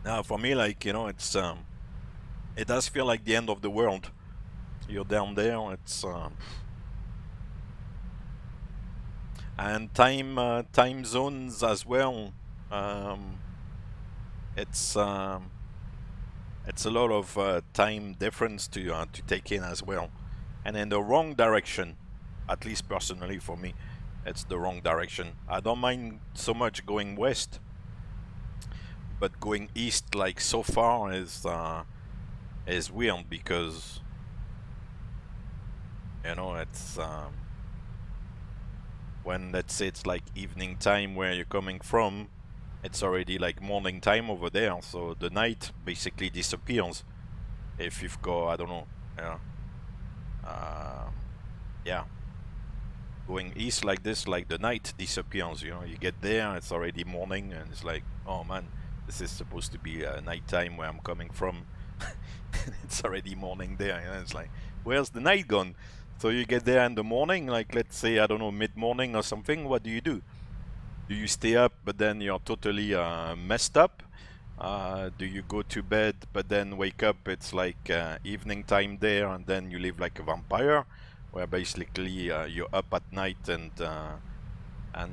Now, for me, like, you know, it's it does feel like the end of the world. You're down there. It's and time zones as well. It's a lot of time difference to take in as well, and in the wrong direction. At least personally for me, it's the wrong direction. I don't mind so much going west, but going east like so far is weird because, you know, it's when, let's say, it's like evening time where you're coming from, it's already like morning time over there, so the night basically disappears if you've got, I don't know, yeah, going east like this, like the night disappears, you know, you get there, it's already morning, and it's like, oh man, this is supposed to be night time where I'm coming from. It's already morning there, you know, it's like, where's the night gone? So you get there in the morning, like, let's say, I don't know, mid-morning or something, what do? Do you stay up, but then you're totally messed up? Do you go to bed, but then wake up, it's like evening time there, and then you live like a vampire, where basically you're up at night and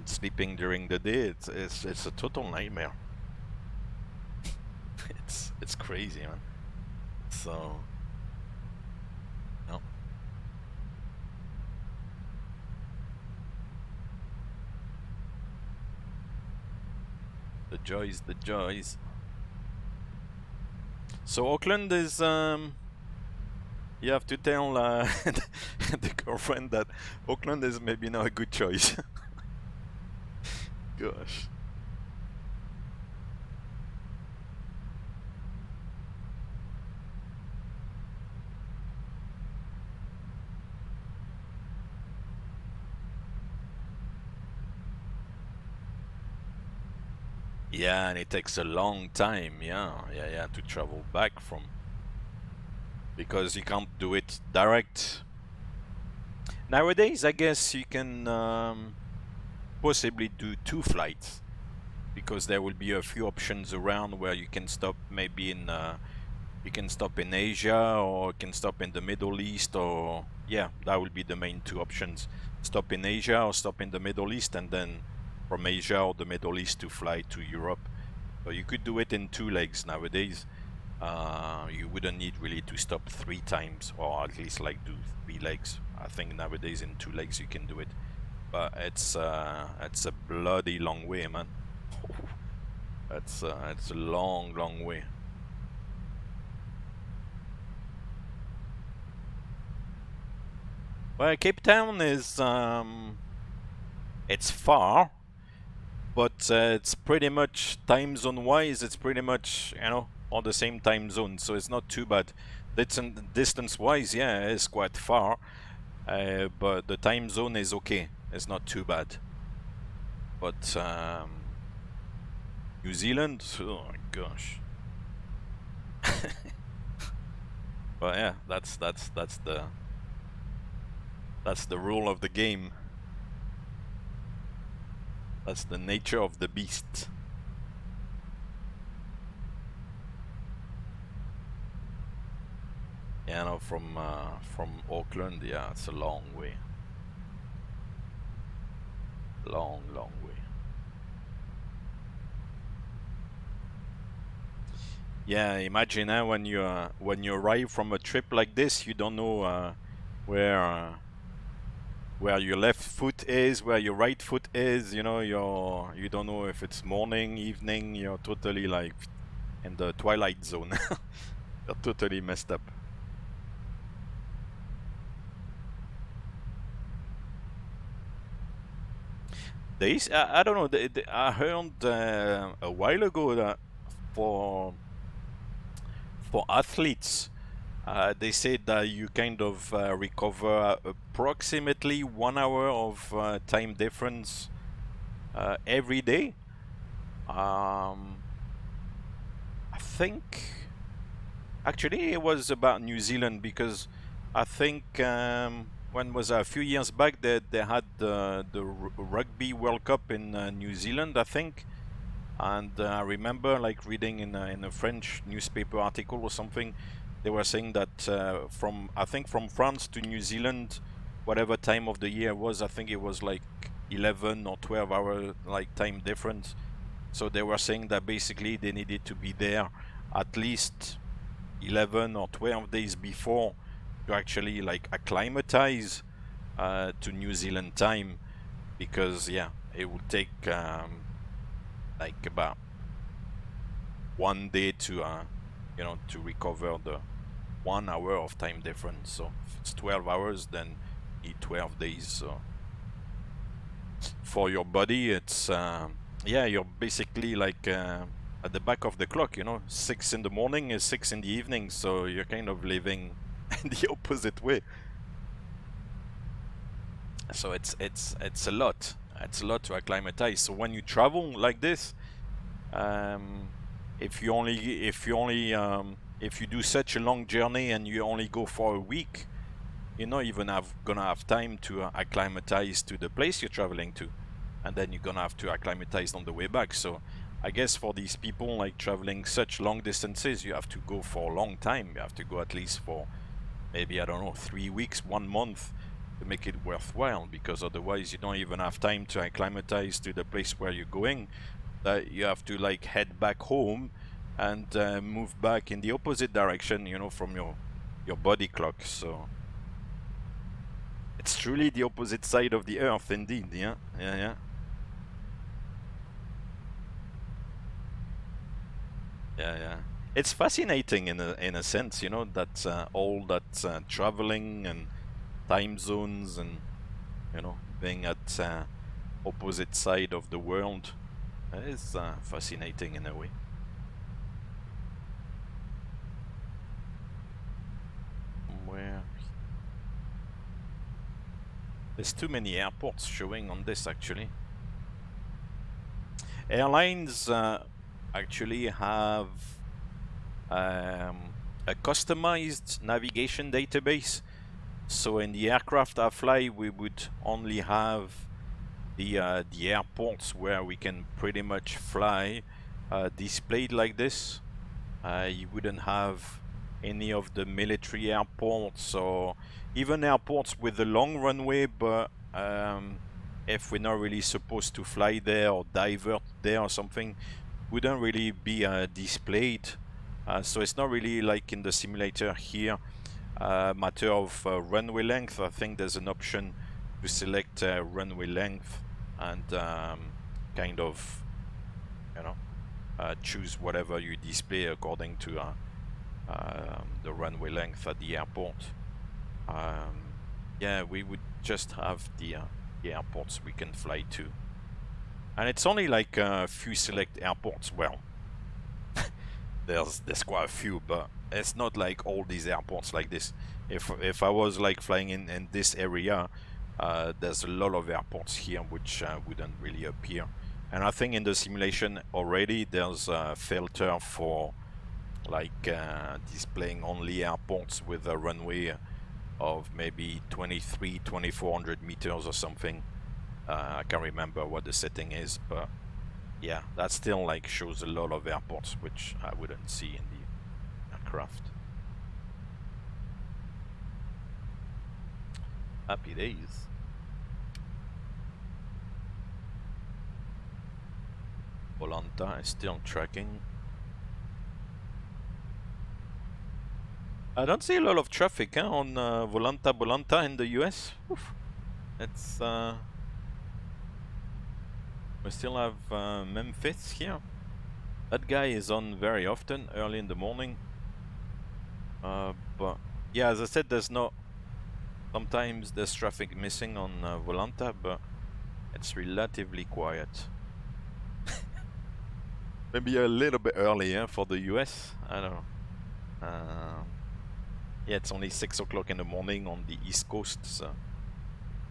sleeping during the day? It's a total nightmare. It's crazy, man. So, no. The joys, the joys. So Auckland is you have to tell the girlfriend that Auckland is maybe not a good choice. Gosh. Yeah, and it takes a long time, yeah, to travel back from, because you can't do it direct. Nowadays, I guess you can possibly do 2 flights, because there will be a few options around where you can stop, maybe in you can stop in Asia, or you can stop in the Middle East, or yeah, that will be the main 2 options: stop in Asia or stop in the Middle East, and then from Asia or the Middle East to fly to Europe. So you could do it in 2 legs nowadays. You wouldn't need really to stop 3 times, or at least like do 3 legs. I think nowadays in 2 legs you can do it, but it's a bloody long way, man. It's a long way. Well, Cape Town is it's far, but it's pretty much time zone wise, it's pretty much, you know, on the same time zone, so it's not too bad. Distance wise, yeah, it's quite far, but the time zone is okay, it's not too bad. But New Zealand, oh my gosh. But yeah, that's the rule of the game. That's the nature of the beast. Yeah, no, from Auckland, yeah, it's a long way. Long way. Yeah, imagine when you arrive from a trip like this, you don't know where your left foot is, where your right foot is. You know, you don't know if it's morning, evening. You're totally like in the twilight zone. You're totally messed up. I don't know. I heard a while ago that for for athletes, they said that you kind of recover approximately 1 hour of time difference every day. I think actually it was about New Zealand, because I think when was a few years back they had the Rugby World Cup in New Zealand, I think. And I remember like reading in a French newspaper article or something, they were saying that from France to New Zealand, whatever time of the year was, I think it was like 11 or 12 hour like time difference. So they were saying that basically they needed to be there at least 11 or 12 days before to actually like acclimatize to New Zealand time, because yeah, it would take like about 1 day to you know, to recover the 1 hour of time difference. So if it's 12 hours, then you need 12 days. So for your body, it's yeah, you're basically like at the back of the clock, you know. 6 in the morning is 6 in the evening, so you're kind of living in the opposite way. So it's a lot. It's a lot to acclimatize. So when you travel like this, if you do such a long journey and you only go for a week, you're not even gonna have time to acclimatize to the place you're traveling to, and then you're gonna have to acclimatize on the way back. So I guess for these people like traveling such long distances, you have to go for a long time. You have to go at least for maybe, I don't know, 3 weeks, 1 month to make it worthwhile, because otherwise you don't even have time to acclimatize to the place where you're going. You have to like head back home and move back in the opposite direction, you know, from your body clock. So it's truly the opposite side of the earth indeed. Yeah. It's fascinating in a sense, you know, that all that traveling and time zones and, you know, being at opposite side of the world is fascinating in a way. Where there's too many airports showing on this actually. Airlines actually have a customized navigation database. So in the aircraft I fly, we would only have the airports where we can pretty much fly displayed like this. You wouldn't have any of the military airports or even airports with a long runway, but if we're not really supposed to fly there or divert there or something, wouldn't really be displayed. So it's not really like in the simulator here, matter of runway length. I think there's an option to select runway length and kind of, you know, choose whatever you display according to the runway length at the airport. Yeah, we would just have the airports we can fly to, and it's only like a few select airports. Well, there's quite a few, but it's not like all these airports like this. If I was like flying in this area, there's a lot of airports here which wouldn't really appear. And I think in the simulation already there's a filter for like displaying only airports with a runway of maybe 2,400 meters or something. I can't remember what the setting is, but yeah, that still like shows a lot of airports which I wouldn't see in the aircraft. Happy days. Volanta is still tracking. I don't see a lot of traffic on Volanta in the US. Oof. It's we still have Memphis here. That guy is on very often, early in the morning. But yeah, as I said, there's not. Sometimes there's traffic missing on Volanta, but it's relatively quiet. Maybe a little bit early for the US. I don't know. Yeah, it's only 6 o'clock in the morning on the East Coast, so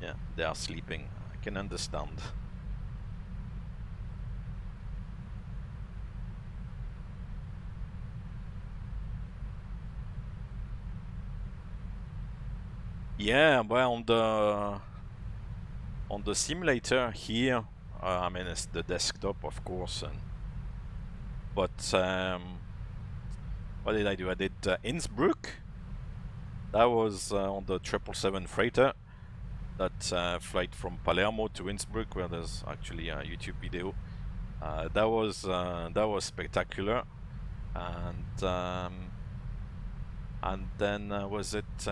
yeah, they are sleeping. I can understand. Yeah, well, on the simulator here, I mean, it's the desktop, of course, but what did I do? I did Innsbruck. That was on the 777 freighter. That flight from Palermo to Innsbruck, where there's actually a YouTube video. That was spectacular, and then was it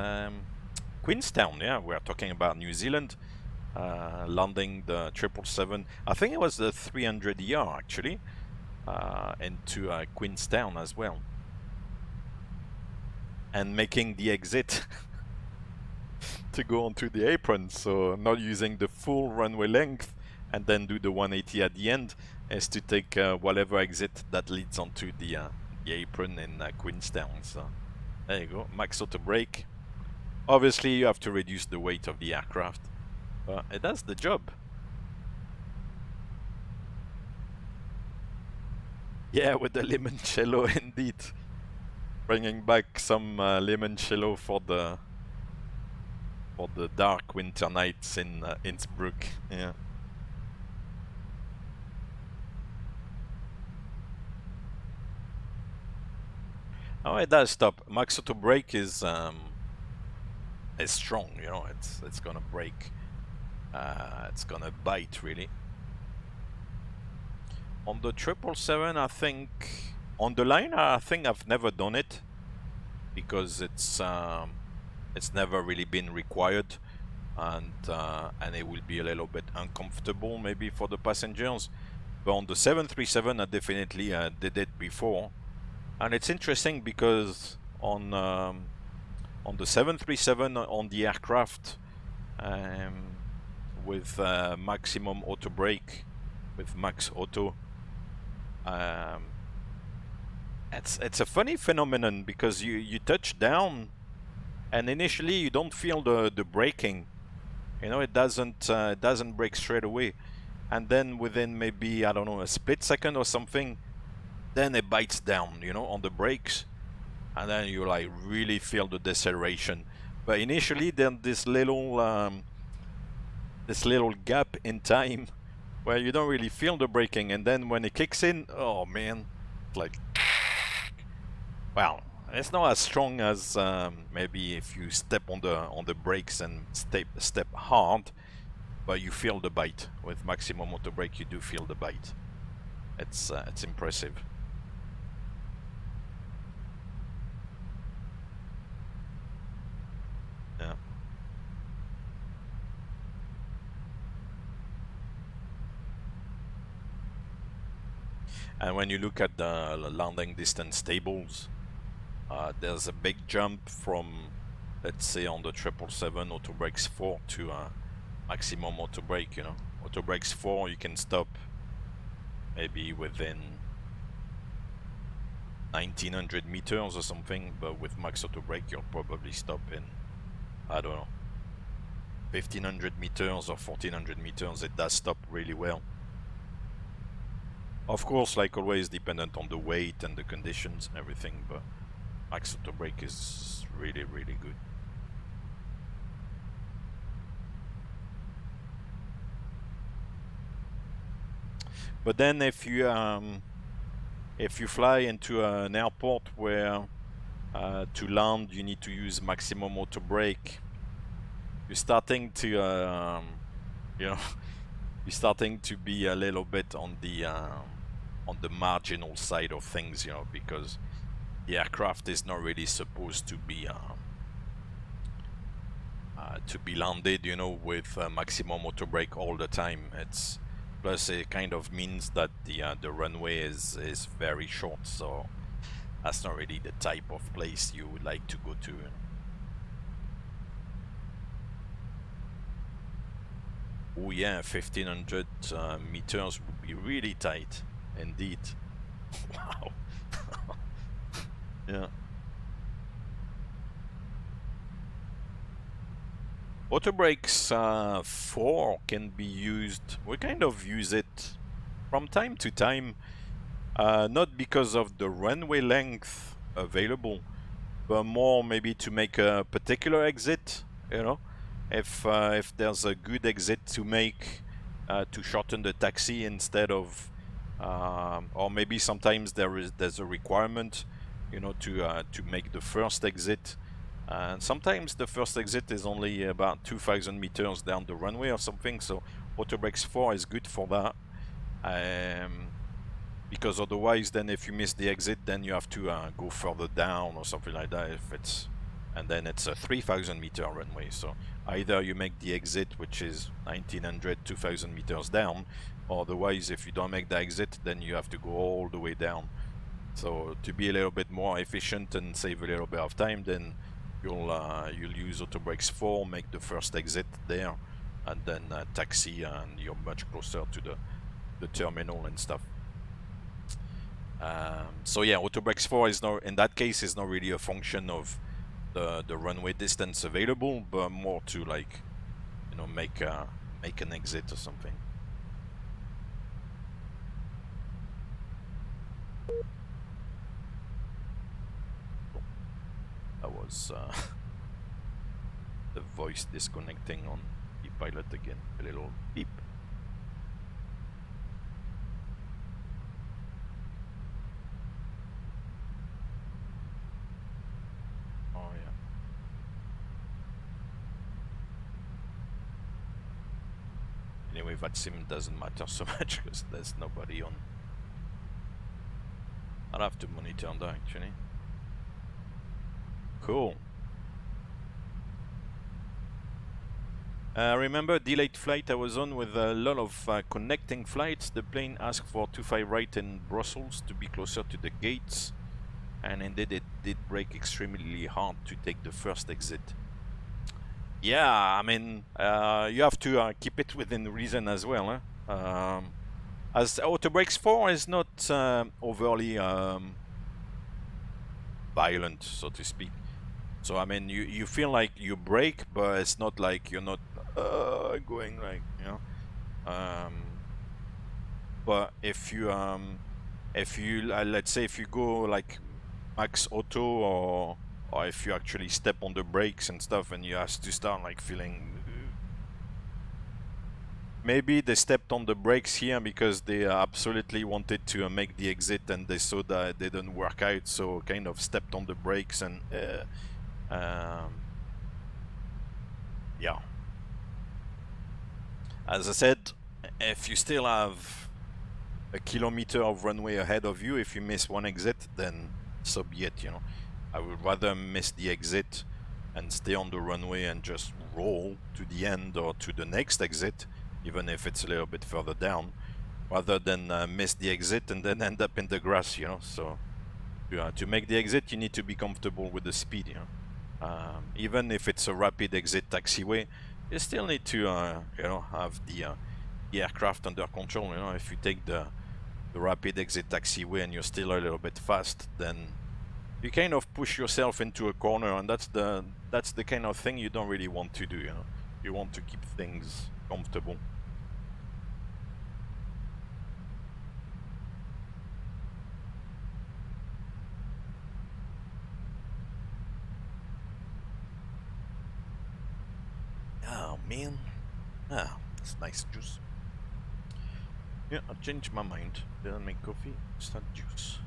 Queenstown? Yeah, we're talking about New Zealand, landing the 777. I think it was the 300ER actually, into Queenstown as well, and making the exit to go onto the apron. So not using the full runway length and then do the 180 at the end, is to take whatever exit that leads onto the apron in Queenstown. So there you go, max auto brake. Obviously you have to reduce the weight of the aircraft, but it does the job. Yeah, with the limoncello indeed. Bringing back some limoncello for the dark winter nights in Innsbruck. Yeah. Oh, it does stop. Max auto brake is strong. You know, it's gonna break. It's gonna bite really. On the 777, I think on the line, I think I've never done it because it's never really been required, and it will be a little bit uncomfortable maybe for the passengers. But on the 737, I definitely did it before, and it's interesting because on the 737 on the aircraft with maximum auto brake, with max auto, it's a funny phenomenon because you touch down and initially you don't feel the braking. You know, it doesn't brake straight away, and then within maybe, I don't know, a split second or something, then it bites down, you know, on the brakes, and then you like really feel the deceleration. But initially then this little gap in time where you don't really feel the braking, and then when it kicks in, oh man, like, well, it's not as strong as maybe if you step on the brakes and step hard, but you feel the bite. With maximum auto brake, you do feel the bite. It's impressive. Yeah. And when you look at the landing distance tables, there's a big jump from, let's say, on the 777 auto brakes 4 to maximum auto brake. You know, auto brakes 4 you can stop maybe within 1900 meters or something, but with max auto brake you'll probably stop in, I don't know, 1500 meters or 1400 meters. It does stop really well. Of course, like always, dependent on the weight and the conditions and everything, but max auto brake is really, really good. But then if you fly into an airport where to land you need to use maximum auto brake, you're starting to you know, you're starting to be a little bit on the marginal side of things, you know, because the aircraft is not really supposed to be landed, you know, with maximum auto brake all the time. It's plus it kind of means that the runway is very short, so that's not really the type of place you would like to go to. Oh yeah, 1500 meters would be really tight indeed. Wow. Yeah. Auto brakes 4 can be used. We kind of use it from time to time, not because of the runway length available, but more maybe to make a particular exit. You know, if there's a good exit to make to shorten the taxi instead of, or maybe sometimes there's a requirement, you know, to make the first exit. And sometimes the first exit is only about 2,000 meters down the runway or something, so Auto Brakes 4 is good for that. Because otherwise, then if you miss the exit, then you have to go further down or something like that. And then it's a 3,000 meter runway. So either you make the exit, which is 1,900, 2,000 meters down, or otherwise, if you don't make the exit, then you have to go all the way down. So to be a little bit more efficient and save a little bit of time, then you'll use Auto Brakes 4, make the first exit there, and then taxi, and you're much closer to the terminal and stuff. So yeah, Auto Brakes 4 is not, in that case, is not really a function of the runway distance available, but more to, like, you know, make an exit or something. That was the voice disconnecting on the pilot again. A little beep. Oh yeah. Anyway, VATSIM doesn't matter so much because there's nobody on. I'll have to monitor that actually. Cool. Remember a delayed flight I was on with a lot of connecting flights. The plane asked for 25 right in Brussels to be closer to the gates, and indeed it did brake extremely hard to take the first exit. Yeah, I mean, you have to keep it within reason as well. Huh? As Auto Brakes 4 is not overly violent, so to speak. So I mean, you feel like you brake, but it's not like you're not going like, you know. But if you let's say if you go like max auto, or if you actually step on the brakes and stuff, and you have to start like feeling. Maybe they stepped on the brakes here because they absolutely wanted to make the exit, and they saw that it didn't work out, so kind of stepped on the brakes and. Yeah. As I said, if you still have a kilometer of runway ahead of you, if you miss one exit, then so be it, you know. I would rather miss the exit and stay on the runway and just roll to the end or to the next exit, even if it's a little bit further down, rather than miss the exit and then end up in the grass, you know. So to make the exit, you need to be comfortable with the speed, you know. Even if it's a rapid exit taxiway, you still need to, you know, have the aircraft under control. You know, if you take the rapid exit taxiway and you're still a little bit fast, then you kind of push yourself into a corner, and that's the kind of thing you don't really want to do. You know, you want to keep things comfortable. Oh man, it's nice juice. Yeah, I changed my mind. Didn't make coffee. It's not juice.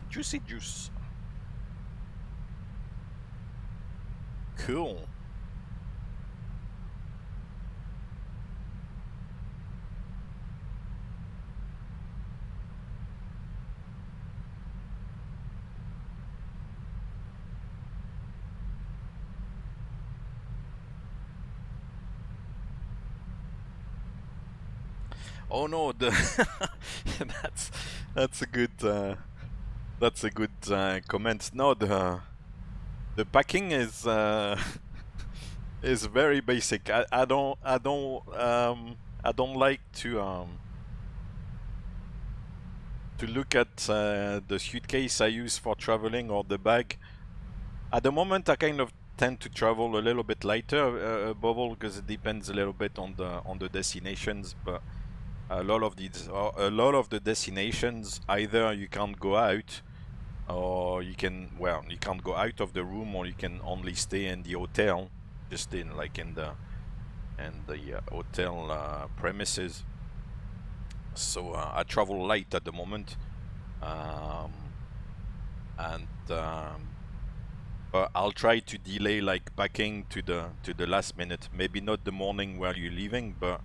Juicy juice. Cool. Oh no, that's a good comment. No, the packing is is very basic. I don't like to look at the suitcase I use for traveling or the bag. At the moment, I kind of tend to travel a little bit lighter, Bubble, because it depends a little bit on the destinations. But a lot of the destinations, either you can't go out, or you can't go out of the room, or you can only stay in the hotel, just in the hotel premises. So I travel light at the moment, but I'll try to delay like packing to the last minute. Maybe not the morning while you're leaving, but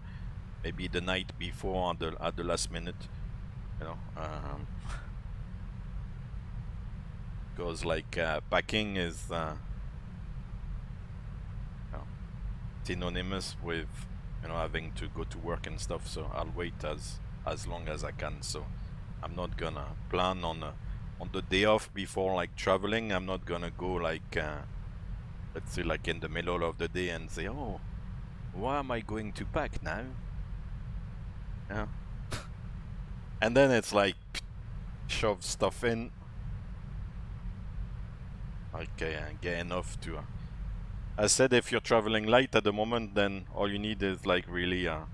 maybe the night before at the last minute, you know. Because like packing is you know, synonymous with having to go to work and stuff. So I'll wait as long as I can. So I'm not gonna plan on the day off before like traveling. I'm not gonna go like let's say like in the middle of the day and say, oh, why am I going to pack now? Yeah. And then it's like shove stuff in. Okay, and get enough to I said if you're traveling light at the moment, then all you need is like really a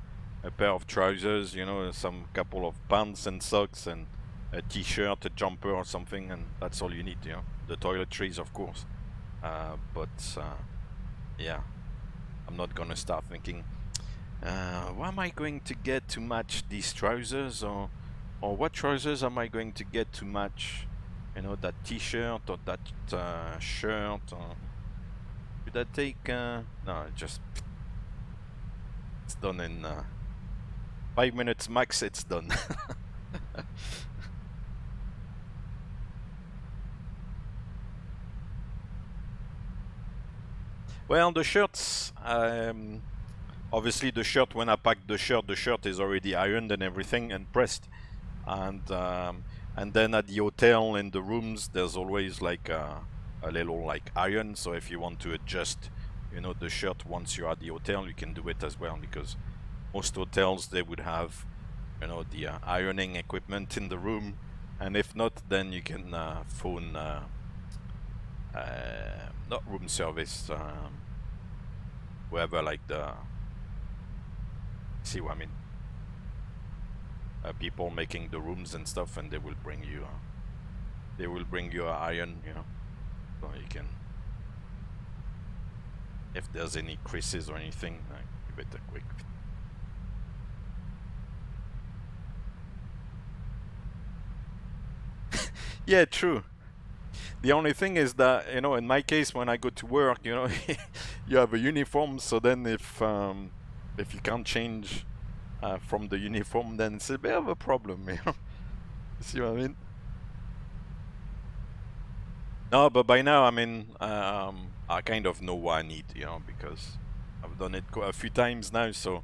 pair of trousers, some couple of pants and socks and a t-shirt, a jumper or something, and that's all you need, The toiletries, of course. Yeah, I'm not gonna start thinking, what am I going to get to match these trousers, or what trousers am I going to get to match, that t-shirt or that shirt, or should I take, no, it's done in 5 minutes max, it's done. Well, the shirts, obviously the shirt, when I pack the shirt is already ironed and everything and pressed. And then at the hotel, in the rooms, there's always like a little like iron. So if you want to adjust, the shirt once you're at the hotel, you can do it as well, because most hotels, they would have, the ironing equipment in the room. And if not, then you can phone, not room service, whoever, like see what I mean? People making the rooms and stuff, and they will bring you an iron, so you can, if there's any creases or anything, give it a quick. Yeah, true. The only thing is that, in my case, when I go to work, you have a uniform, so then if you can't change from the uniform, then it's a bit of a problem, See what I mean? No, but by now, I mean, I kind of know what I need, because I've done it a few times now, so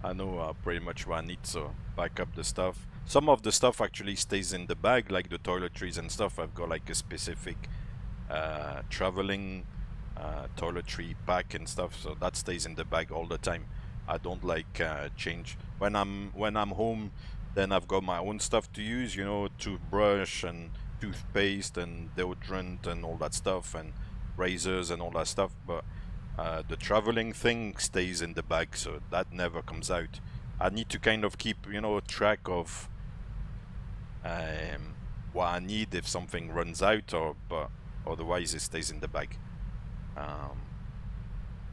I know pretty much what I need, so back up the stuff. Some of the stuff actually stays in the bag, like the toiletries and stuff. I've got like a specific traveling toiletry pack and stuff, so that stays in the bag all the time. I don't like change. When I'm home, then I've got my own stuff to use, toothbrush and toothpaste and deodorant and all that stuff, and razors and all that stuff, but the traveling thing stays in the bag, so that never comes out. I need to kind of keep, track of what I need if something runs out, but otherwise it stays in the bag.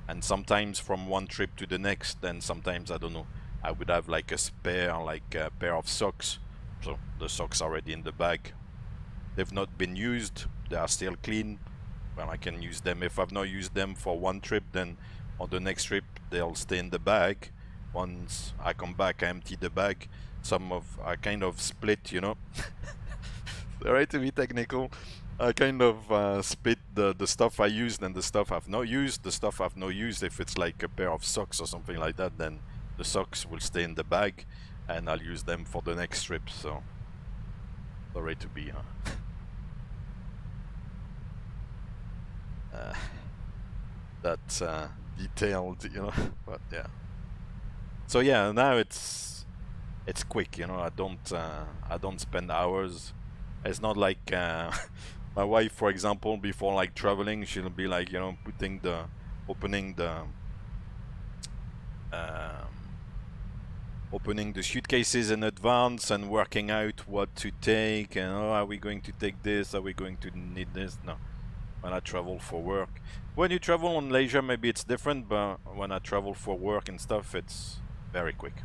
And sometimes from one trip to the next, then sometimes, I don't know, I would have like a spare, like a pair of socks, so the socks are already in the bag. They've not been used, they are still clean, well, I can use them. If I've not used them for one trip, then on the next trip they'll stay in the bag. Once I come back, I empty the bag. I kind of split, Sorry to be technical. I kind of split the stuff I used and the stuff I've not used. The stuff I've not used, if it's like a pair of socks or something like that, then the socks will stay in the bag and I'll use them for the next trip. So sorry to be that detailed, but yeah. So yeah, now it's quick, I don't spend hours. It's not like My wife, for example, before like traveling, she'll be like, you know, opening the suitcases in advance and working out what to take, and oh, are we going to take this? Are we going to need this? No. When I travel for work. When you travel on leisure, maybe it's different, but when I travel for work and stuff, it's very quick.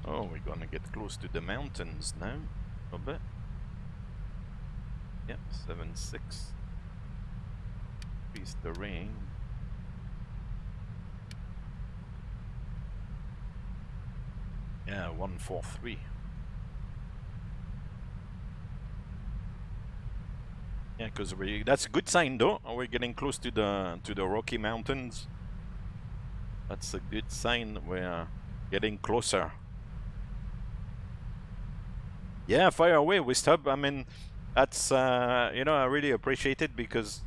Oh, we're gonna get close to the mountains now, a bit. Yep, 7-6. Increase the rain. Yeah, 143. Yeah, because that's a good sign though. We're getting close to the Rocky Mountains. That's a good sign. We're getting closer. Yeah, fire away with Hub. I mean, that's you know, I really appreciate it because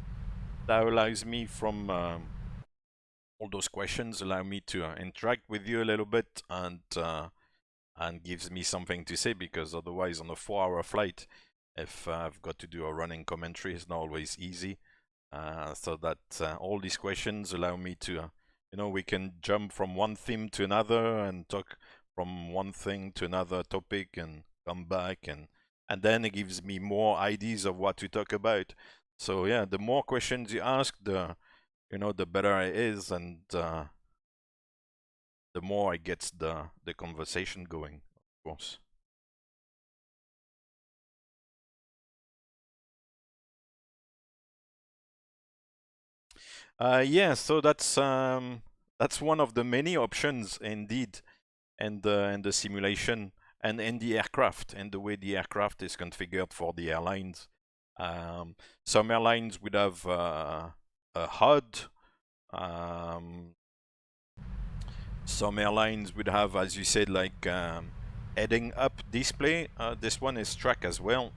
that allows me from all those questions allow me to interact with you a little bit and gives me something to say, because otherwise on a 4-hour flight, if I've got to do a running commentary, it's not always easy. So that all these questions allow me to, you know, we can jump from one theme to another and talk from one thing to another topic and come back, and then it gives me more ideas of what to talk about. So yeah, the more questions you ask, the, you know, the better it is, and the more it gets the conversation going, of course. Yeah, so that's one of the many options indeed, and the simulation and in the aircraft and the way the aircraft is configured for the airlines. Some airlines would have a HUD. Some airlines would have, as you said, like heading up display. This one is track as well.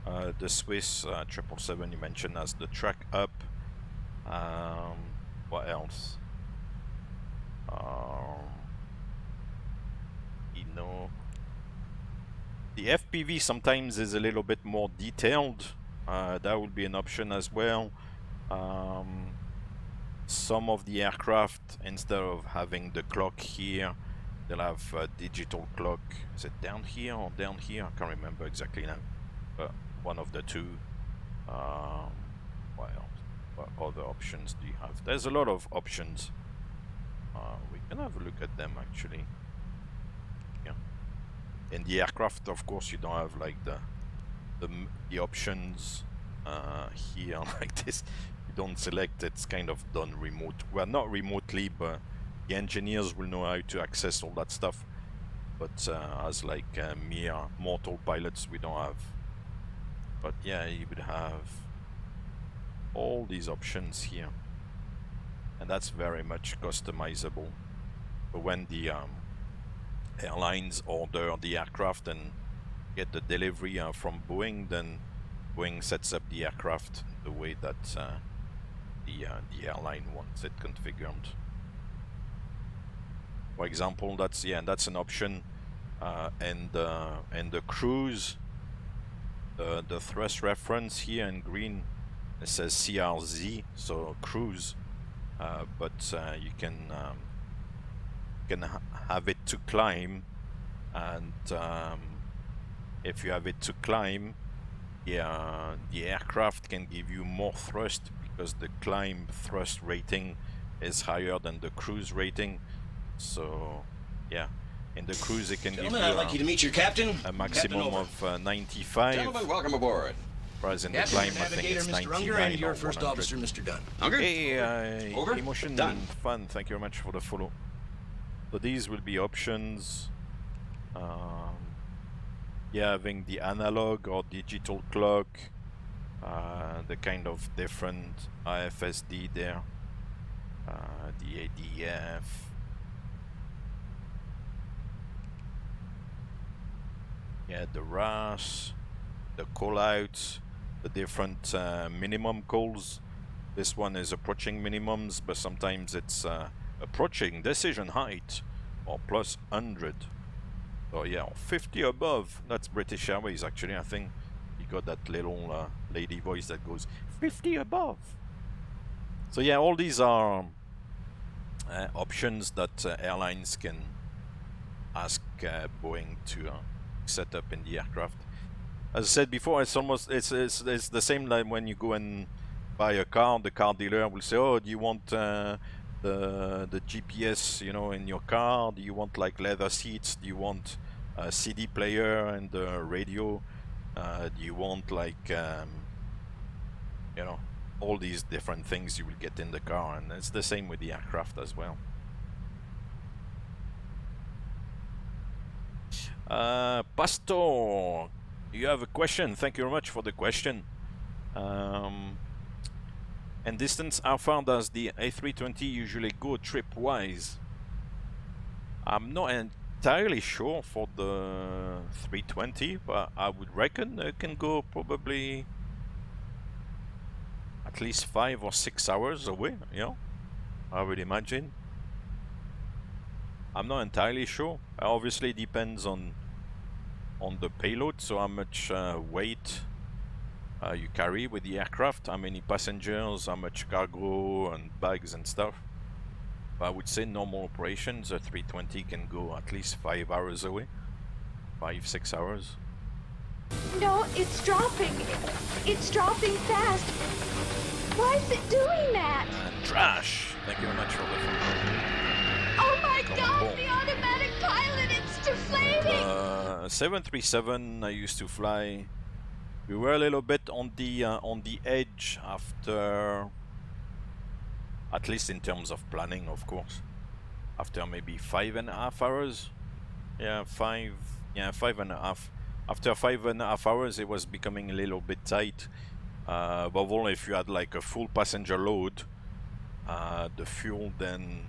The Swiss 777 you mentioned has the track up. What else? You know, the FPV sometimes is a little bit more detailed. That would be an option as well. Some of the aircraft, instead of having the clock here, they'll have a digital clock. Is it down here or down here? I can't remember exactly now, but one of the two. What else? What other options do you have? There's a lot of options. We can have a look at them actually. Yeah. In the aircraft, of course, you don't have like the options here like this. You don't select. It's kind of done remote. Well, not remotely, but the engineers will know how to access all that stuff. But as like mere mortal pilots, we don't have. But yeah, you would have all these options here, and that's very much customizable. But when the airlines order the aircraft and get the delivery from Boeing, then Boeing sets up the aircraft the way that the airline wants it configured. For example, that's an option, and the cruise, the thrust reference here in green, it says CRZ, so cruise, but you can have it to climb, and if you have it to climb, the aircraft can give you more thrust because the climb thrust rating is higher than the cruise rating. So yeah, in the cruise it can give you I'd like you to meet your captain, a maximum of 95. Gentlemen, welcome aboard. Whereas in the climb, I think it's 99 and your or first 100. officer, Mr. Dunn. Unger? Hey, Over. Emotion Done. Fun, thank you very much for the follow. So these will be options. Yeah, having the analog or digital clock, the kind of different IFSD there, the ADF. Yeah, the RAS. the call-outs, the different minimum calls. This one is approaching minimums, but sometimes it's approaching decision height or plus 100. So yeah, 50 above. That's British Airways actually. I think you got that little lady voice that goes 50 above. So yeah, all these are options that airlines can ask Boeing to set up in the aircraft. As I said before, it's almost it's the same like when you go and buy a car. The car dealer will say, "Oh, do you want the GPS, you know, in your car? Do you want like leather seats? Do you want a CD player and the radio? Do you want like you know, all these different things you will get in the car?" And it's the same with the aircraft as well. Pastor, you have a question. Thank you very much for the question. And distance, how far does the A320 usually go trip-wise? I'm not entirely sure for the 320, but I would reckon it can go probably at least 5 or 6 hours away, you know, I would imagine. I'm not entirely sure. Obviously it depends on the payload, so how much weight you carry with the aircraft, how many passengers, how much cargo and bags and stuff. But I would say normal operations, a 320 can go at least 5 hours away, 5-6 hours. No, it's dropping. It's dropping fast. Why is it doing that? And trash. Thank you very much for the Oh my God, the automatic pilot, it's deflating. 737 I used to fly. We were a little bit on the edge after, at least in terms of planning, of course, after maybe 5.5 hours. Yeah, 5.5. After 5.5 hours, it was becoming a little bit tight. Above all, if you had like a full passenger load, the fuel then,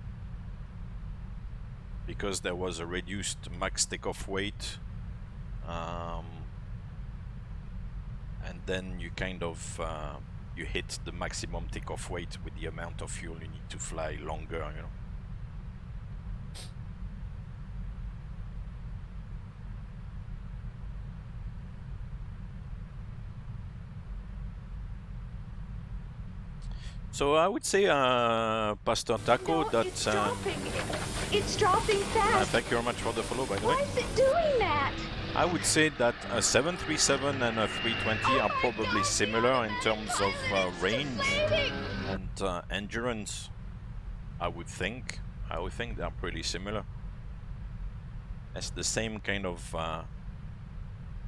because there was a reduced max takeoff weight, and then you kind of you hit the maximum takeoff weight with the amount of fuel you need to fly longer, you know. So I would say, Pastor Taco, no, that... it's dropping. It's dropping fast. Thank you very much for the follow, by the Why way. is it doing that? I would say that a 737 and a 320 are probably similar in terms of range and endurance. I would think they're pretty similar. It's the same kind of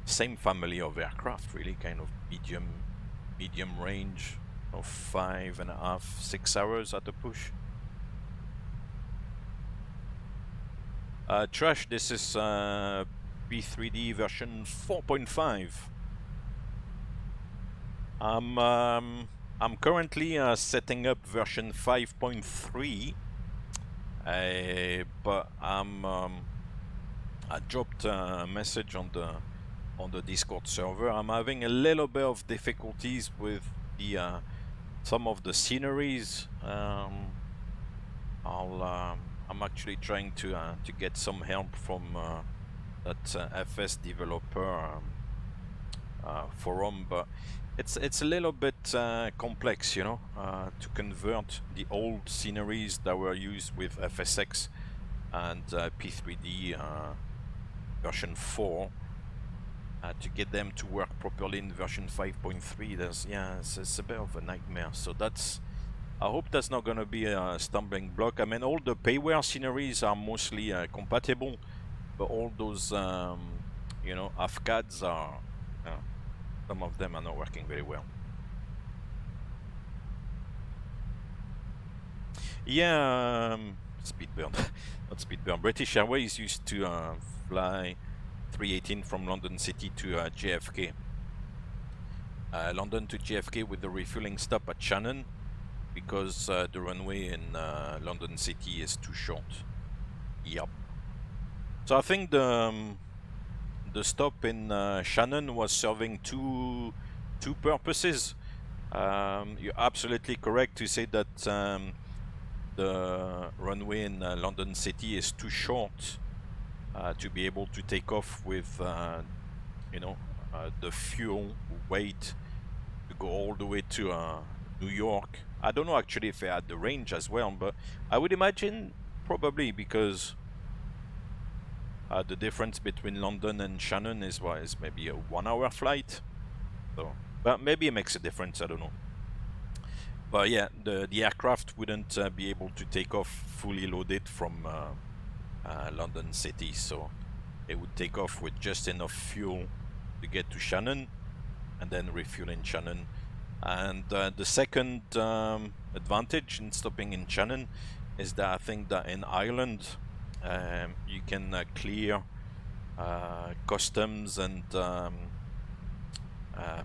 same family of aircraft, really, kind of medium range of 5.5, 6 hours at a push. Trash, this is P3D version 4.5. I'm currently setting up version 5.3, but I dropped a message on the Discord server. I'm having a little bit of difficulties with the some of the sceneries. I'm actually trying to get some help from that FS developer forum, but it's a little bit complex, you know, to convert the old sceneries that were used with FSX and P3D version 4 to get them to work properly in version 5.3. It's a bit of a nightmare. So that's, I hope that's not gonna be a stumbling block. I mean, all the payware sceneries are mostly compatible, but all those you know, AFCADs are, some of them are not working very well. Yeah, Speedburn, not Speedburn. British Airways used to fly 318 from London City to JFK. London to JFK with the refueling stop at Shannon, because the runway in London City is too short. Yep. So I think the the stop in Shannon was serving two purposes. You're absolutely correct to say that the runway in London City is too short to be able to take off with, you know, the fuel weight to go all the way to New York. I don't know actually if they had the range as well, but I would imagine probably, because the difference between London and Shannon is maybe a 1 hour flight. So, but maybe it makes a difference, I don't know. But yeah, the aircraft wouldn't be able to take off fully loaded from London City, so it would take off with just enough fuel to get to Shannon and then refuel in Shannon. And the second advantage in stopping in Shannon is that I think that in Ireland you can clear customs and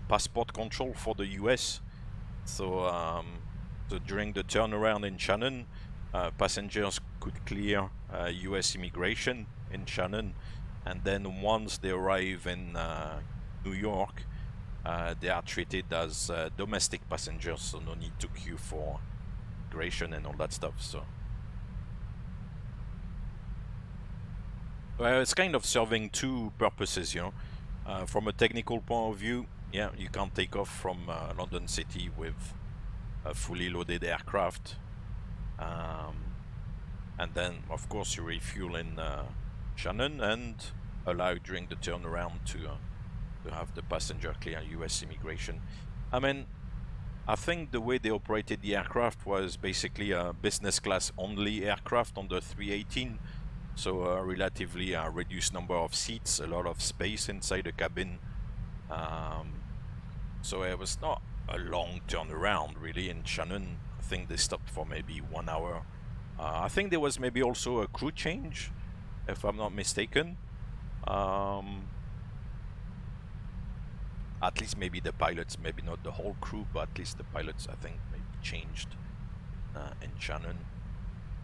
passport control for the US. So, so during the turnaround in Shannon, passengers could clear US immigration in Shannon, and then once they arrive in New York, they are treated as domestic passengers, so no need to queue for immigration and all that stuff. So, well, it's kind of serving two purposes, you know. From a technical point of view, yeah, you can't take off from London City with a fully loaded aircraft, and then of course you refuel in Shannon and allow during the turnaround to have the passenger clear US immigration. I mean, I think the way they operated the aircraft was basically a business class only aircraft on the 318, so a relatively reduced number of seats, a lot of space inside the cabin. So it was not a long turnaround really in Shannon. I think they stopped for maybe 1 hour. I think there was maybe also a crew change, if I'm not mistaken. At least maybe the pilots, maybe not the whole crew, but at least the pilots, I think, maybe changed in Shannon.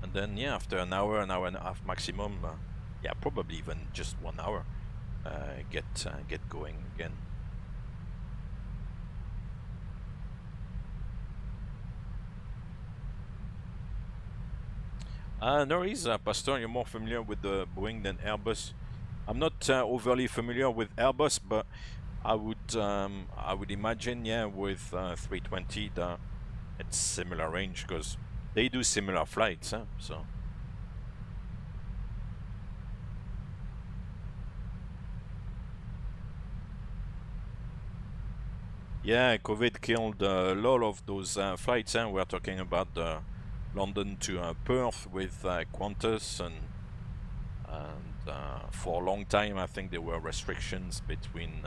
And then, yeah, after an hour and a half maximum, yeah, probably even just 1 hour, get going again. Norris, Pastor, you're more familiar with the Boeing than Airbus. I'm not overly familiar with Airbus, but I would imagine, yeah, with 320 that it's similar range because they do similar flights, huh? So. Yeah, COVID killed a lot of those flights, huh? We're talking about London to Perth with Qantas, and for a long time I think there were restrictions between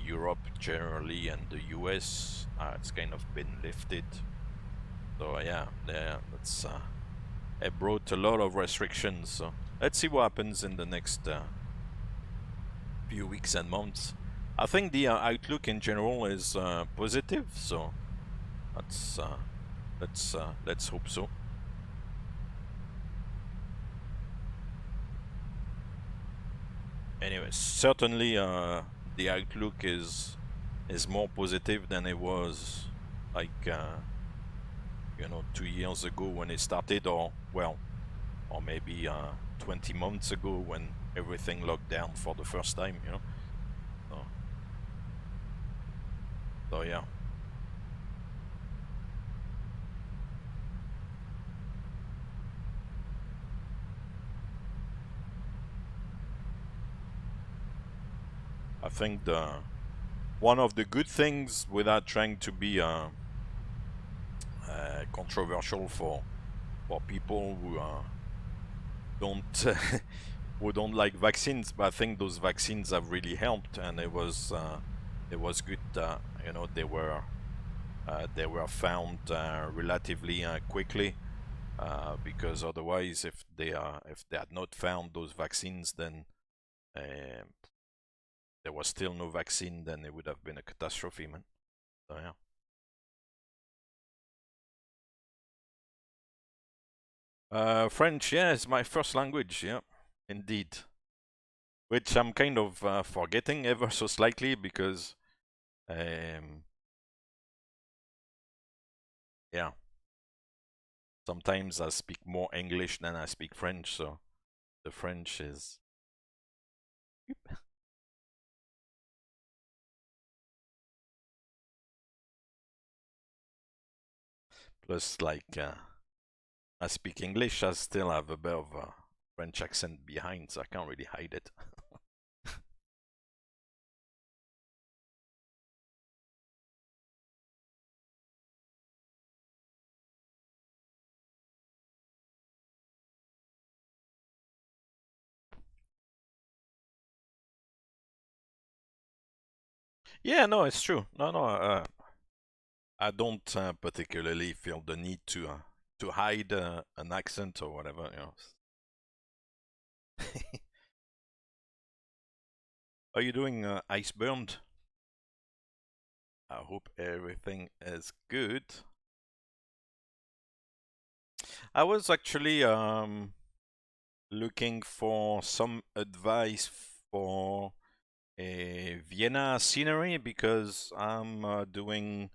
Europe generally and the US. It's kind of been lifted. So yeah, that's it brought a lot of restrictions. So let's see what happens in the next few weeks and months. I think the outlook in general is positive. So let's hope so. Anyway, certainly the outlook is more positive than it was like you know, 2 years ago when it started, or well, or maybe 20 months ago when everything locked down for the first time, you know. So yeah. I think one of the good things, without trying to be controversial for people who don't like vaccines, but I think those vaccines have really helped, and it was good that, you know, they were found relatively quickly, because otherwise, if they had not found those vaccines, then there was still no vaccine, then it would have been a catastrophe, man. So yeah. French, yeah, is my first language, yeah, indeed. which I'm kind of forgetting ever so slightly because, yeah, sometimes I speak more English than I speak French, so the French is. Plus, like, I speak English, I still have a bit of a French accent behind, so I can't really hide it. Yeah, no, it's true. No, I don't particularly feel the need to hide an accent or whatever, you know. Are you doing ice burned? I hope everything is good. I was actually looking for some advice for a Vienna scenery because I'm doing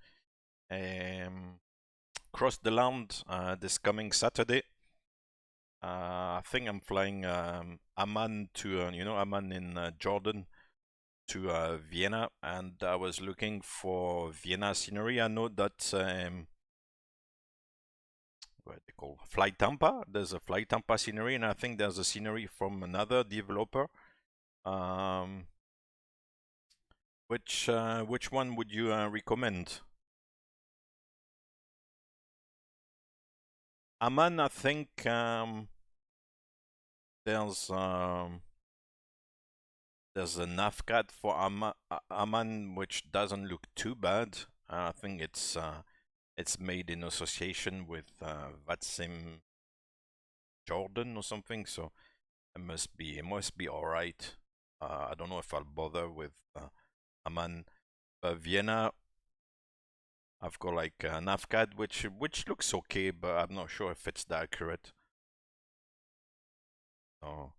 cross the land this coming Saturday. I think I'm flying Amman to you know, Amman in Jordan to Vienna, and I was looking for Vienna scenery. I know that what they call Flight Tampa. There's a Flight Tampa scenery, and I think there's a scenery from another developer. Which one would you recommend? Amman, I think there's a NAVCAD for Amman, which doesn't look too bad. I think it's made in association with VATSIM Jordan or something, so it must be all right. I don't know if I'll bother with Amman. Vienna, I've got like NAVCAD, which looks okay, but I'm not sure if it's that accurate. So.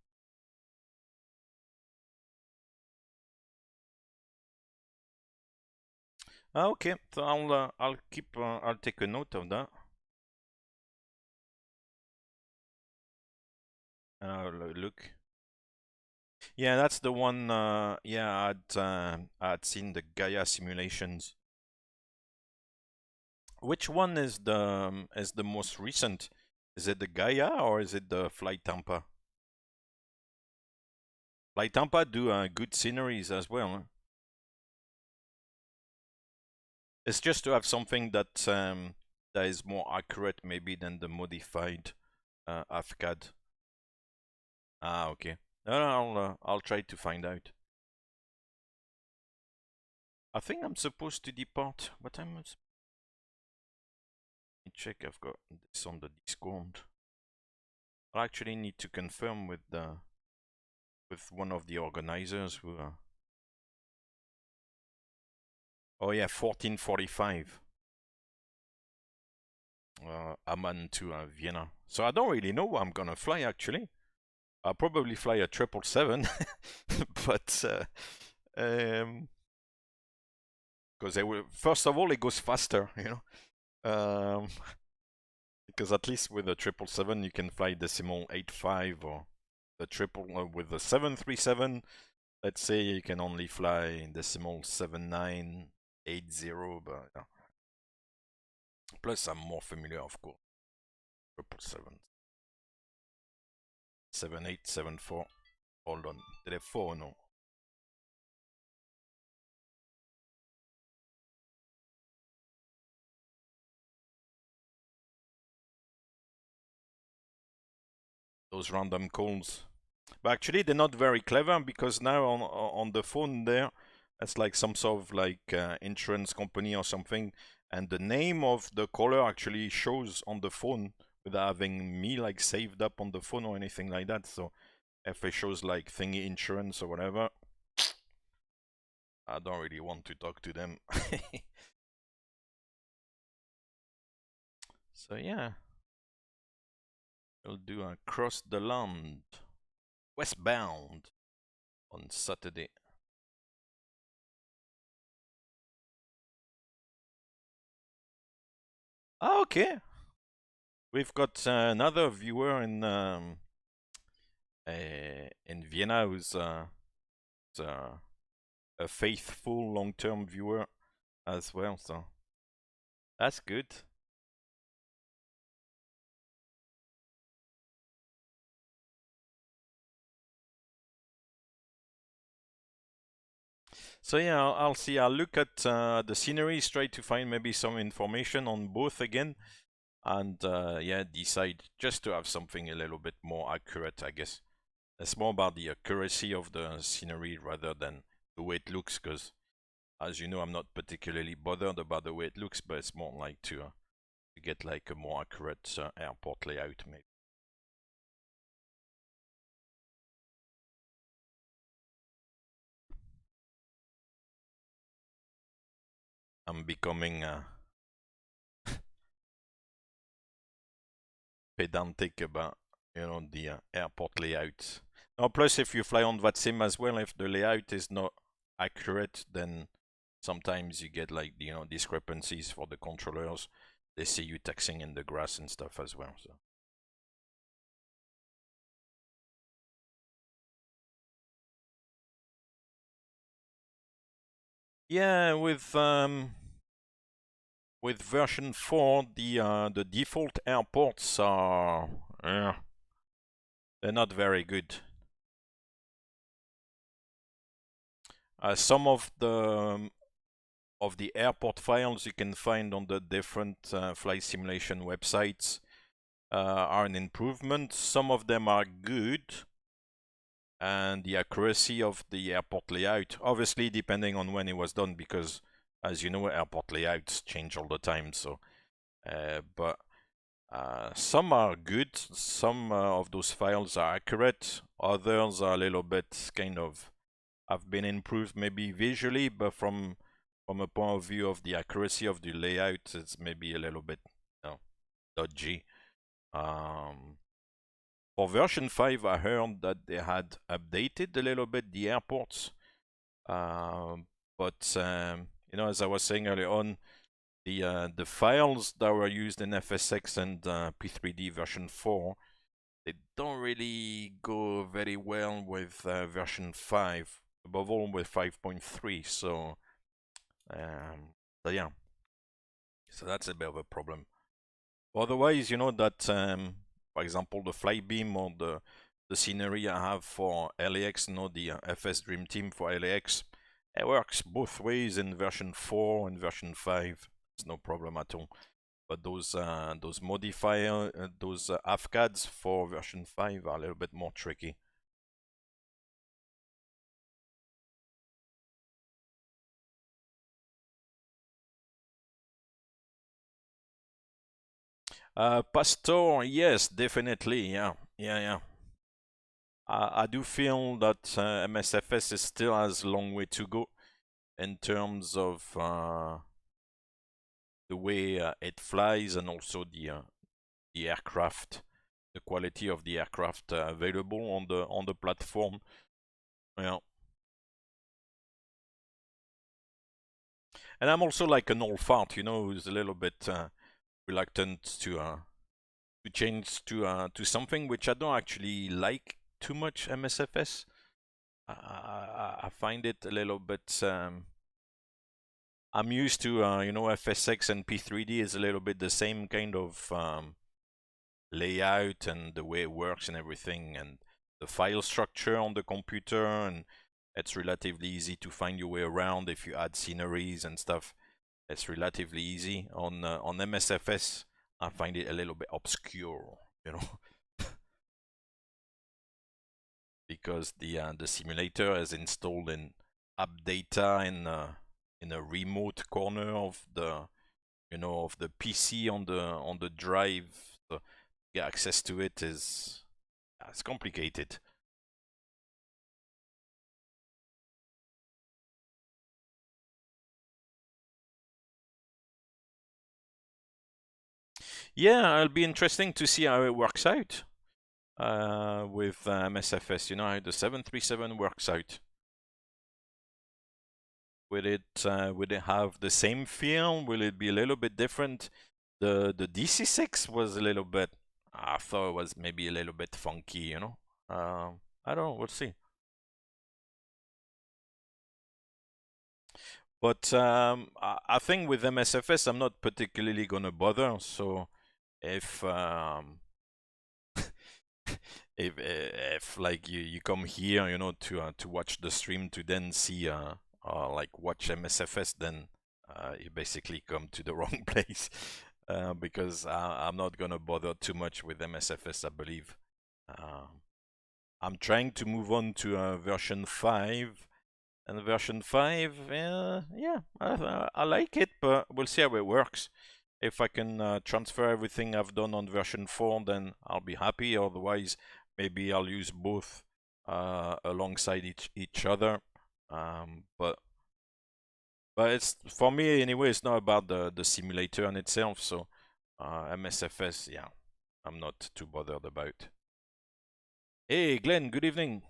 Okay, so I'll take a note of that. And I'll look. Yeah, that's the one. Yeah, I'd seen the Gaia simulations. Which one is the most recent? Is it the Gaia or is it the Flight Tampa? Flight Tampa do good sceneries as well. Huh? It's just to have something that that is more accurate maybe than the modified AFCAD. Ah, okay. I'll try to find out. I think I'm supposed to depart. What time is? Let me check. I've got this on the Discord. I actually need to confirm with one of the organizers who. Oh yeah, 14:45. Amman to Vienna. So I don't really know what I'm gonna fly actually. I'll probably fly a 777, but because first of all it goes faster, you know. Because at least with a 777 you can fly decimal 85, or the with the 737. Let's say you can only fly decimal 7980, but yeah. Plus I'm more familiar, of course. 777. 7874. Hold on. Telefono. Those random calls. But actually they're not very clever, because now on the phone there, it's like some sort of like insurance company or something, and the name of the caller actually shows on the phone without having me like saved up on the phone or anything like that. So if it shows like thingy insurance or whatever, I don't really want to talk to them. So yeah, we'll do across the land, westbound. on Saturday. Ah, okay. We've got another viewer in Vienna who's a faithful long-term viewer as well, so that's good. So yeah, I'll see. I'll look at the sceneries, try to find maybe some information on both again, and yeah, decide just to have something a little bit more accurate, I guess. It's more about the accuracy of the scenery rather than the way it looks, because as you know, I'm not particularly bothered about the way it looks, but it's more like to get like a more accurate airport layout, maybe. I'm becoming pedantic about, you know, the airport layout. Now, plus if you fly on VATSIM as well, if the layout is not accurate, then sometimes you get like, you know, discrepancies for the controllers. They see you taxiing in the grass and stuff as well. So. Yeah, with version 4, the default airports are they're not very good. Some of the airport files you can find on the different flight simulation websites are an improvement. Some of them are good, and the accuracy of the airport layout, obviously depending on when it was done, because as you know, airport layouts change all the time. So, but some are good. Some of those files are accurate. Others are a little bit kind of have been improved maybe visually, but from a point of view of the accuracy of the layout, it's maybe a little bit, you know, dodgy. For version 5, I heard that they had updated a little bit the airports, but you know, as I was saying earlier on, the files that were used in FSX and P3D version 4, they don't really go very well with version 5, above all with 5.3. So yeah, so that's a bit of a problem. Otherwise, you know that, for example, the fly beam or the scenery I have for LAX, you know, the FS Dream Team for LAX, it works both ways in version 4 and version 5. It's no problem at all. But those modifier, those AFCADs for version 5 are a little bit more tricky. Pastor, yes, definitely, yeah. I do feel that MSFS is still has a long way to go in terms of the way it flies, and also the aircraft, the quality of the aircraft available on the platform. Yeah. And I'm also like an old fart, you know, who's a little bit reluctant to change to something which I don't actually like too much. MSFS. I find it a little bit. I'm used to you know, FSX and P3D is a little bit the same kind of layout and the way it works and everything, and the file structure on the computer, and it's relatively easy to find your way around if you add sceneries and stuff. It's relatively easy. On MSFS, I find it a little bit obscure, you know, because the simulator is installed in app data in a remote corner of the, you know, of the PC on the drive. So get access to it is it's complicated. Yeah, it'll be interesting to see how it works out. with MSFS. You know how the 737 works out. Will it have the same feel? Will it be a little bit different? The DC-6 was a little bit, I thought it was maybe a little bit funky, you know. I don't know, we'll see. But I think with MSFS, I'm not particularly gonna bother. So if if like you come here, you know, to watch the stream to then see like watch MSFS, then you basically come to the wrong place, because I'm not gonna bother too much with MSFS, I believe. I'm trying to move on to version 5, and version 5, yeah, I like it, but we'll see how it works. If I can transfer everything I've done on version 4, then I'll be happy. Otherwise, maybe I'll use both alongside each other. But it's, for me anyway, it's not about the simulator in itself. So MSFS, yeah, I'm not too bothered about. Hey Glenn, good evening.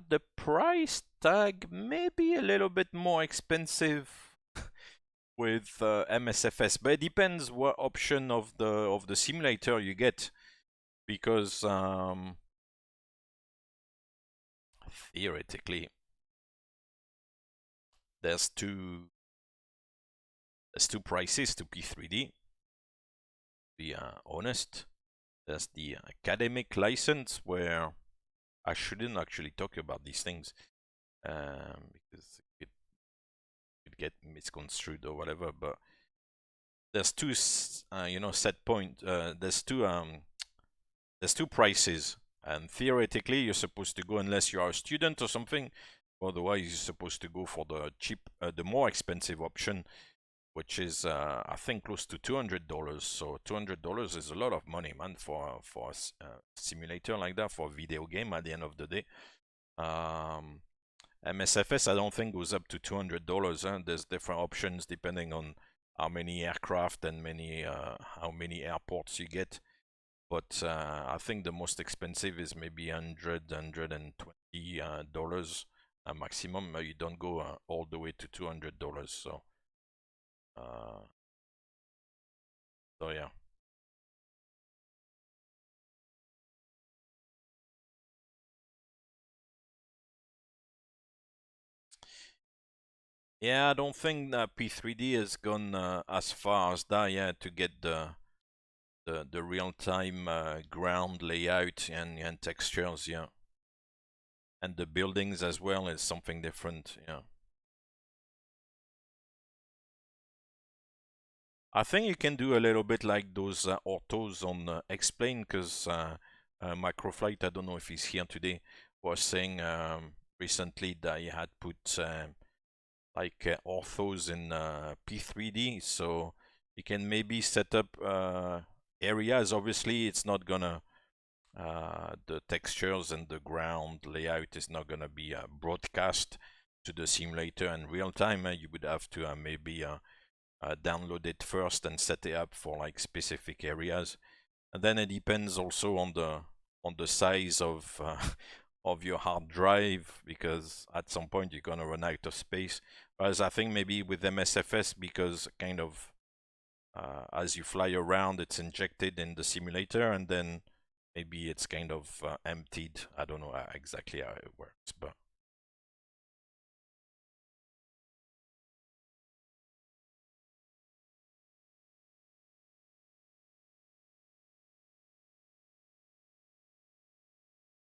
The price tag may be a little bit more expensive with MSFS, but it depends what option of the simulator you get, because theoretically there's two prices to P3D. To be honest, there's the academic license, where I shouldn't actually talk about these things because it could get misconstrued or whatever. But there's two, you know, set point. There's two prices, and theoretically you're supposed to go, unless you are a student or something. Otherwise, you're supposed to go for the the more expensive option, which is I think close to $200. So $200 is a lot of money, man, for a simulator like that, for a video game. At the end of the day, MSFS I don't think goes up to $200. There's different options depending on how many aircraft and how many airports you get. But I think the most expensive is maybe $120 maximum. You don't go all the way to $200. So yeah. Yeah, I don't think that P3D has gone as far as that yet to get the real-time ground layout and textures, yeah. And the buildings as well is something different, yeah. I think you can do a little bit like those autos on Explain, because Microflight, I don't know if he's here today, was saying recently that he had put like orthos in P3D, so you can maybe set up areas. Obviously, it's not gonna the textures and the ground layout is not gonna be broadcast to the simulator in real time. You would have to maybe download it first and set it up for like specific areas, and then it depends also on the size of your hard drive, because at some point you're gonna run out of space. Whereas I think maybe with MSFS, because kind of as you fly around, it's injected in the simulator, and then maybe it's kind of emptied. I don't know exactly how it works, but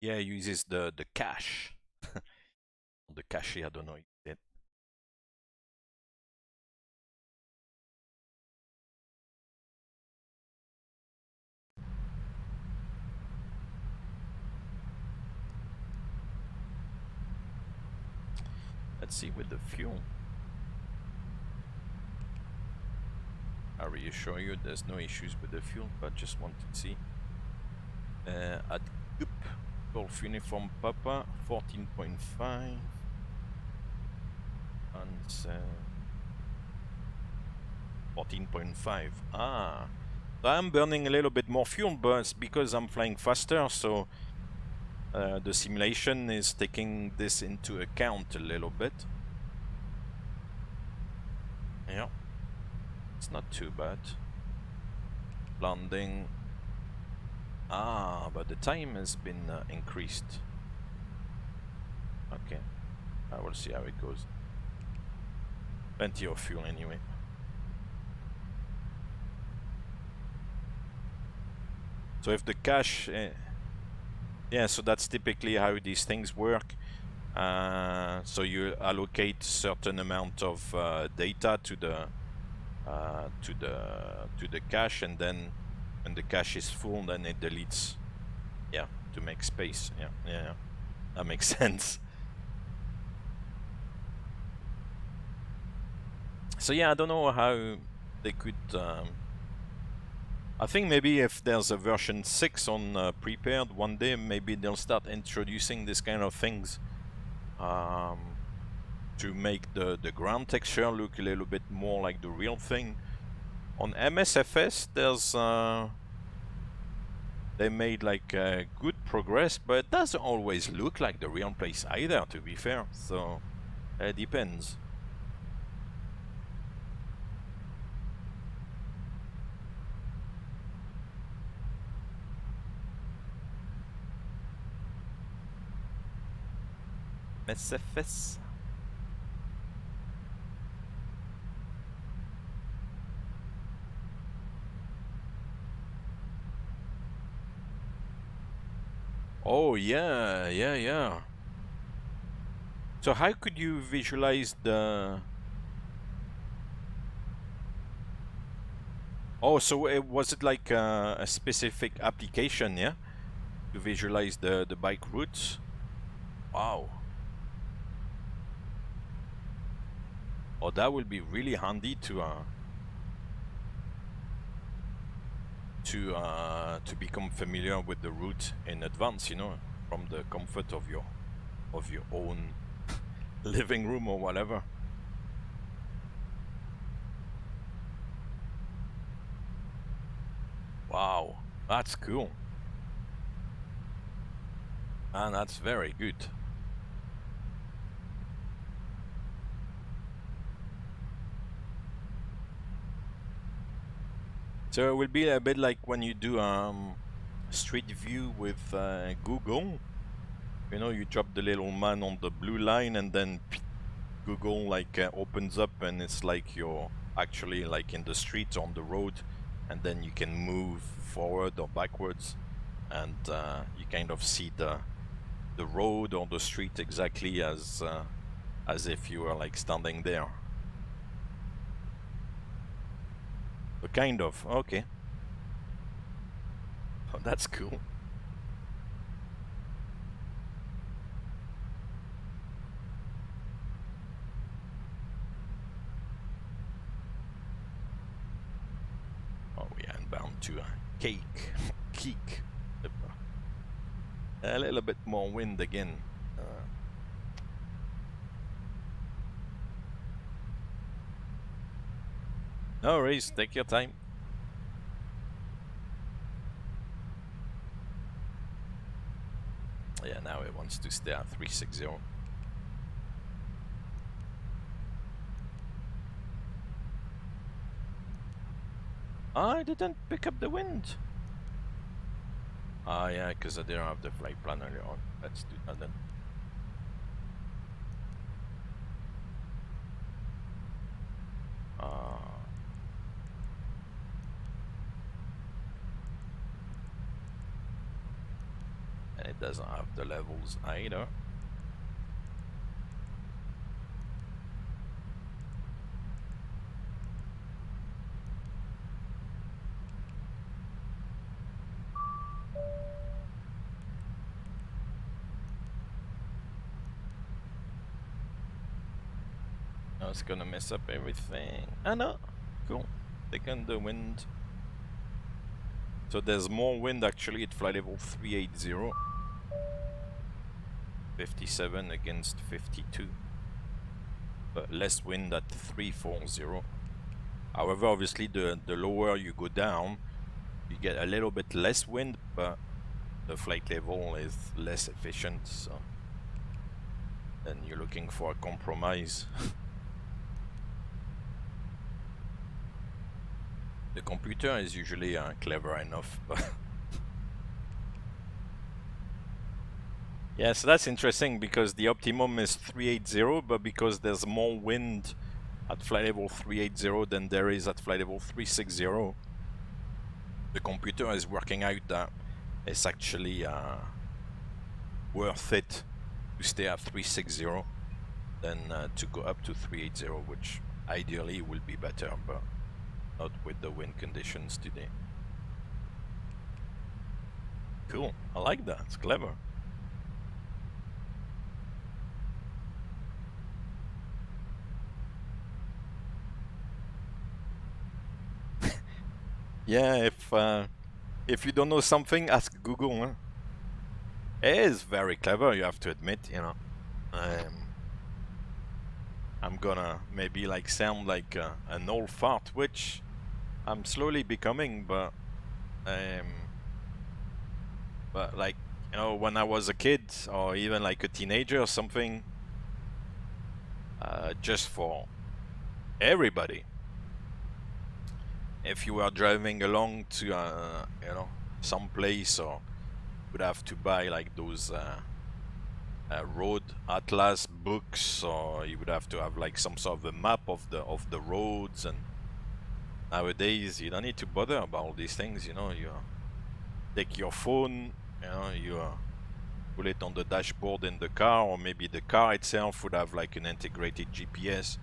yeah, it uses the cache. The cache, I don't know it. Let's see with the fuel. I reassure you there's no issues with the fuel, but just want to see. At Coop, Golf Uniform Papa, 14.5. And 14.5. Ah, so I'm burning a little bit more fuel, but it's because I'm flying faster, so the simulation is taking this into account a little bit. Yeah, it's not too bad. Landing. Ah, but the time has been increased. Okay, I will see how it goes. Plenty of fuel anyway. So if the cache, yeah, so that's typically how these things work. So you allocate certain amount of data to the cache, and then when the cache is full, then it deletes. Yeah, to make space. Yeah, that makes sense. So yeah, I don't know how they could. I think maybe if there's a version 6 on prepared one day, maybe they'll start introducing this kind of things to make the ground texture look a little bit more like the real thing. On MSFS, there's they made like good progress, but it doesn't always look like the real place either, to be fair. So it depends. MSFS. Oh yeah. So how could you visualize the... Oh, so was it like a specific application, yeah? To visualize the bike routes? Wow. Oh, that will be really handy to become familiar with the route in advance, you know, from the comfort of your own living room or whatever. Wow, that's cool. And that's very good. So it will be a bit like when you do Street View with Google. You know, you drop the little man on the blue line, and then Google like opens up, and it's like you're actually like in the street on the road, and then you can move forward or backwards, and you kind of see the road or the street exactly as if you were like standing there. But kind of, okay. Oh, that's cool. Oh, we are bound to a Keek. A little bit more wind again. No worries, take your time. Yeah, now it wants to stay at 360. I didn't pick up the wind. Ah, yeah, because I didn't have the flight plan earlier on. Let's do that then. And it doesn't have the levels either. Now it's gonna mess up everything. Ah no, cool. Taking the wind. So there's more wind actually at flight level 380. 57 against 52. but less wind at 340. However, obviously the lower you go down, you get a little bit less wind, but the flight level is less efficient, so then you're looking for a compromise. The computer is usually clever enough, but yeah, so that's interesting because the optimum is 380, but because there's more wind at flight level 380 than there is at flight level 360, the computer is working out that it's actually worth it to stay at 360 than to go up to 380, which ideally will be better, but not with the wind conditions today. Cool, I like that, it's clever. Yeah, if you don't know something, ask Google. Huh? It is very clever, you have to admit, you know. I'm gonna maybe like sound like an old fart, which I'm slowly becoming, but like, you know, when I was a kid or even like a teenager or something, just for everybody, if you were driving along to you know, some place, or would have to buy like those road atlas books, or you would have to have like some sort of a map of the roads. And nowadays you don't need to bother about all these things, you know. You take your phone, you know, you put it on the dashboard in the car, or maybe the car itself would have like an integrated GPS.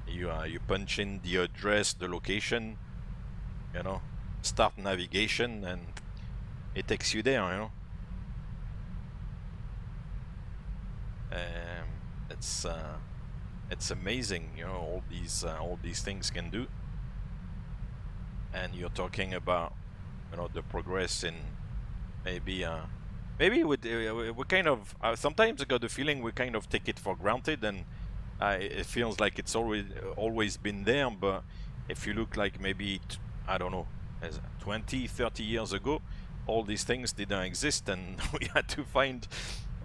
You punch in the address, the location, you know, start navigation, and it takes you there, you know. It's amazing, you know, all these things can do. And you're talking about, you know, the progress in maybe we kind of sometimes I got the feeling we kind of take it for granted, and it feels like it's always been there. But if you look like maybe I don't know, 20-30 years ago, all these things didn't exist, and we had to find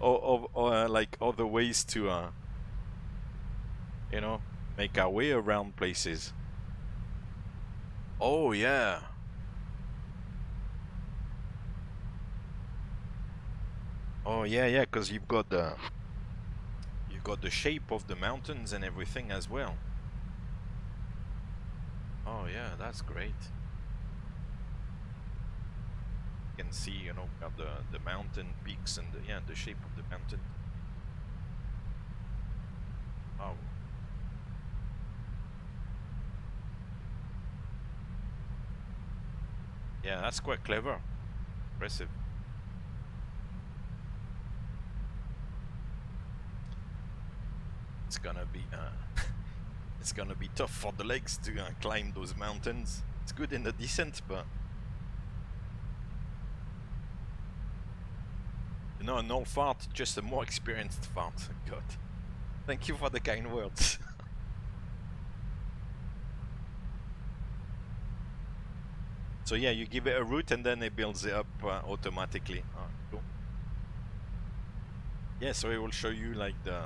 like other ways to you know, make our way around places. Oh yeah. Oh yeah, because you've got the shape of the mountains and everything as well. Oh yeah, that's great. You can see, you know, the mountain peaks and the shape of the mountain. Oh. Yeah, that's quite clever. Impressive. It's gonna be it's gonna be tough for the legs to climb those mountains. It's good in the descent, but you know, an old fart, just a more experienced fart. God, thank you for the kind words. So yeah, you give it a route and then it builds it up automatically. Oh, cool. Yeah, so it will show you like the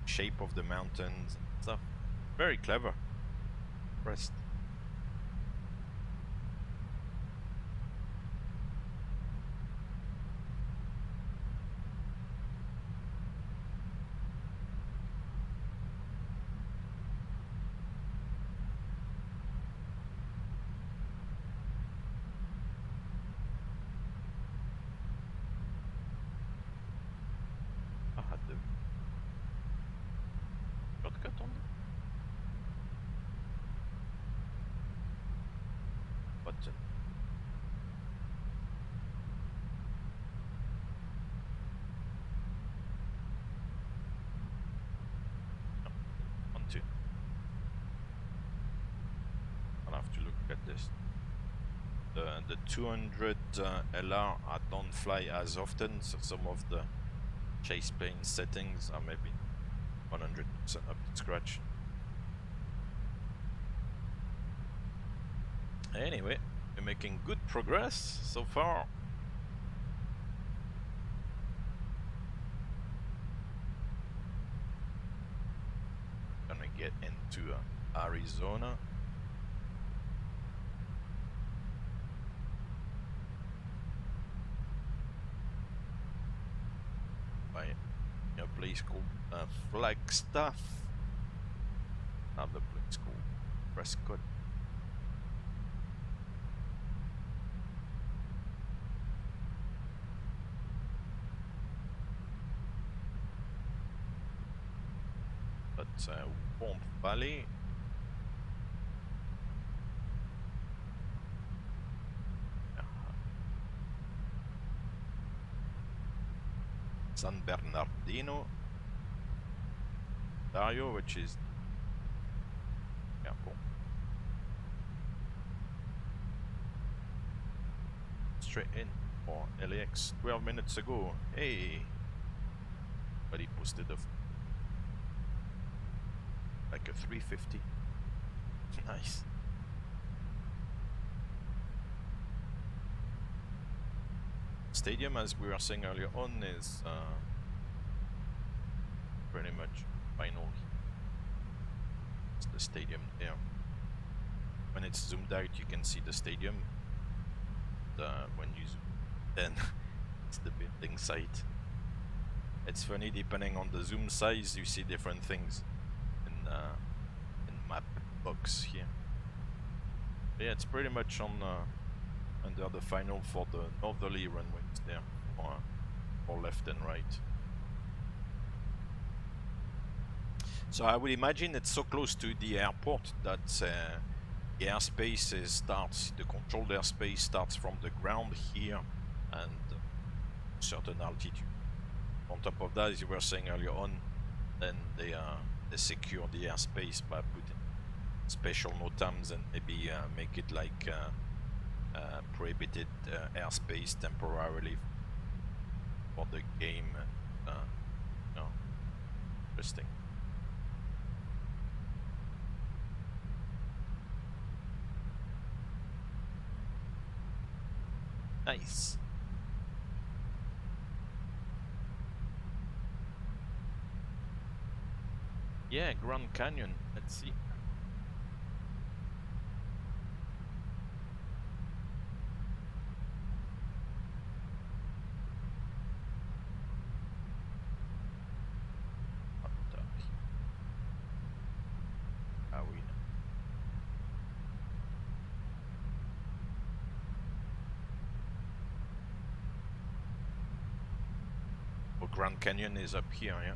shape of the mountains and stuff. Very clever. Impressed. I'll have to look at this. The 200 LR I don't fly as often, so some of the chase plane settings are maybe 100% up to scratch. Anyway, we're making good progress so far. Gonna get into Arizona. By a place called Flagstaff. Another place called Prescott. That's Warmth Valley. San Bernardino, Ontario, which is airport. Straight in for LAX 12 minutes ago. Hey, but he posted a like a 350. Nice. Stadium, as we were saying earlier on, is pretty much final. It's the stadium there. When it's zoomed out, you can see the stadium. When you zoom, then it's the building site. It's funny, depending on the zoom size, you see different things in map box here. But yeah, it's pretty much on under the final for the northerly runways there, for left and right. So I would imagine it's so close to the airport that the airspace starts, the controlled airspace starts from the ground here and certain altitude. On top of that, as you were saying earlier on, then they secure the airspace by putting special NOTAMs and maybe make it like prohibited airspace temporarily for the game. You know, interesting. Nice. Yeah, Grand Canyon. Let's see. Grand Canyon is up here, yeah.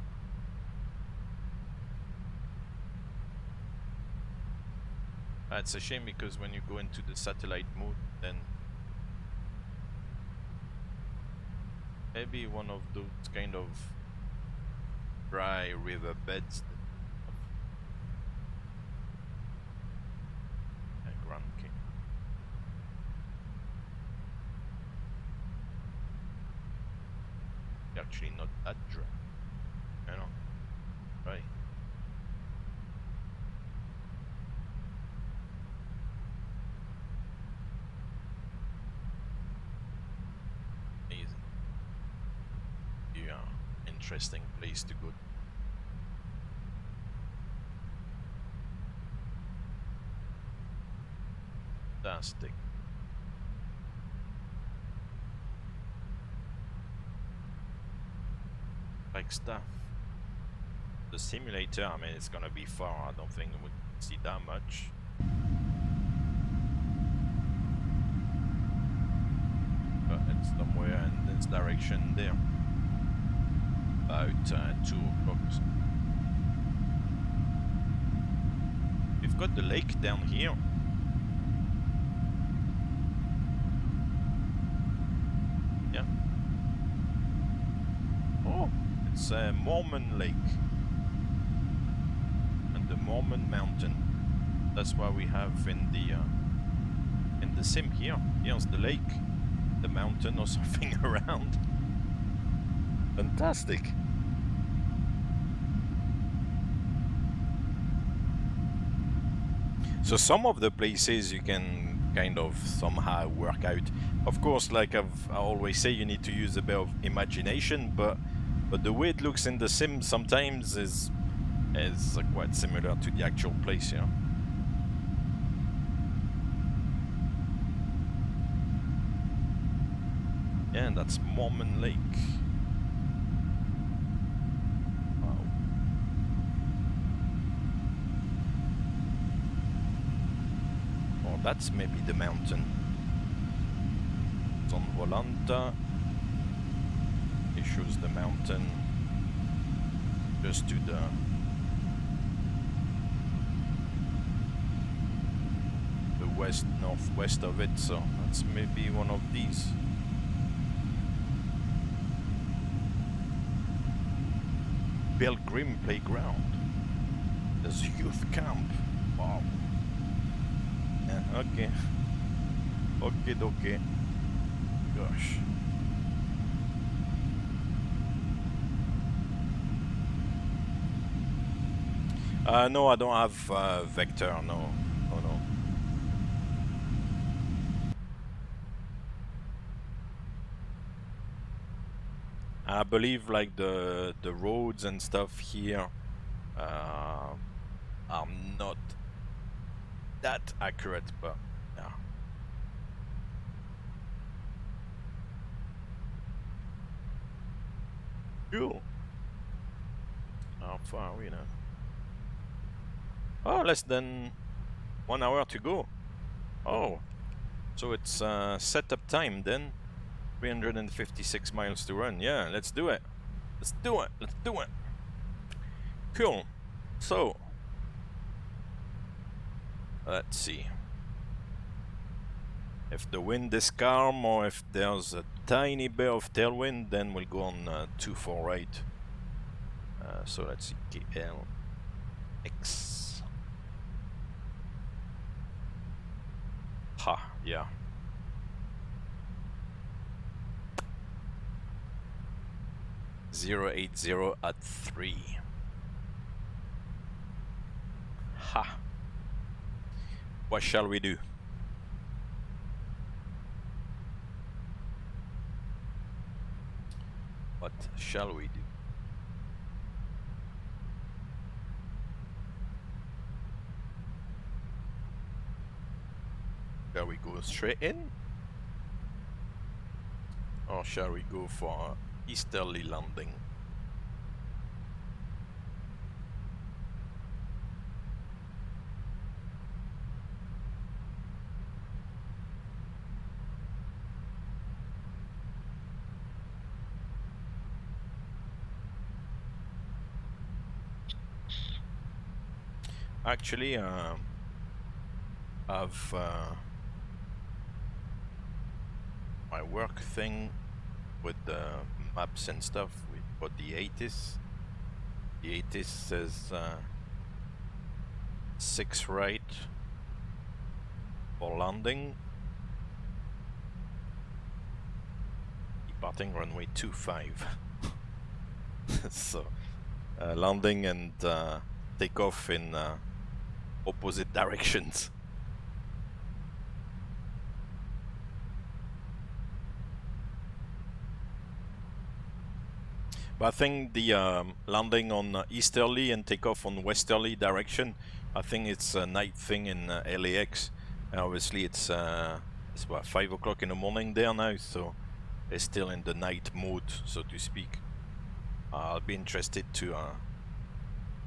It's a shame because when you go into the satellite mode, then maybe one of those kind of dry river beds. Grand Canyon. Actually not that dry, you know, right? Amazing. Yeah, interesting place to go. Fantastic. Like stuff. The simulator, I mean, it's gonna be far. I don't think we see that much. But it's somewhere in this direction there. About 2 o'clock. We've got the lake down here. Yeah. Oh. It's Mormon Lake and the Mormon Mountain. That's what we have in the sim here. Here's the lake, the mountain or something around. Fantastic. So some of the places you can kind of somehow work out. Of course, like I always say, you need to use a bit of imagination, but the way it looks in the sim sometimes is quite similar to the actual place, yeah. Yeah, and that's Mormon Lake. Wow. Oh, that's maybe the mountain. It's on Volanta. It shows the mountain just to the west northwest of it, so that's maybe one of these. Pilgrim Playground. There's youth camp. Wow. Yeah, okay. Okay. Gosh. No, I don't have vector, no. Oh no. I believe like the roads and stuff here are not that accurate, but yeah. Cool. How far are we now? Oh, less than 1 hour to go. Oh, so it's setup time then. 356 miles to run. Yeah, let's do it. Let's do it. Let's do it. Cool. So, let's see. If the wind is calm or if there's a tiny bit of tailwind, then we'll go on 2-4 right. So let's see. KLAX. Ha, yeah. .080 at 3. Ha. What shall we do? What shall we do? Shall we go straight in? Or shall we go for easterly landing? Actually, I've my work thing with the maps and stuff for the 80s. The 80s says 6 right for landing. Departing runway 25. So landing and takeoff in opposite directions. But I think the landing on easterly and takeoff on westerly direction, I think it's a night thing in LAX. And obviously it's what, 5 o'clock in the morning there now, so it's still in the night mode, so to speak. I'll be interested to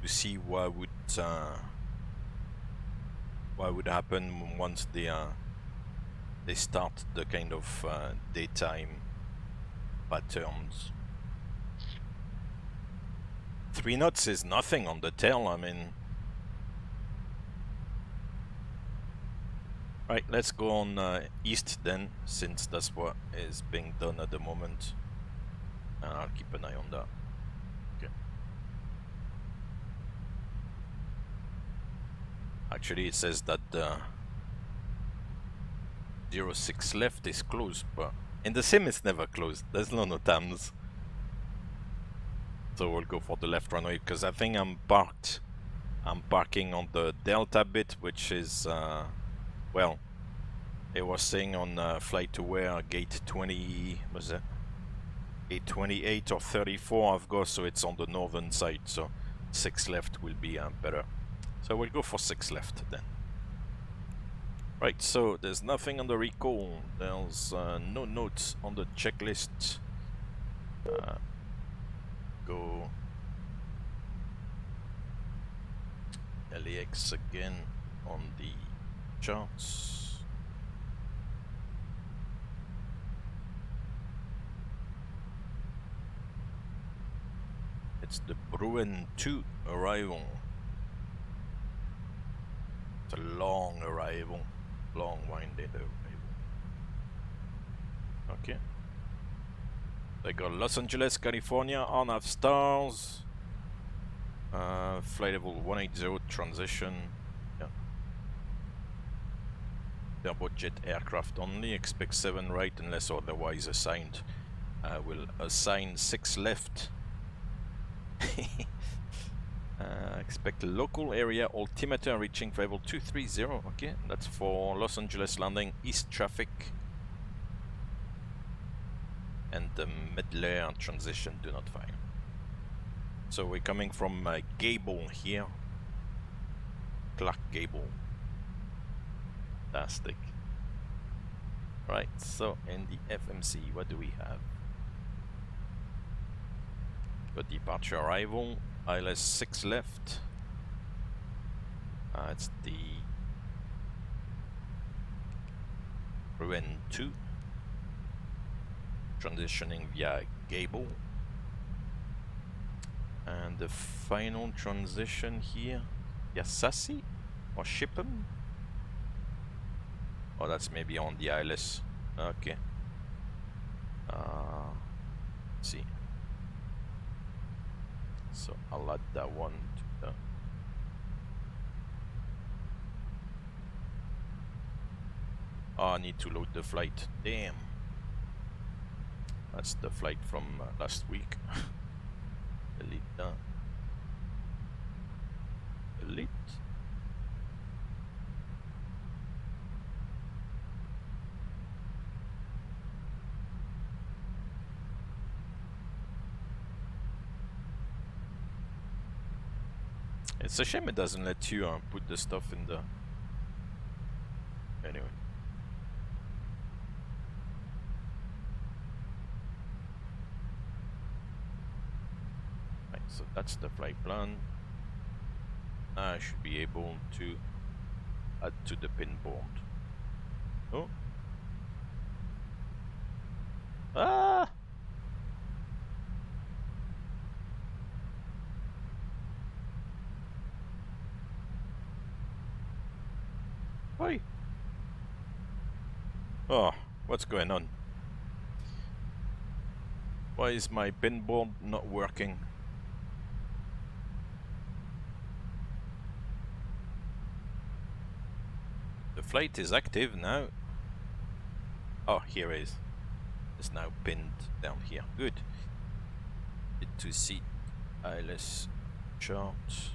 see what would happen once they start the kind of daytime patterns. 3 knots is nothing on the tail, I mean. Right, let's go on east then, since that's what is being done at the moment. And I'll keep an eye on that. Okay. Actually, it says that the 06 left is closed, but in the sim it's never closed. There's no NOTAMs. So we'll go for the left runway because I think I'm parked. I'm parking on the Delta bit, which is, well, it was saying on flight aware gate 20, was it? 828 or 34 I've got, so it's on the northern side, so 6 left will be better. So we'll go for 6 left then. Right, so there's nothing on the recall. There's no notes on the checklist. Go LAX again on the charts. It's the Bruin 2 arrival. It's a long arrival. Long winded arrival. Okay. They got Los Angeles, California, on half stars. Flight level 180 transition. Yeah. Turbojet aircraft only. Expect 7 right unless otherwise assigned. Will assign 6 left. Expect local area altimeter reaching flight level 230. Okay, that's for Los Angeles landing east traffic. And the mid-layer transition do not fire. So we're coming from Gable here. Clark Gable. Fantastic. Right, so in the FMC, what do we have? Got departure arrival, ILS 6 left. It's the Bruin 2. Transitioning via Gable. And the final transition here, via Sassy or Shipham? Oh, that's maybe on the ILS. Okay. Let's see. So I'll add that one to the... Oh, I need to load the flight. Damn. That's the flight from last week. Delete that. Delete. It's a shame it doesn't let you put the stuff in the... Anyway. Right, so that's the flight plan. I should be able to add to the pin board. Oh. Ah! Why? Oh, what's going on? Why is my pin board not working? The flight is active now. Oh, here it is. It's now pinned down here. Good. Need to see ILS chart.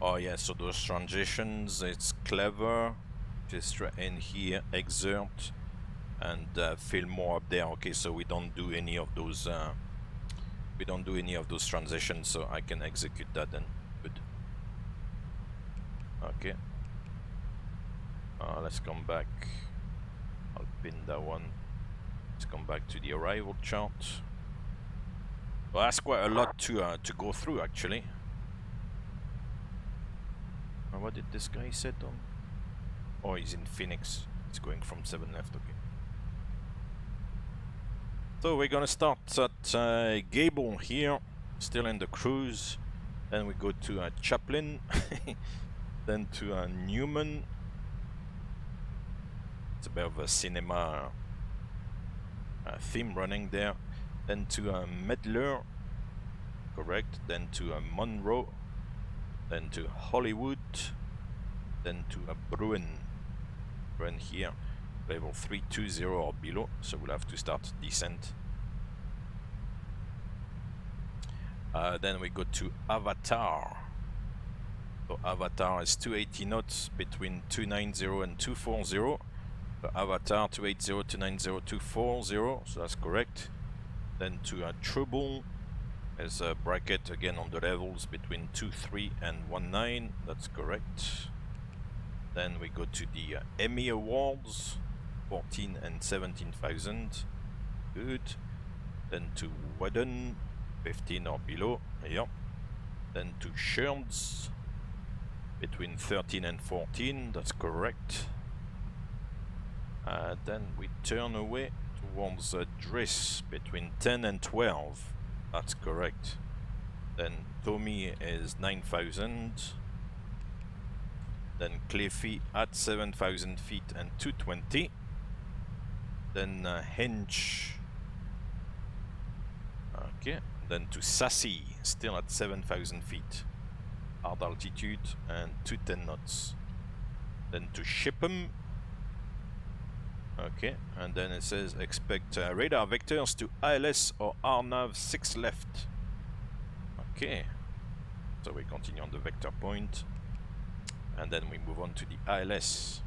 Oh yeah, so those transitions, it's clever. Just in here, exert, and fill more up there. Okay, so we don't do any of those. We don't do any of those transitions, so I can execute that then. Good. Okay. Let's come back. I'll pin that one. Let's come back to the arrival chart. Well, that's quite a lot to go through actually. What did this guy set on? Oh, he's in Phoenix. He's going from 7 left, okay. So we're gonna start at Gable here, still in the cruise. Then we go to Chaplin, then to Newman. It's a bit of a cinema theme running there. Then to Medler, correct. Then to Monroe. Then to Hollywood. Then to Bruin. Bruin here. level 320 or below, so we'll have to start descent. Then we go to Avatar. So Avatar is 280 knots between 290 and 240. So Avatar 280, 290, 240, so that's correct. Then to Trouble, there's a bracket again on the levels between 23 and 19, that's correct. Then we go to the Emmy Awards, 14 and 17,000, good. Then to Wadden, 15 or below, yeah. Then to Sherms, between 13 and 14, that's correct. Then we turn away towards Driss, between 10 and 12, that's correct. Then Tommy is 9,000. Then Cliffy at 7,000 feet and 220. Then Hench. Okay. Then to Sassy, still at 7,000 feet. Hard altitude and 210 knots. Then to Shipham. Okay. And then it says expect radar vectors to ILS or RNAV 6 left. Okay. So we continue on the vector point. And then we move on to the ILS.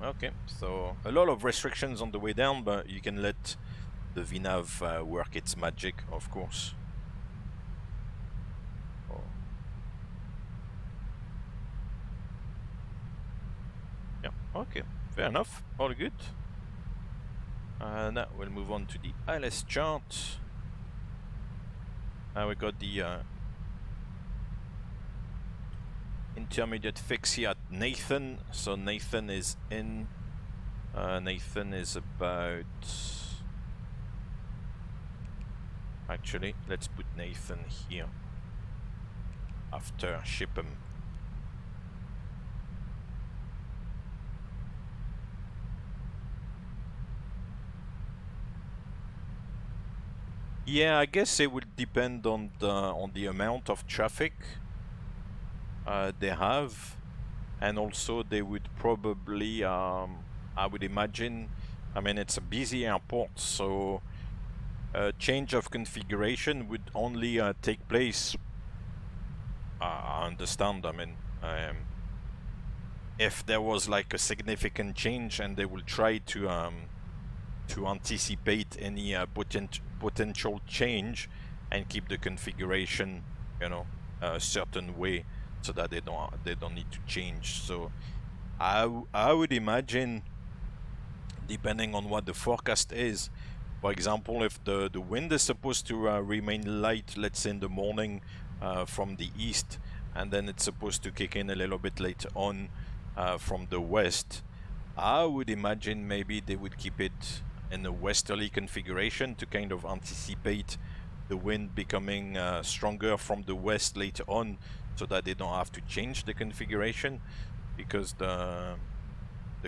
Okay, so a lot of restrictions on the way down, but you can let the VNAV work its magic, of course. Oh. Yeah, okay, fair enough, all good. Now we'll move on to the ILS chart. We got the intermediate fixie at Nathan, so Nathan is in. Nathan is about. Actually, let's put Nathan here after Shipham. Yeah, I guess it would depend on the amount of traffic they have, and also they would probably, I would imagine, I mean it's a busy airport, so a change of configuration would only take place, I understand, I mean, if there was like a significant change, and they will try to anticipate any potential change and keep the configuration, you know, a certain way, so that they don't need to change. So I would imagine, depending on what the forecast is, for example, if the wind is supposed to remain light, let's say in the morning from the east, and then it's supposed to kick in a little bit later on from the west, I would imagine maybe they would keep it in a westerly configuration to kind of anticipate the wind becoming stronger from the west later on, so that they don't have to change the configuration, because the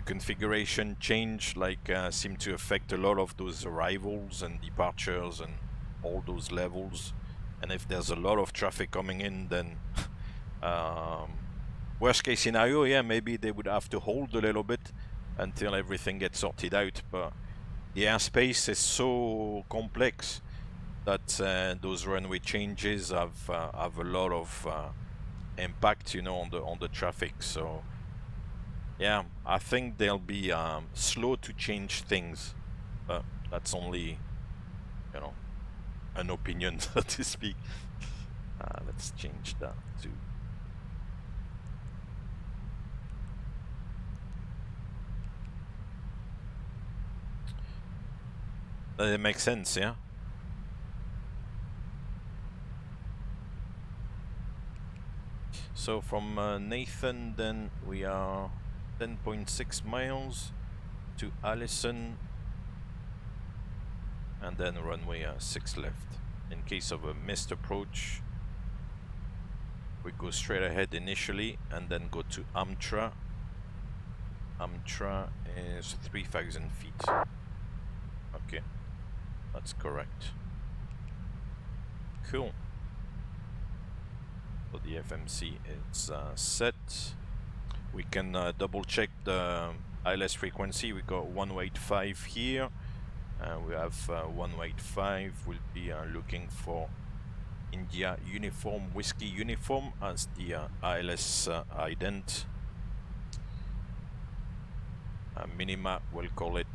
configuration change seem to affect a lot of those arrivals and departures and all those levels, and if there's a lot of traffic coming in, then worst case scenario, yeah, maybe they would have to hold a little bit until everything gets sorted out. But the airspace is so complex that those runway changes have a lot of impact, you know, on the traffic. So yeah, I think they'll be slow to change things, but that's only, you know, an opinion, so to speak. Let's change that to it makes sense, yeah. So from Nathan, then we are 10.6 miles to Allison, and then runway 6 left. In case of a missed approach, we go straight ahead initially and then go to Amtra. Amtra is 3,000 feet. Okay, that's correct. Cool. So the FMC is set. We can double check the ILS frequency. We got 185 here. We have 185. We'll be looking for India uniform, whiskey uniform as the ILS ident. Minima, we'll call it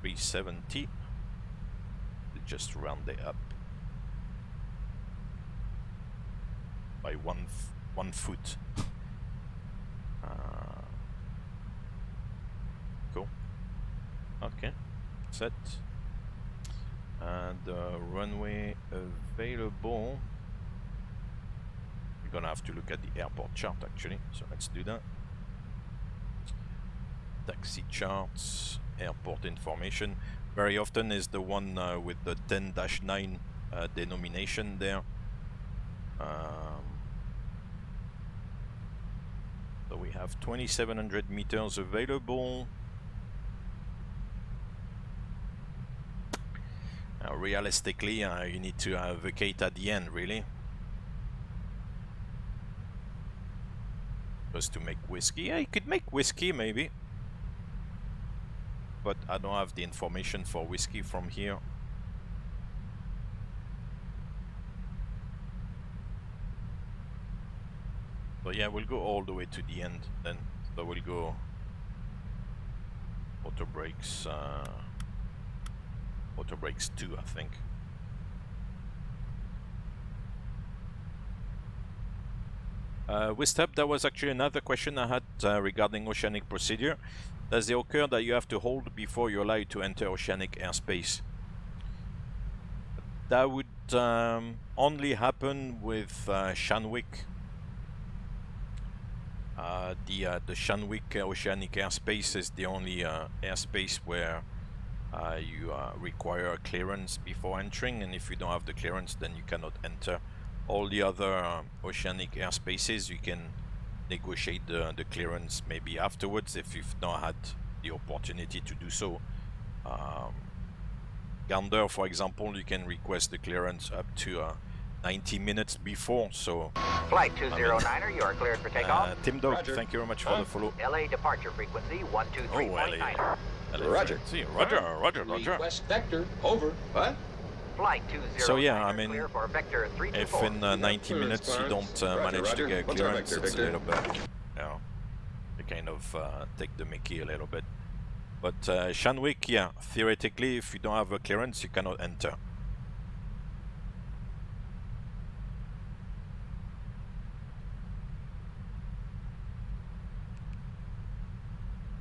370. We'll just round it up by one foot. Cool. Okay, set. And runway available. We're gonna have to look at the airport chart actually, so let's do that. Taxi charts, airport information. Very often is the one with the 10-9 denomination there. So we have 2,700 meters available. Realistically, you need to vacate at the end, really. Just to make whiskey. Yeah, you could make whiskey, maybe. But I don't have the information for whiskey from here. So yeah, we'll go all the way to the end then. So we'll go auto brakes 2, I think. With step, that was actually another question I had regarding oceanic procedure. Does it occur that you have to hold before you're allowed to enter oceanic airspace? That would only happen with Shanwick. The Shanwick oceanic airspace is the only airspace where you require a clearance before entering, and if you don't have the clearance, then you cannot enter. All the other oceanic airspaces, you can negotiate the clearance maybe afterwards if you've not had the opportunity to do so. Gander, for example, you can request the clearance up to 90 minutes before. So Flight 209er, you are cleared for takeoff. Tim Dog, thank you very much for the follow. LA departure frequency 123.9. Roger. Roger. Request vector, over. What? Flight 209. So yeah, I mean, clear for vector 324. if in 90 minutes you don't manage to get clearance, it's a little bit, you know, you kind of take the mickey a little bit. But Shanwick, yeah, theoretically, if you don't have a clearance, you cannot enter.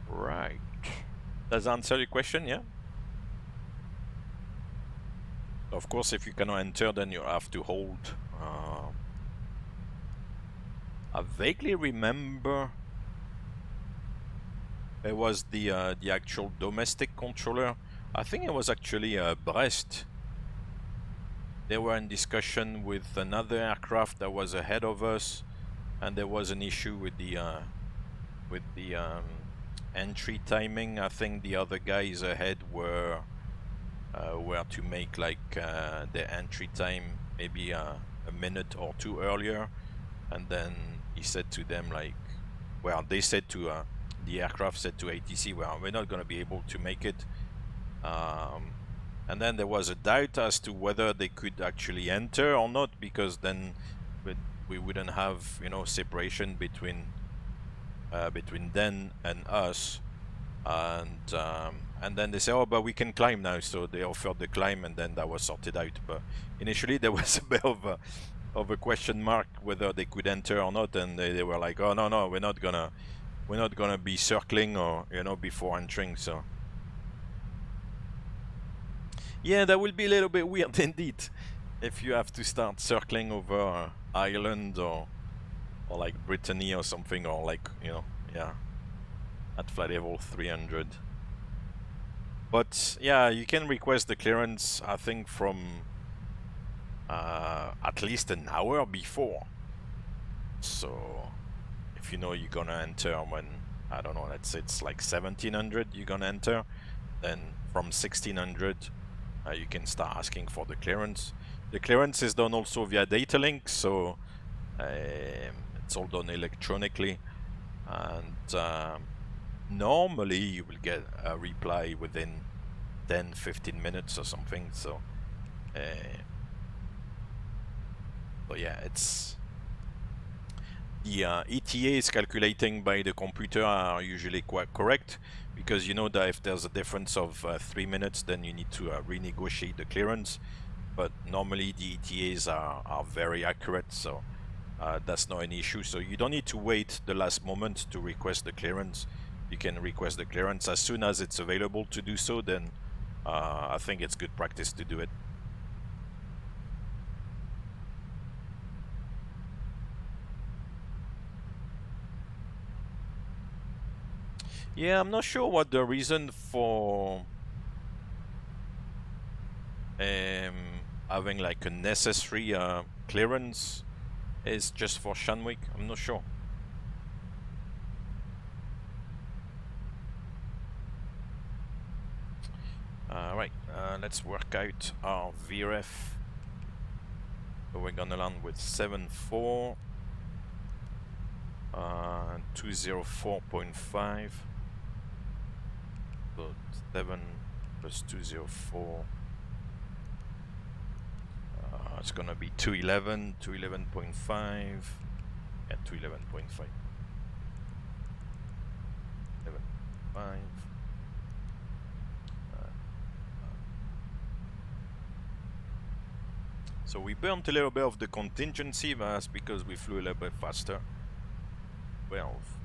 Right. Does that answer your question? Yeah. Of course, if you cannot enter, then you have to hold. I vaguely remember it was the actual domestic controller. I think it was actually Brest. They were in discussion with another aircraft that was ahead of us, and there was an issue with the entry timing. I think the other guys ahead were to make like their entry time maybe a minute or two earlier, and then he said to them like, well, they said to the aircraft said to ATC, well, we're not going to be able to make it, and then there was a doubt as to whether they could actually enter or not, because then we wouldn't have, you know, separation between them and us, and then they say, oh, but we can climb now, so they offered the climb, and then that was sorted out. But initially there was a bit of a question mark whether they could enter or not, and they were like, oh no, we're not gonna be circling, or, you know, before entering. So yeah, that will be a little bit weird indeed if you have to start circling over Ireland or like Brittany or something, or like, you know, yeah, at flight level 300. But yeah, you can request the clearance, I think, from at least an hour before. So if you know you're gonna enter when, I don't know, let's say it's like 1700 you're gonna enter, then from 1600 you can start asking for the clearance. The clearance is done also via data link, so it's all done electronically, and normally you will get a reply within 10-15 minutes or something. So but yeah, it's the ETAs calculating by the computer are usually quite correct, because you know that if there's a difference of 3 minutes, then you need to renegotiate the clearance. But normally the ETAs are very accurate, so that's not an issue. So you don't need to wait the last moment to request the clearance. You can request the clearance as soon as it's available to do so. Then I think it's good practice to do it. Yeah, I'm not sure what the reason for having like a necessary clearance is just for Shanwick. I'm not sure. Right, let's work out our VRF. So we're gonna land with 74, 204.5. So 7 plus 204. It's gonna be 211, 211.5, and 211.5. 11.5. So we burnt a little bit of the contingency, that's because we flew a little bit faster. 12.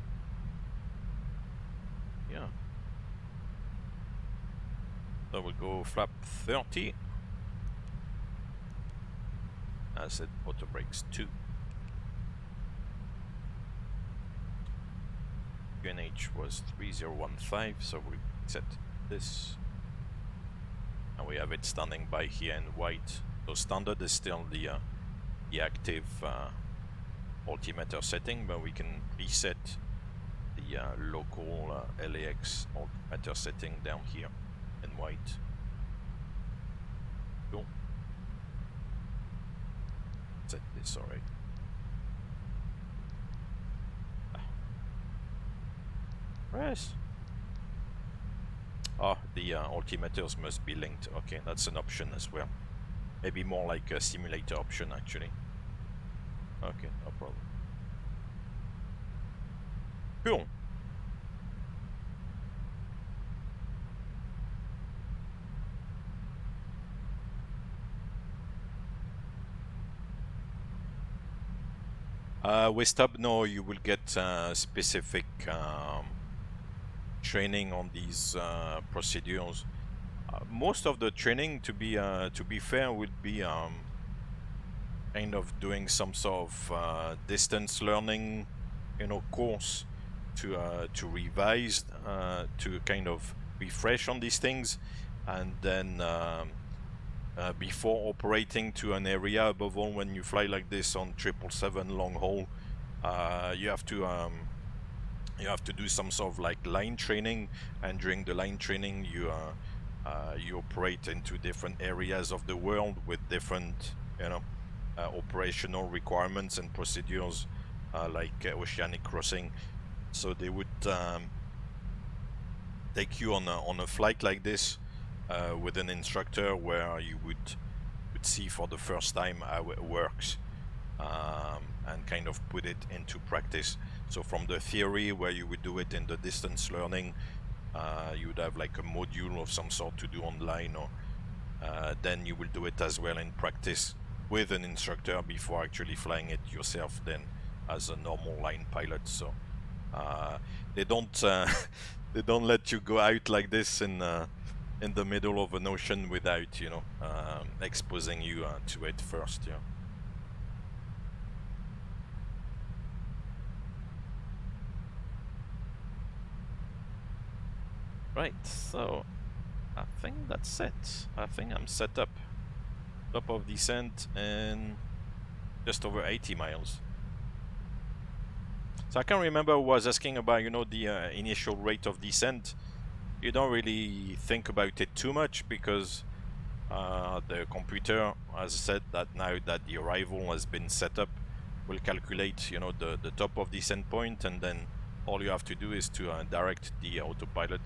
Yeah. So we'll go flap 30. I said auto brakes 2. UNH was 3015, so we set this. And we have it standing by here in white. So standard is still the active altimeter setting, but we can reset the local LAX altimeter setting down here in white. Cool. Set this already. Press. Oh, the altimeters must be linked. Okay, that's an option as well. Maybe more like a simulator option actually. Okay, no problem. Cool. With Stub, no, you will get specific training on these procedures. Most of the training, to be fair, would be kind of doing some sort of distance learning, course to revise, to kind of refresh on these things, and then before operating to an area, above all when you fly like this on 777 long haul, you have to do some sort of like line training, and during the line training you operate into different areas of the world with different operational requirements and procedures, like oceanic crossing. So they would take you on a flight like this with an instructor, where you would see for the first time how it works, and kind of put it into practice. So from the theory, where you would do it in the distance learning, you would have like a module of some sort to do online, or then you will do it as well in practice with an instructor before actually flying it yourself then as a normal line pilot. So they don't they don't let you go out like this in the middle of an ocean without exposing you to it first. Yeah. Right, so I think that's it. I think I'm set up. Top of descent and just over 80 miles. So I can remember who was asking about, the initial rate of descent. You don't really think about it too much, because the computer has said that now that the arrival has been set up, will calculate, the top of descent point, and then all you have to do is to direct the autopilot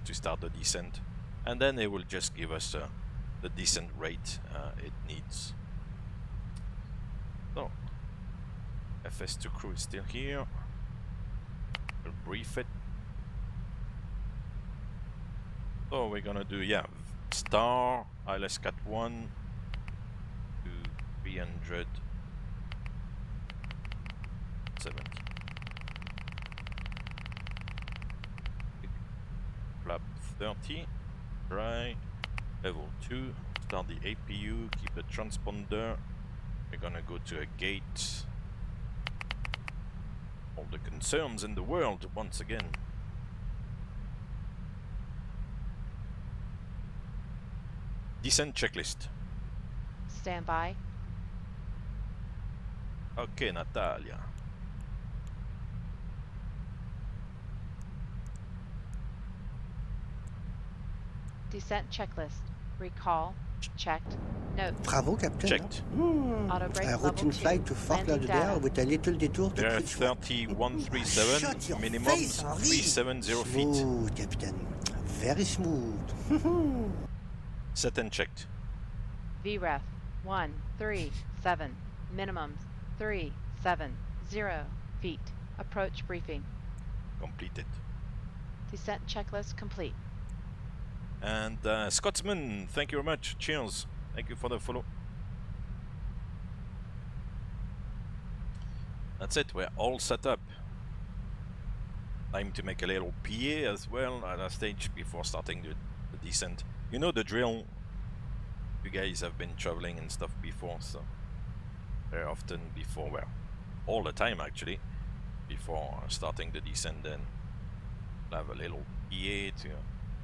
to start the descent, and then it will just give us the descent rate it needs. So, FS2 crew is still here. We'll brief it. So we're gonna do, yeah, star ILS Cat 1 to 370. Flap 30, dry, level 2, start the APU, keep the transponder. We're gonna go to a gate. All the concerns in the world once again. Descent checklist. Stand by. Okay, Natalia. Descent checklist. Recall. Checked. Note. Bravo, Captain. Checked. Auto brake A level routine 2. flight to Fort Landing data. Lauderdale with a little detour to There are French. 3137, minimum 370 feet. Smooth, Captain. Very smooth. Set and checked. VREF 137. Minimums 370 feet. Approach briefing. Completed. Descent checklist complete. And Scotsman, thank you very much. Cheers. Thank you for the follow. That's it. We're all set up. Time to make a little PA as well at a stage before starting the descent. You know the drill. You guys have been traveling and stuff before, so very often before, well, all the time actually, before starting the descent, then we'll have a little PA to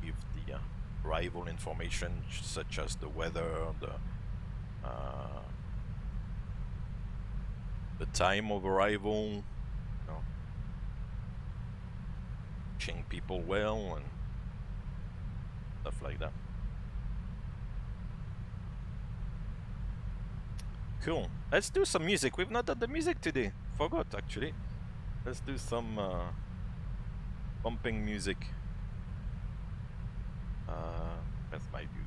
give the arrival information such as the weather, the time of arrival, you know, wishing people well and stuff like that. Cool. Let's do some music. We've not done the music today. Forgot actually. Let's do some bumping music. That's my view.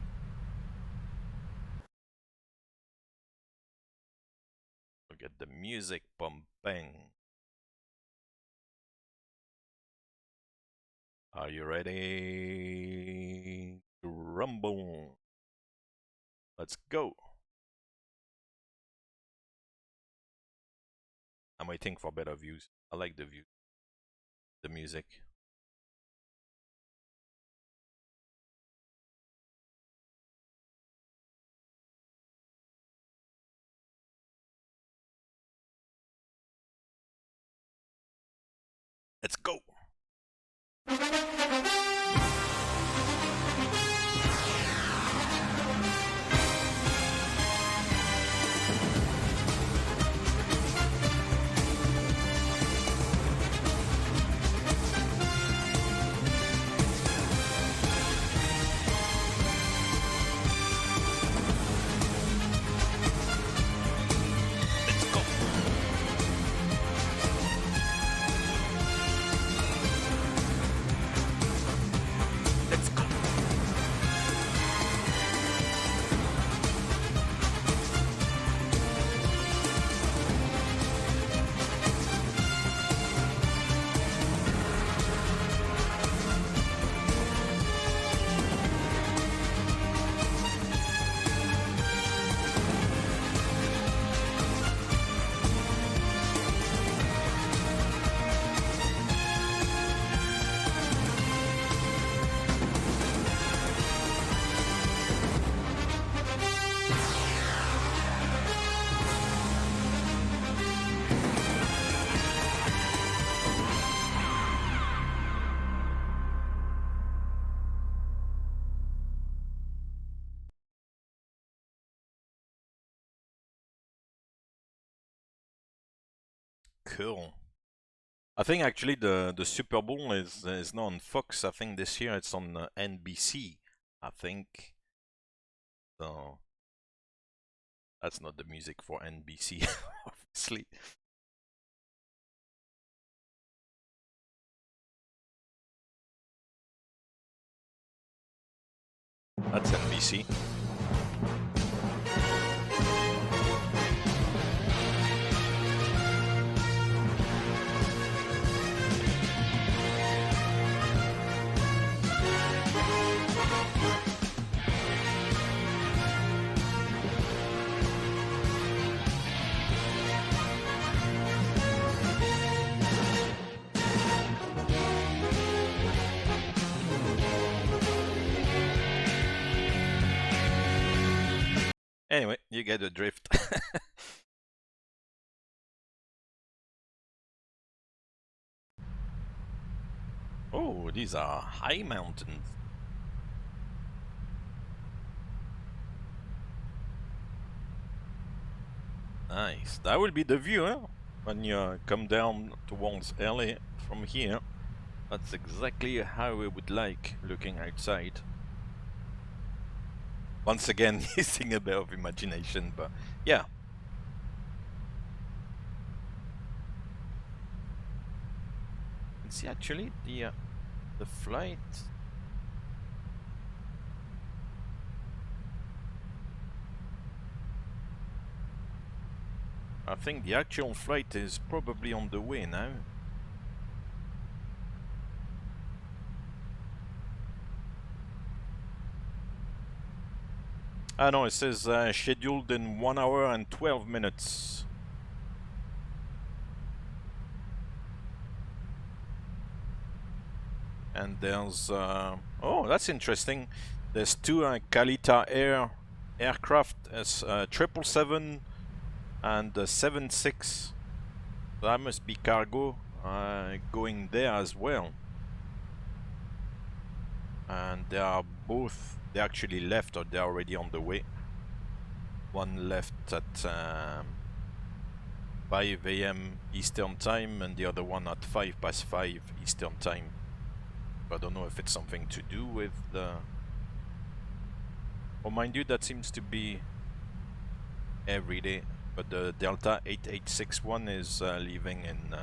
We'll get the music bumping. Are you ready to rumble? Let's go. I'm waiting for better views. I like the view. The music. Let's go. Cool. I think actually the Super Bowl is not on Fox. I think this year it's on NBC. I think. So that's not the music for NBC, obviously. That's NBC. Anyway, you get the drift. Oh, these are high mountains. Nice. That will be the view, huh? When you come down towards LA from here. That's exactly how we would like looking outside. Once again, using a bit of imagination, but yeah. And see, actually, the flight. I think the actual flight is probably on the way now. Ah no, it says scheduled in 1 hour and 12 minutes. And there's oh, that's interesting. There's two Kalita Air aircraft, as 777 and 76. That must be cargo going there as well. And they are both, they actually left, or they're already on the way. One left at 5 AM Eastern time, and the other one at 5:05 Eastern time. I don't know if it's something to do with the... Oh, mind you, that seems to be every day. But the Delta 8861 is leaving in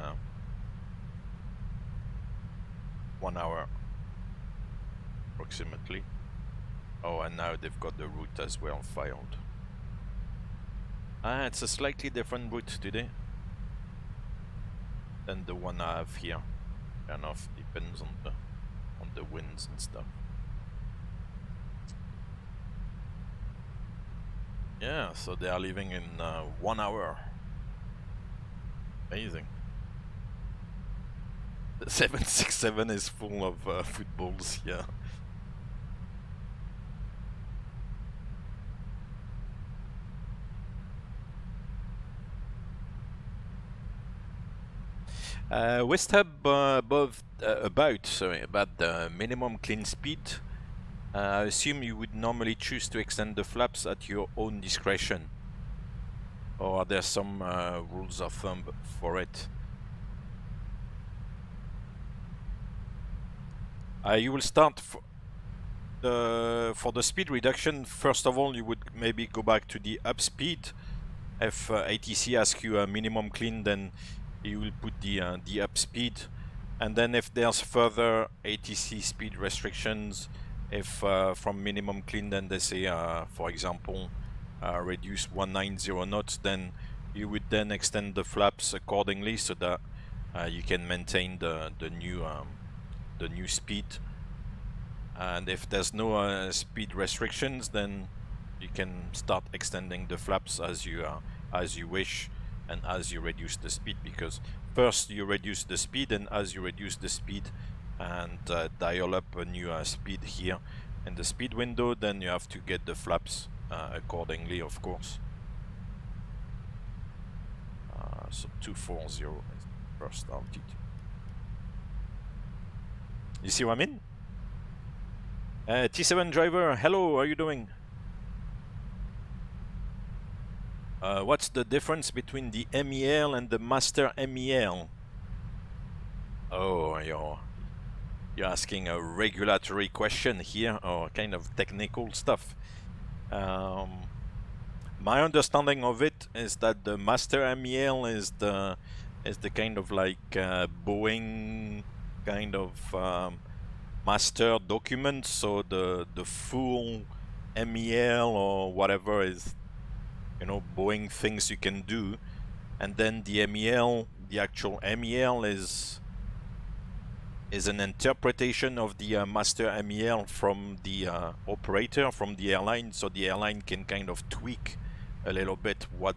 1 hour, approximately. Oh, and now they've got the route as well filed. Ah, it's a slightly different route today than the one I have here. Fair enough, depends on the winds and stuff. Yeah, so they are leaving in 1 hour. Amazing. The 767 is full of footballs, yeah. Westhub about the minimum clean speed. I assume you would normally choose to extend the flaps at your own discretion, or are there some rules of thumb for it? You will start for the speed reduction. First of all, you would maybe go back to the up speed. If ATC asks you a minimum clean, then you will put the up speed, and then if there's further ATC speed restrictions, if from minimum clean, then they say, for example, reduce 190 knots, then you would then extend the flaps accordingly, so that you can maintain the new speed. And if there's no speed restrictions, then you can start extending the flaps as you wish, and as you reduce the speed, because first you reduce the speed, and as you reduce the speed and dial up a new speed here in the speed window, then you have to get the flaps accordingly, of course. So 240 is first altitude. You see what I mean? T7 driver, hello, how are you doing? What's the difference between the MEL and the master MEL? Oh, you're asking a regulatory question here, or kind of technical stuff. My understanding of it is that the master MEL is the kind of like Boeing kind of master document, so the full MEL or whatever is, you know, Boeing things you can do, and then the MEL, the actual MEL is an interpretation of the master MEL from the operator, from the airline, so the airline can kind of tweak a little bit what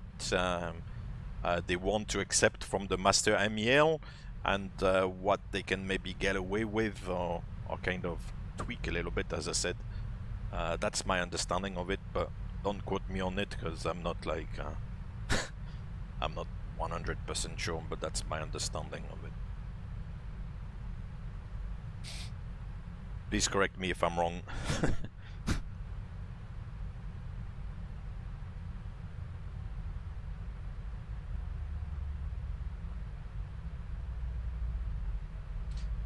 they want to accept from the master MEL, and what they can maybe get away with, or kind of tweak a little bit, as I said. That's my understanding of it, but don't quote me on it, because I'm not like I'm not 100% sure, but that's my understanding of it. Please correct me if I'm wrong.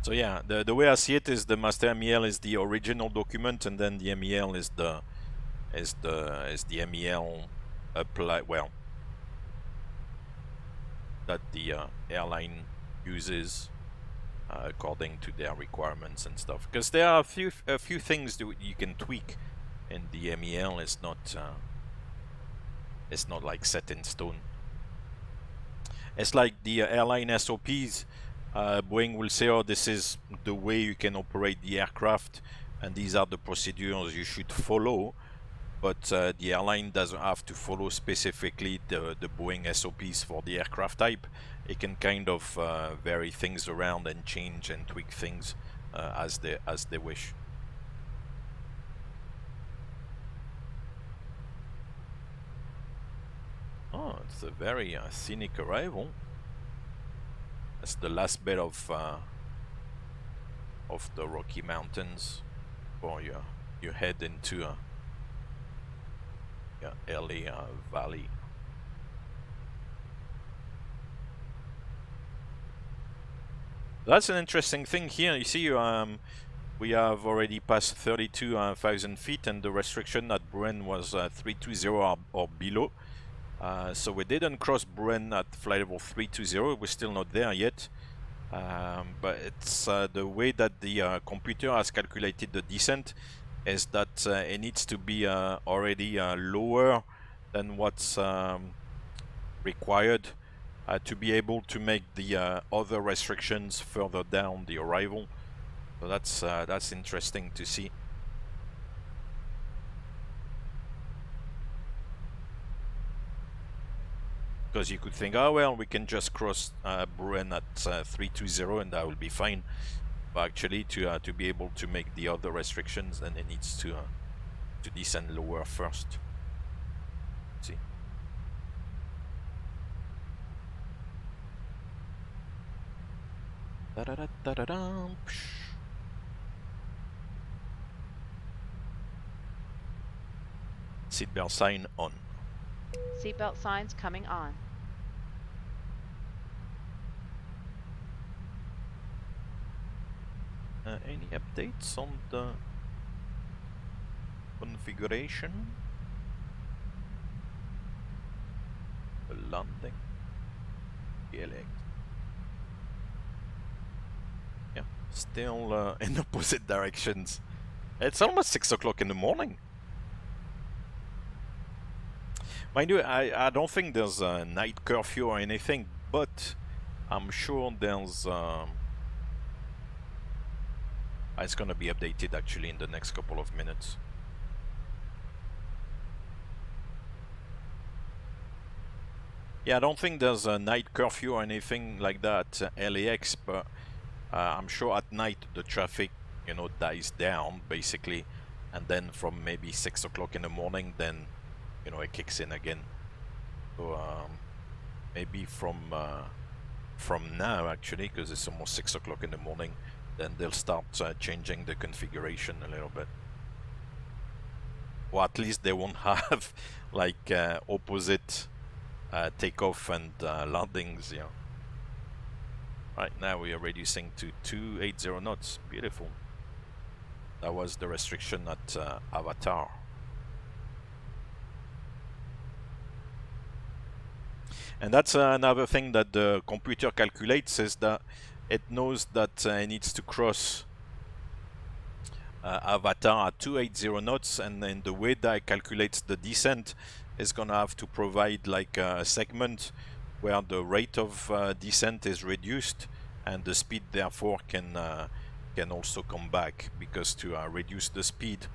So yeah, the way I see it is the master MEL is the original document, and then the MEL is the MEL apply, well, that the airline uses according to their requirements and stuff. Because there are a few things that you can tweak in the MEL. It's not like set in stone. It's like the airline SOPs. Boeing will say, oh, this is the way you can operate the aircraft, and these are the procedures you should follow. But the airline doesn't have to follow specifically the Boeing SOPs for the aircraft type. It can kind of vary things around and change and tweak things as they wish. Oh, it's a very scenic arrival. That's the last bit of the Rocky Mountains before you head into LA Valley. That's an interesting thing here. You see, we have already passed 32,000 feet, and the restriction at Bruen was 320 or below. So we didn't cross Bruen at flight level 320. We're still not there yet. But it's the way that the computer has calculated the descent is that it needs to be already lower than what's required to be able to make the other restrictions further down the arrival. So that's interesting to see. Because you could think, oh well, we can just cross Bruen at 320 and that will be fine. But actually, to be able to make the other restrictions, then it needs to descend lower first. Let's see. Da-da-da-da-da-da. Seatbelt sign on. Seatbelt signs coming on. Any updates on the configuration? The landing? KLAX. Yeah, still in opposite directions. It's almost 6 o'clock in the morning. Mind you, I don't think there's a night curfew or anything, but I'm sure there's it's gonna be updated actually in the next couple of minutes. Yeah, I don't think there's a night curfew or anything like that at LAX, but I'm sure at night the traffic, you know, dies down basically, and then from maybe 6 o'clock in the morning, then, you know, it kicks in again. So maybe from now actually, because it's almost 6 o'clock in the morning, then they'll start changing the configuration a little bit. Or at least they won't have like opposite takeoff and landings, you know. Right now we are reducing to 280 knots. Beautiful. That was the restriction at Avatar. And that's another thing that the computer calculates, is that it knows that it needs to cross avatar at 280 knots, and then the way that it calculates the descent is gonna have to provide like a segment where the rate of descent is reduced, and the speed therefore can also come back, because to reduce the speed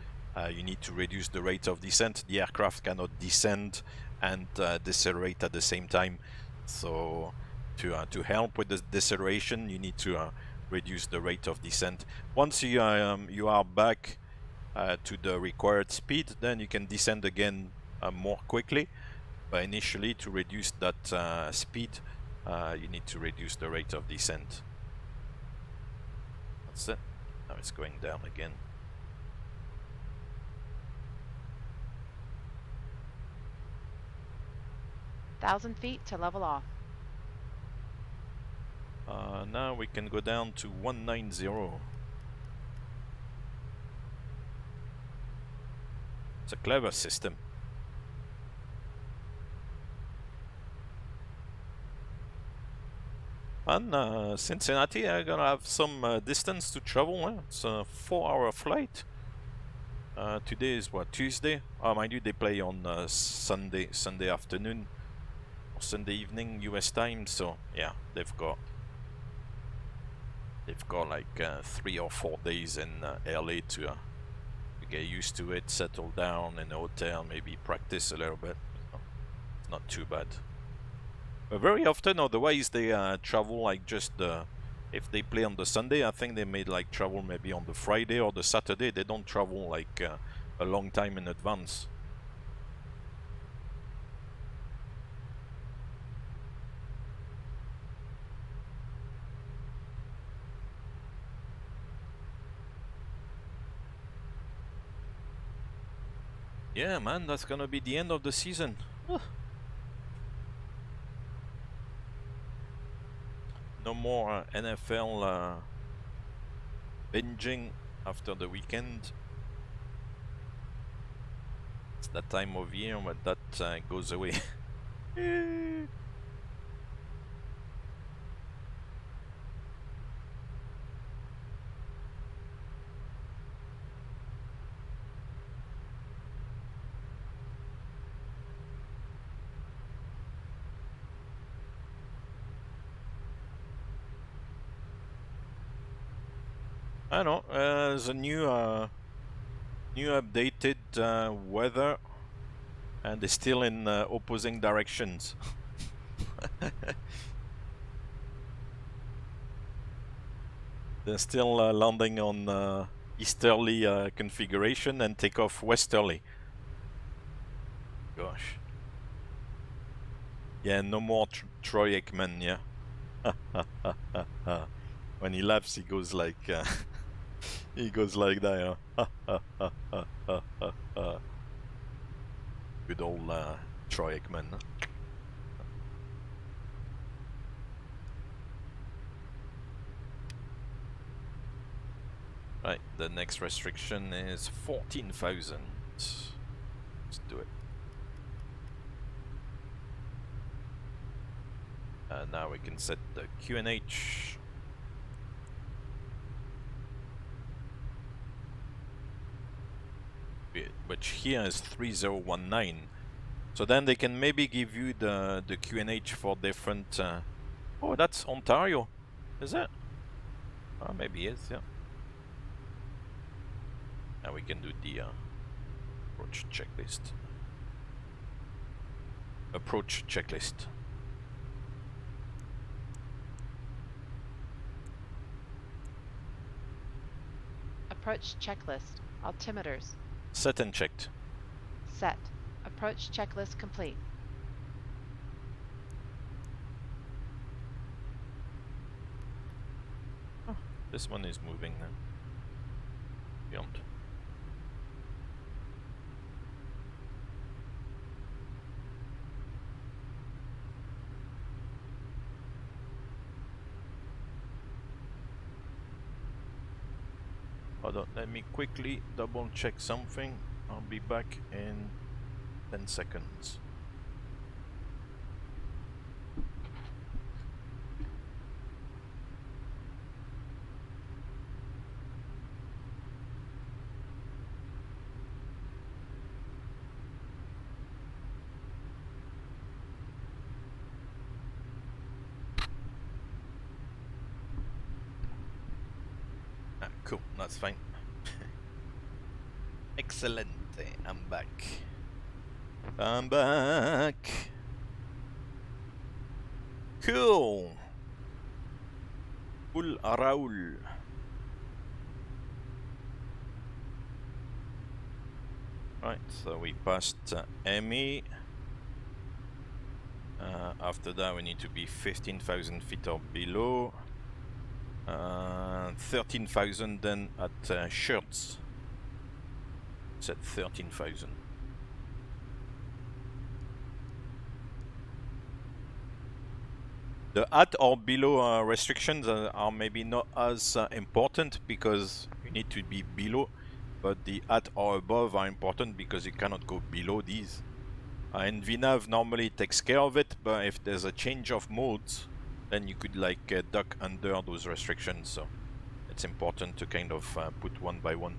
you need to reduce the rate of descent. The aircraft cannot descend and decelerate at the same time, so to help with the deceleration you need to reduce the rate of descent. Once you are back to the required speed, then you can descend again more quickly, but initially to reduce that speed you need to reduce the rate of descent. That's it. Now it's going down again. Thousand feet to level off. Now we can go down to 190. It's a clever system. And Cincinnati are gonna have some distance to travel. It's a 4-hour flight. Today is what, Tuesday? Mind you, they play on Sunday afternoon or Sunday evening US time. So yeah, they've got like 3 or 4 days in LA to get used to it, settle down in a hotel, maybe practice a little bit. It's not too bad. But very often, otherwise, they travel like just if they play on the Sunday, I think they may like travel maybe on the Friday or the Saturday. They don't travel like a long time in advance. Yeah, man, that's gonna be the end of the season. No more NFL binging after the weekend. It's that time of year when that goes away. I know, there's a new updated weather, and they're still in opposing directions. They're still landing on easterly configuration and take off westerly. Gosh. Yeah, no more Troy Aikman, yeah. When he laughs, he goes like... he goes like that, huh? Good old Troy Aikman. Huh? Right, the next restriction is 14,000. Let's do it. Now we can set the QNH. Which here is 3019. So then they can maybe give you the QNH for different... Oh, that's Ontario, is it? Oh, maybe it is, yeah. Now we can do the approach checklist. Approach checklist. Approach checklist. Altimeters. Set and checked. Set. Approach checklist complete. Oh, this one is moving now. Beyond. Hold on, let me quickly double check something. I'll be back in 10 seconds. Cool, that's fine. Excellent. I'm back. I'm back. Cool. Full Raul. Right, so we passed Emmy. After that, we need to be 15,000 feet or below. 13,000 then at Shirts. It's at 13,000. The at or below restrictions are maybe not as important because you need to be below, but the at or above are important because you cannot go below these. And VNav normally takes care of it, but if there's a change of modes, then you could like duck under those restrictions, so it's important to kind of put one by one.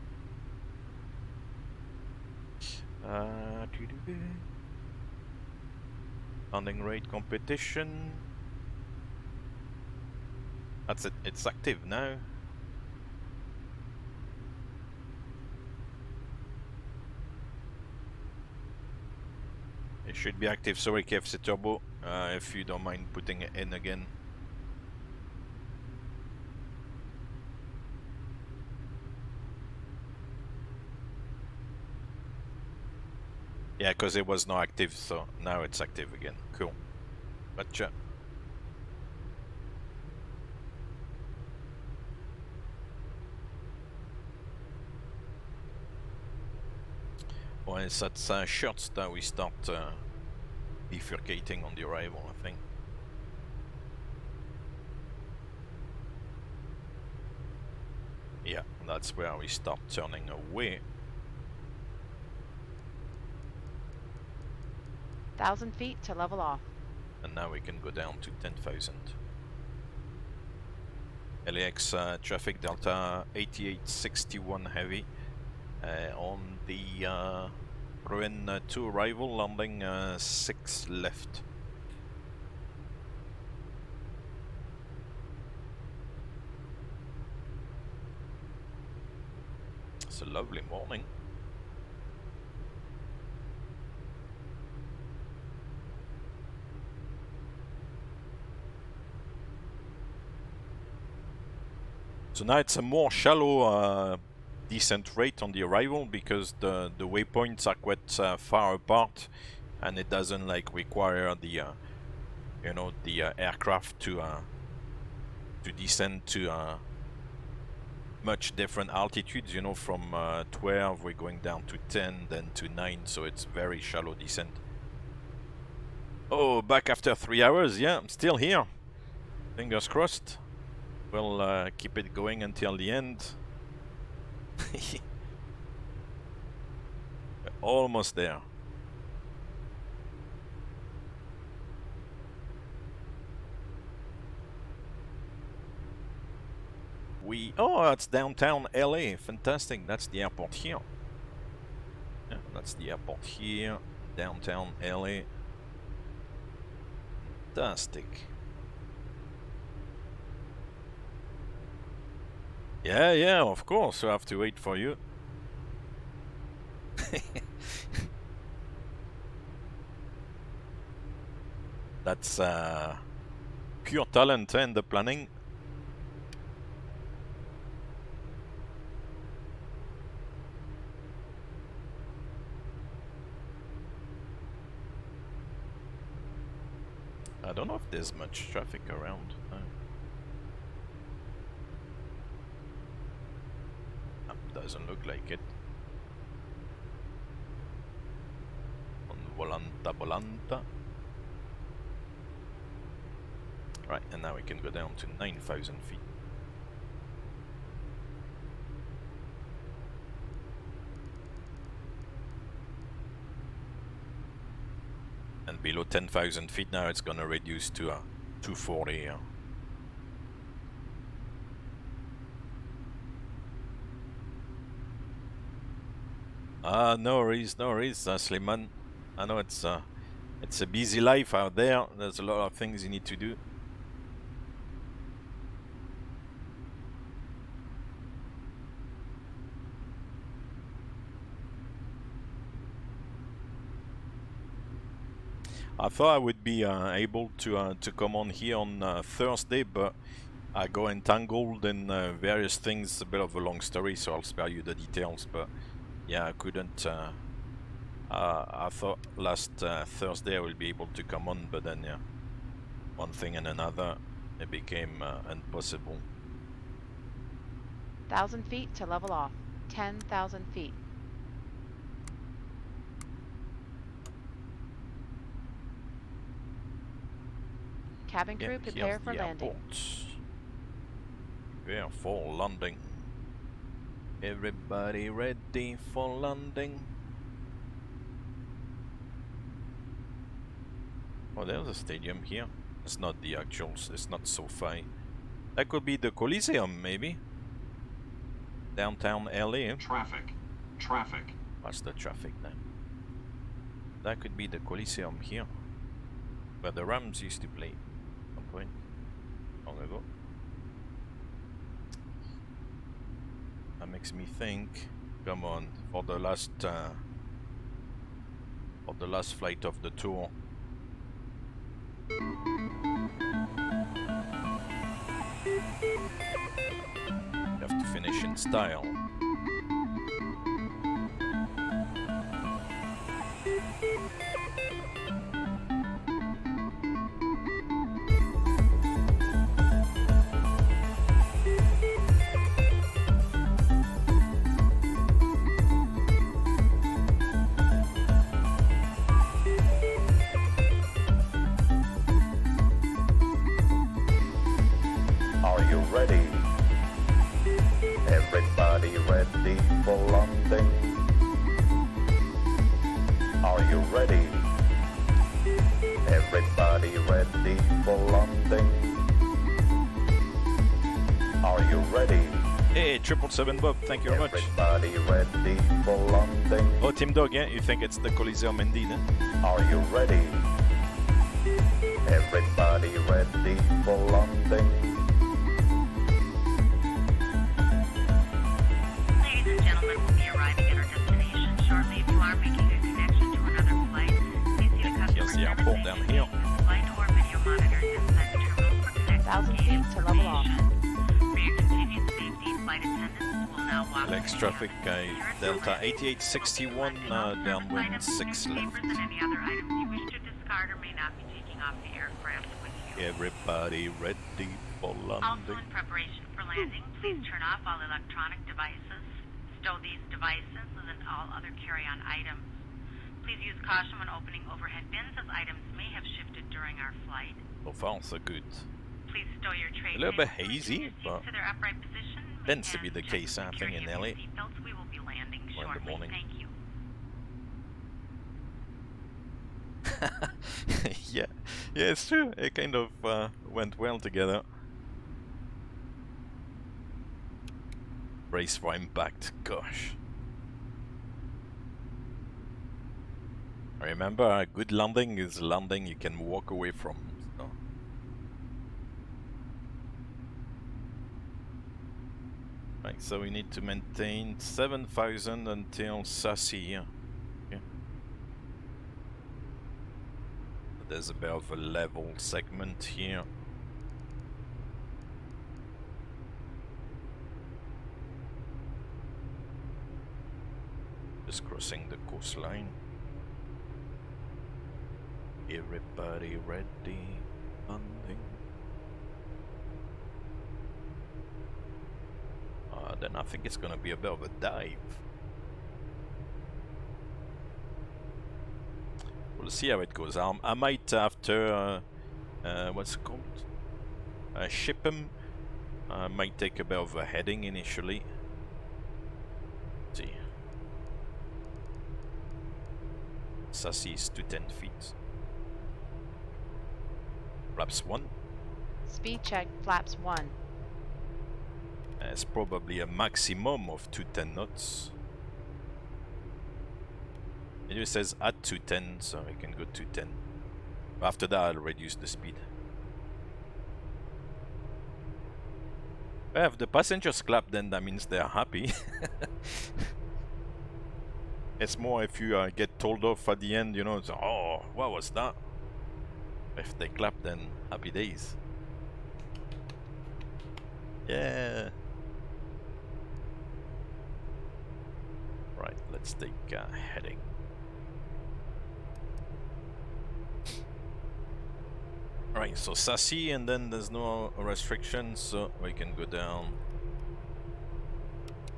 Landing rate competition. That's it, it's active now. It should be active, sorry KFC Turbo, if you don't mind putting it in again. Yeah, because it was not active, so now it's active again. Cool. Gotcha. Well, it's at Shirts that we start bifurcating on the arrival, I think. Yeah, that's where we start turning away. 1,000 feet to level off. And now we can go down to 10,000. LAX traffic Delta 8861 heavy on the Ruin 2 arrival, landing 6 left. It's a lovely morning. So now it's a more shallow descent rate on the arrival because the waypoints are quite far apart, and it doesn't like require the you know, the aircraft to descend to much different altitudes. You know, from 12 we're going down to 10, then to 9, so it's very shallow descent. Oh, back after 3 hours. Yeah, I'm still here. Fingers crossed. We'll keep it going until the end. Almost there. Oh, that's downtown LA. Fantastic. That's the airport here. Yeah, that's the airport here. Downtown LA. Fantastic. Yeah, yeah, of course. I have to wait for you. That's pure talent in the planning. I don't know if there's much traffic around. Doesn't look like it. On Volanta. Right, and now we can go down to 9,000 feet. And below 10,000 feet now it's gonna reduce to 240. No worries, Sliman. I know it's a busy life out there. There's a lot of things you need to do. I thought I would be able to come on here on Thursday, but I got entangled in various things. A bit of a long story, so I'll spare you the details. But yeah, I couldn't. I thought last Thursday I will be able to come on, but then yeah, one thing and another, it became impossible. 1,000 feet to level off. 10,000 feet. Cabin crew, prepare for landing. Prepare for landing. Everybody ready for landing? Oh, there's a stadium here. It's not the actuals, it's not SoFi. That could be the Coliseum, maybe? Downtown LA. Traffic. Traffic. What's the traffic then? That could be the Coliseum here, where the Rams used to play at some point long ago. That makes me think. Come on, for the last flight of the tour. You have to finish in style. Are you ready? Everybody ready for landing? Are you ready? Everybody ready for landing? Are you ready? Hey, 777 Bob, thank you very much. Everybody ready for landing? Oh, Team Dog, yeah? You think it's the Coliseum indeed, eh? Are you ready? Everybody ready for landing? Ladies and gentlemen, we'll be arriving at our destination shortly. If you are making a connection to another flight, please see the customer Here's the airport down here. flight or video monitors inside the terminal for connectivity 1,000 feet to level off. For your continued safety, flight attendants will now walk KLAX traffic, Delta 8861, downwind 6 left. papers and any other items you wish to discard or may not be taking off the aircraft with you. Everybody ready for Also, landing? in preparation for landing, please turn off all electronic devices, stow these devices and all other carry-on items. Please use caution when opening overhead bins, as items may have shifted during our flight. So far, so good. Please stow your tray A little bit tables hazy, in your seats but to their upright position. tends to be And the check case, I think, security in of your LA. seatbelts. We will be landing Or in the shortly. morning. Thank you. yeah, it's true. It kind of went well together. Brace for impact. Gosh. Remember, a good landing is a landing you can walk away from. So. Right, so we need to maintain 7,000 until Sassy. Okay. There's a bit of a level segment here. Just crossing the coastline. Everybody ready? Landing. Then I think it's gonna be a bit of a dive. We'll see how it goes. I might, after what's it called? Ship him. I might take a bit of a heading initially. Let's see. Sassy is to 10 feet. Flaps 1. Speed check, flaps 1. It's probably a maximum of 210 knots. It says at 210, so I can go 210. After that, I'll reduce the speed. If the passengers clap, then that means they're happy. It's more if you get told off at the end, you know, it's, oh, what was that? If they clap, then happy days. Yeah. Right, let's take heading. Right, so sassy, and then there's no restrictions, so we can go down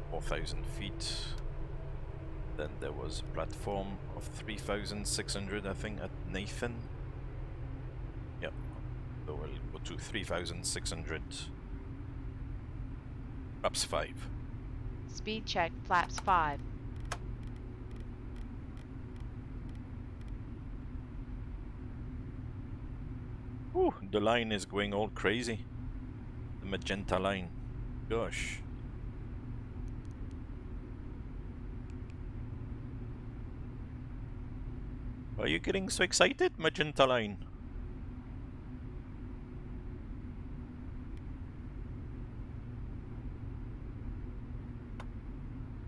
4,000 feet. Then there was a platform of 3,600, I think, at Nathan. Yep, so we'll go to 3,600. Flaps 5. Speed check, flaps 5. Whew, the line is going all crazy. The magenta line. Gosh. Are you getting so excited, magenta line?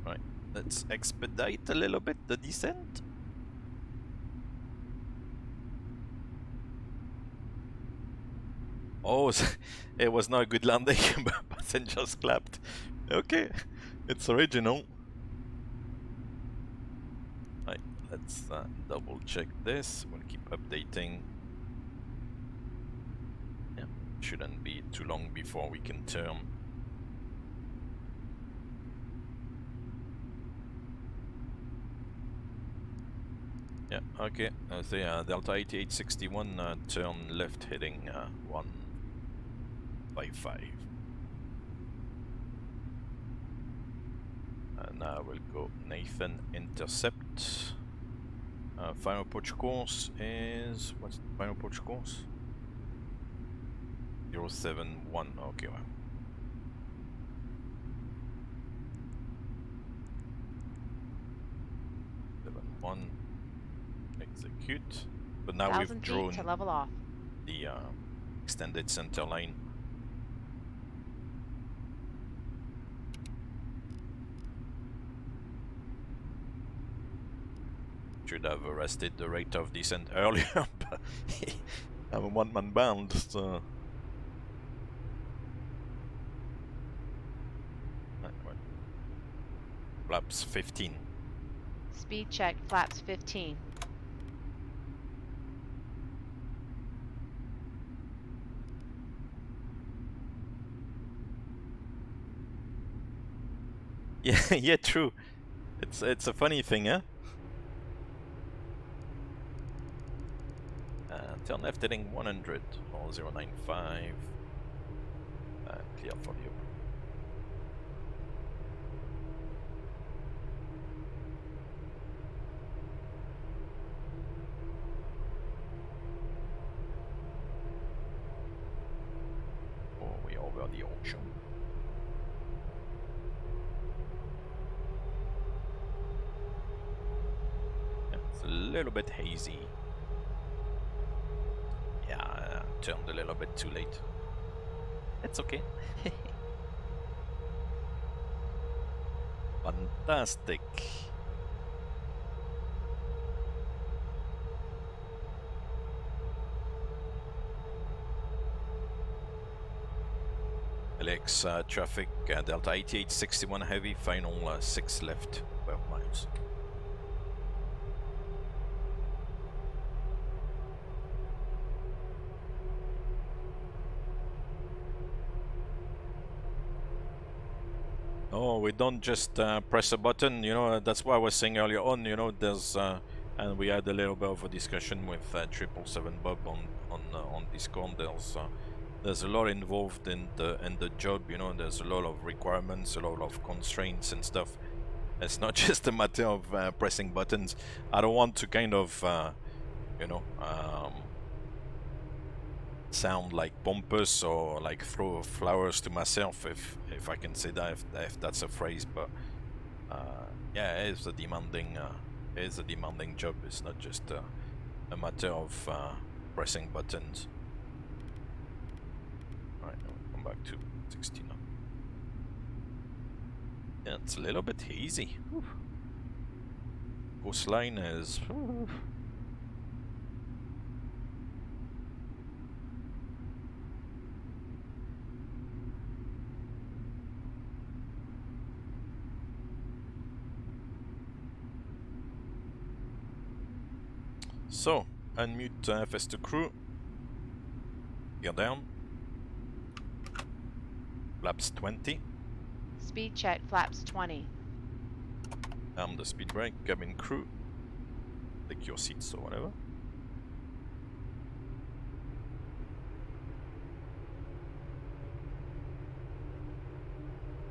Right, let's expedite a little bit the descent. Oh, it was not a good landing, but passengers clapped. Okay, it's original. Right, let's double check this. We'll keep updating. Yeah, shouldn't be too long before we can turn. Yeah, okay. The Delta 8861 turn left heading 155. And now we'll go Nathan intercept. Final approach course is, what's the final approach course? 071. Okay, well. 71. Execute. But now we've drawn to level off. The extended center line. Should have arrested the rate of descent earlier, but I'm a one-man band, so... Flaps 15. Speed check, flaps 15. Yeah, yeah, true. It's a funny thing, huh? Turn left heading 100 or 095. Clear for you. Oh, we're over the ocean. It's a little bit hazy. Yeah, turned a little bit too late. It's okay. Fantastic. KLAX traffic, Delta 8861 heavy, final 6 left, 12 miles. Oh, we don't just press a button, you know, that's what I was saying earlier on, you know, there's, and we had a little bit of a discussion with 777 Bob on Discord. There's a lot involved in the job, you know, there's a lot of requirements, a lot of constraints and stuff. It's not just a matter of pressing buttons. I don't want to kind of, you know, sound like pompous or like throw flowers to myself, if I can say that, if that's a phrase, but yeah, it's a demanding job. It's not just a matter of pressing buttons. All right, now we'll come back to 69. Yeah, it's a little bit hazy. Whew. Coastline is. Whew. So, unmute FS2 crew. Gear down. Flaps 20. Speed check flaps 20. Arm the speed brake. Cabin crew. Take your seats or whatever.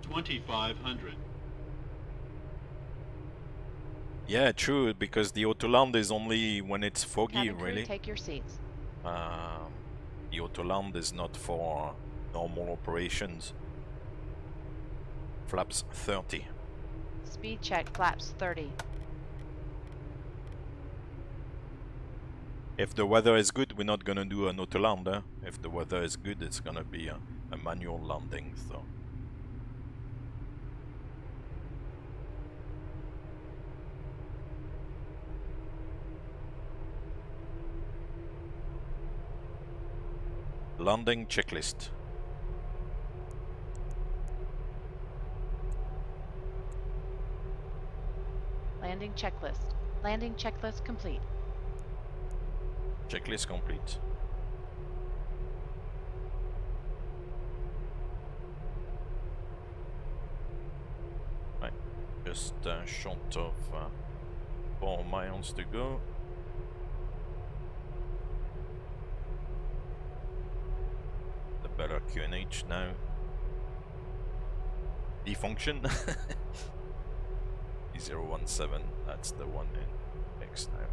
$2,500. Yeah, true, because the auto land is only when it's foggy, Cabin crew, really. take your seats. The auto land is not for normal operations. Flaps 30. Speed check flaps 30. If the weather is good, we're not gonna do an auto land. If the weather is good, it's gonna be a manual landing. So. Landing checklist. Landing checklist. Landing checklist complete. Checklist complete. Right, just short of 4 miles to go. The better QNH now. Defunction. 017, that's the one in X now.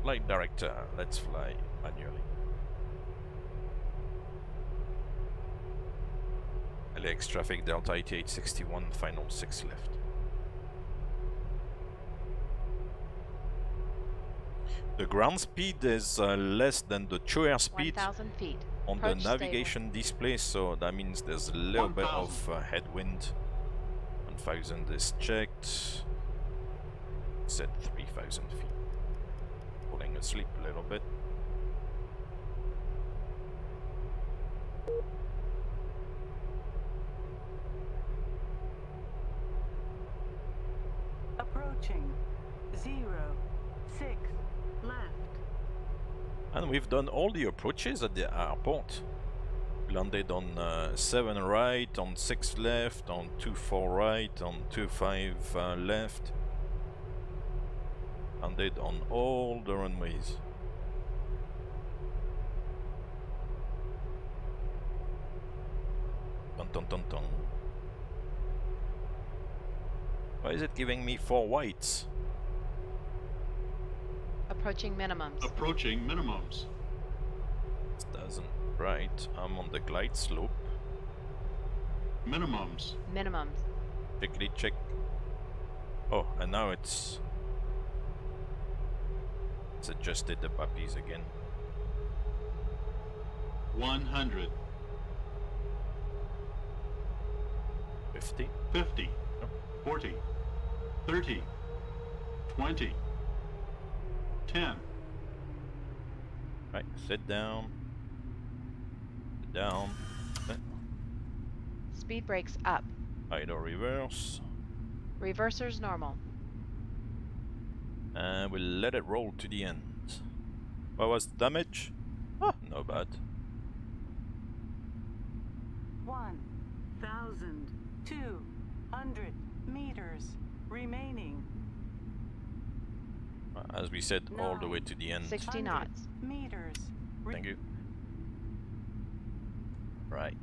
Flight director, let's fly manually. LAX traffic, Delta 8861, final 6 left. The ground speed is less than the true airspeed 1,000 feet. on Approach the navigation display, so that means there's a little bit of headwind. 1,000 is checked. Set 3,000 feet. Falling asleep a little bit. Approaching 0, 6, left. And we've done all the approaches at the airport. We landed on 7 right, on 6 left, on 24 right, on 25 left. Landed on all the runways. Dun dun dun dun. Why is it giving me 4 whites? Approaching minimums. Approaching minimums. It doesn't. Right, I'm on the glide slope. Minimums. Minimums. Checkly check. Oh, and now it's adjusted the puppies again. 100. 50. 50. 40. 30. 20. 10. Right, sit down. Sit down. Speed brakes up. Idle reverse. Reversers normal. And we'll let it roll to the end. What was the damage? Ah, no bad. 1,200 meters remaining. As we said, all the way to the end. 60 knots. Meters. Thank you. Right.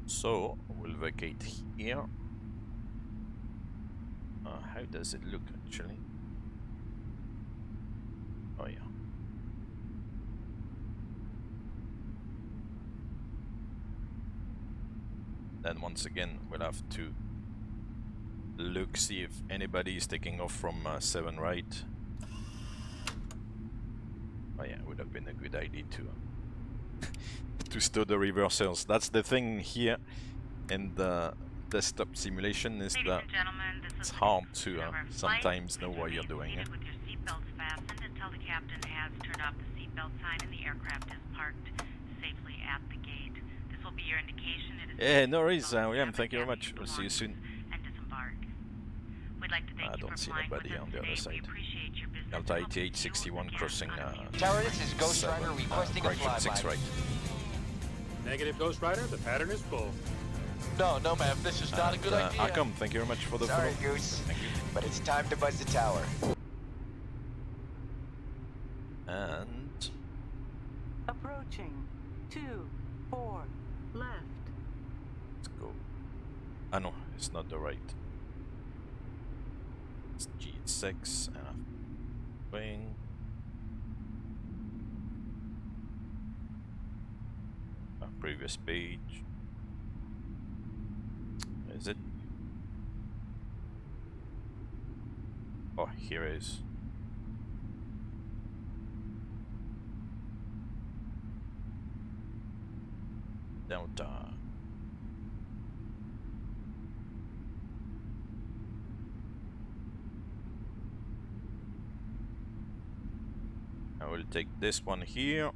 So, we'll vacate here. How does it look actually? Oh yeah. Then once again, we'll have to look, see if anybody is taking off from 7 right. Oh yeah, would have been a good idea to to stow the reversers. That's the thing here in the desktop simulation, is that it's hard to sometimes know what you're doing. With your seatbelts fastened until the captain has turned off the seatbelt sign and the aircraft is parked safely at the gate. This will be your indication. It is Yeah, no worries, William. Thank you very much. We'll see you soon. And disembark. We'd like to thank I you don't for see flying nobody with us on the other today. side. We appreciate your business. Delta 8861 crossing Tower, this is Ghost Rider requesting a correction, 6 flyby. right. Negative, Ghost Rider. The pattern is full. No, ma'am, this is not a good idea. Arkham, thank you very much for the Sorry, follow. Goose, Thank you. but it's time to buzz the tower. And Approaching. 2-4 left. let's go. Ah no, it's not the right. It's G6 and I'm going. Previous page. Is it? Oh, here it is. Delta. I will take this one here.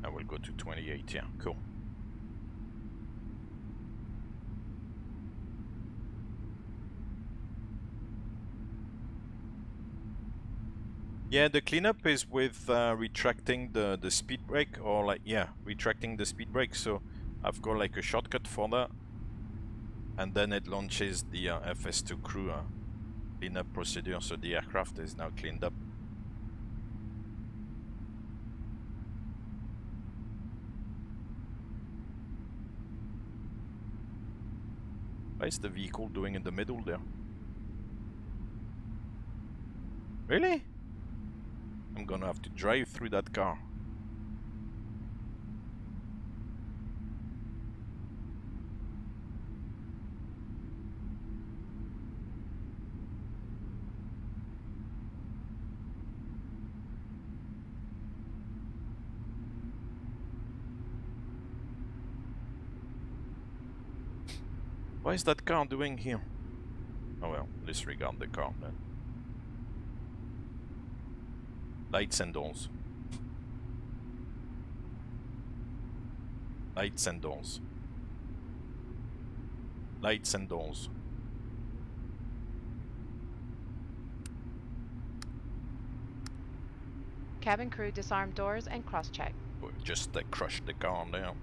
I will go to 28, yeah, cool. Yeah, the cleanup is with retracting the speed brake, or like, yeah, retracting the speed brake, so I've got like a shortcut for that. And then it launches the FS2 crew cleanup procedure, so the aircraft is now cleaned up. What is the vehicle doing in the middle there? Really? I'm gonna have to drive through that car. What is that car doing here? Oh well, disregard the car then. Lights and doors. Lights and doors. Lights and doors. Cabin crew disarm doors and cross-check. Just crushed the car there.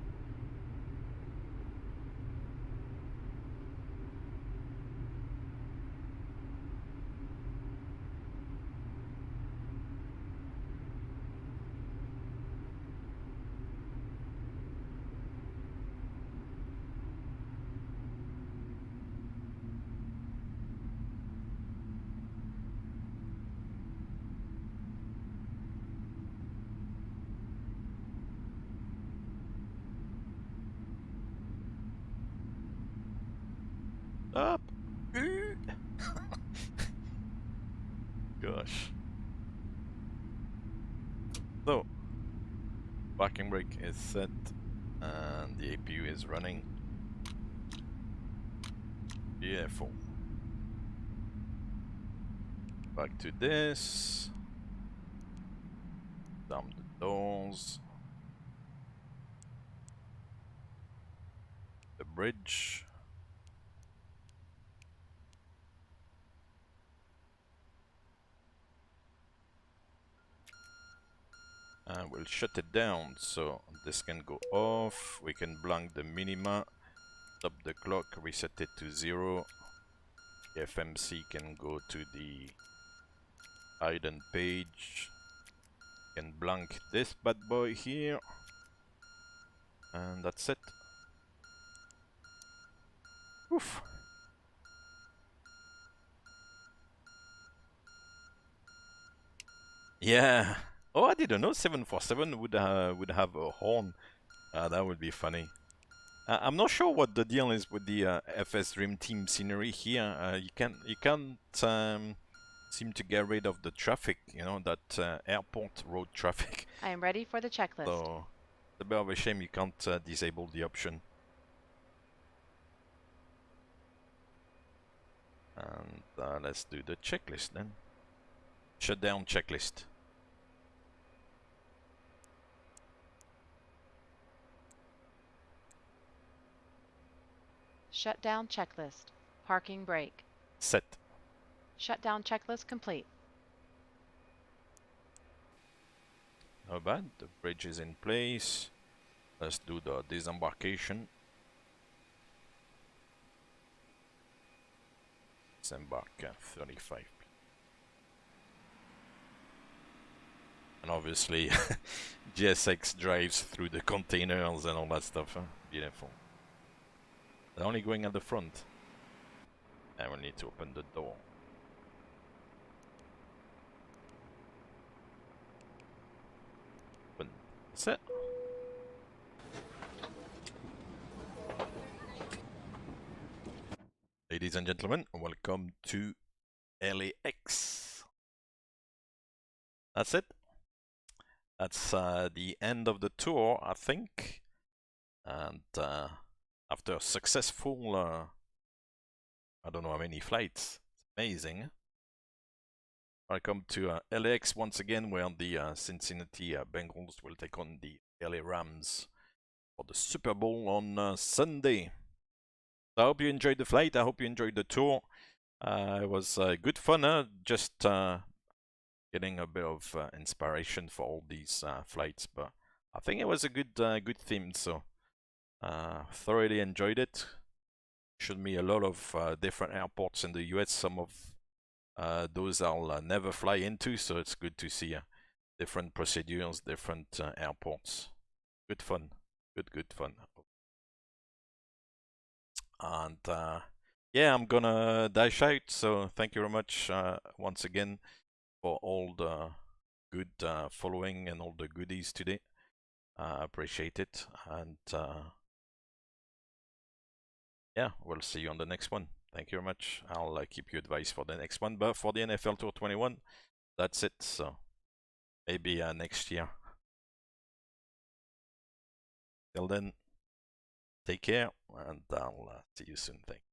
Up! Gosh. So, parking brake is set and the APU is running. Beautiful. Back to this. Down the doors. The bridge. And we'll shut it down, so this can go off. We can blank the minima, stop the clock, reset it to 0. The FMC can go to the idle page. Can blank this bad boy here, and that's it. Oof. Yeah. Oh, I didn't know 747 would have a horn. That would be funny. I'm not sure what the deal is with the FS Dream Team scenery here. You can't seem to get rid of the traffic. You know, that airport road traffic. I am ready for the checklist. So it's a bit of a shame you can't disable the option. And let's do the checklist then. Shutdown checklist. Shutdown checklist. Parking brake. Set. Shutdown checklist complete. Not bad. The bridge is in place. Let's do the disembarkation. Disembark 35. And obviously GSX drives through the containers and all that stuff. Huh? Beautiful. They're only going at the front. And we need to open the door. Open. That's it. Ladies and gentlemen, welcome to LAX. That's it. That's the end of the tour, I think. And after a successful, I don't know how many flights, it's amazing. Welcome to LAX once again, where the Cincinnati Bengals will take on the LA Rams for the Super Bowl on Sunday. I hope you enjoyed the flight. I hope you enjoyed the tour. It was good fun, huh? Just getting a bit of inspiration for all these flights. But I think it was a good theme, so thoroughly enjoyed it. Showed me a lot of different airports in the US. Some of those I'll never fly into, so it's good to see different procedures, different airports. Good fun. Good fun. And yeah, I'm gonna dash out, so thank you very much once again for all the good following and all the goodies today. I appreciate it, and yeah, we'll see you on the next one. Thank you very much. I'll keep you advised for the next one, but for the NFL Tour 21, that's it, so maybe next year. Till then, take care, and I'll see you soon. Thank you.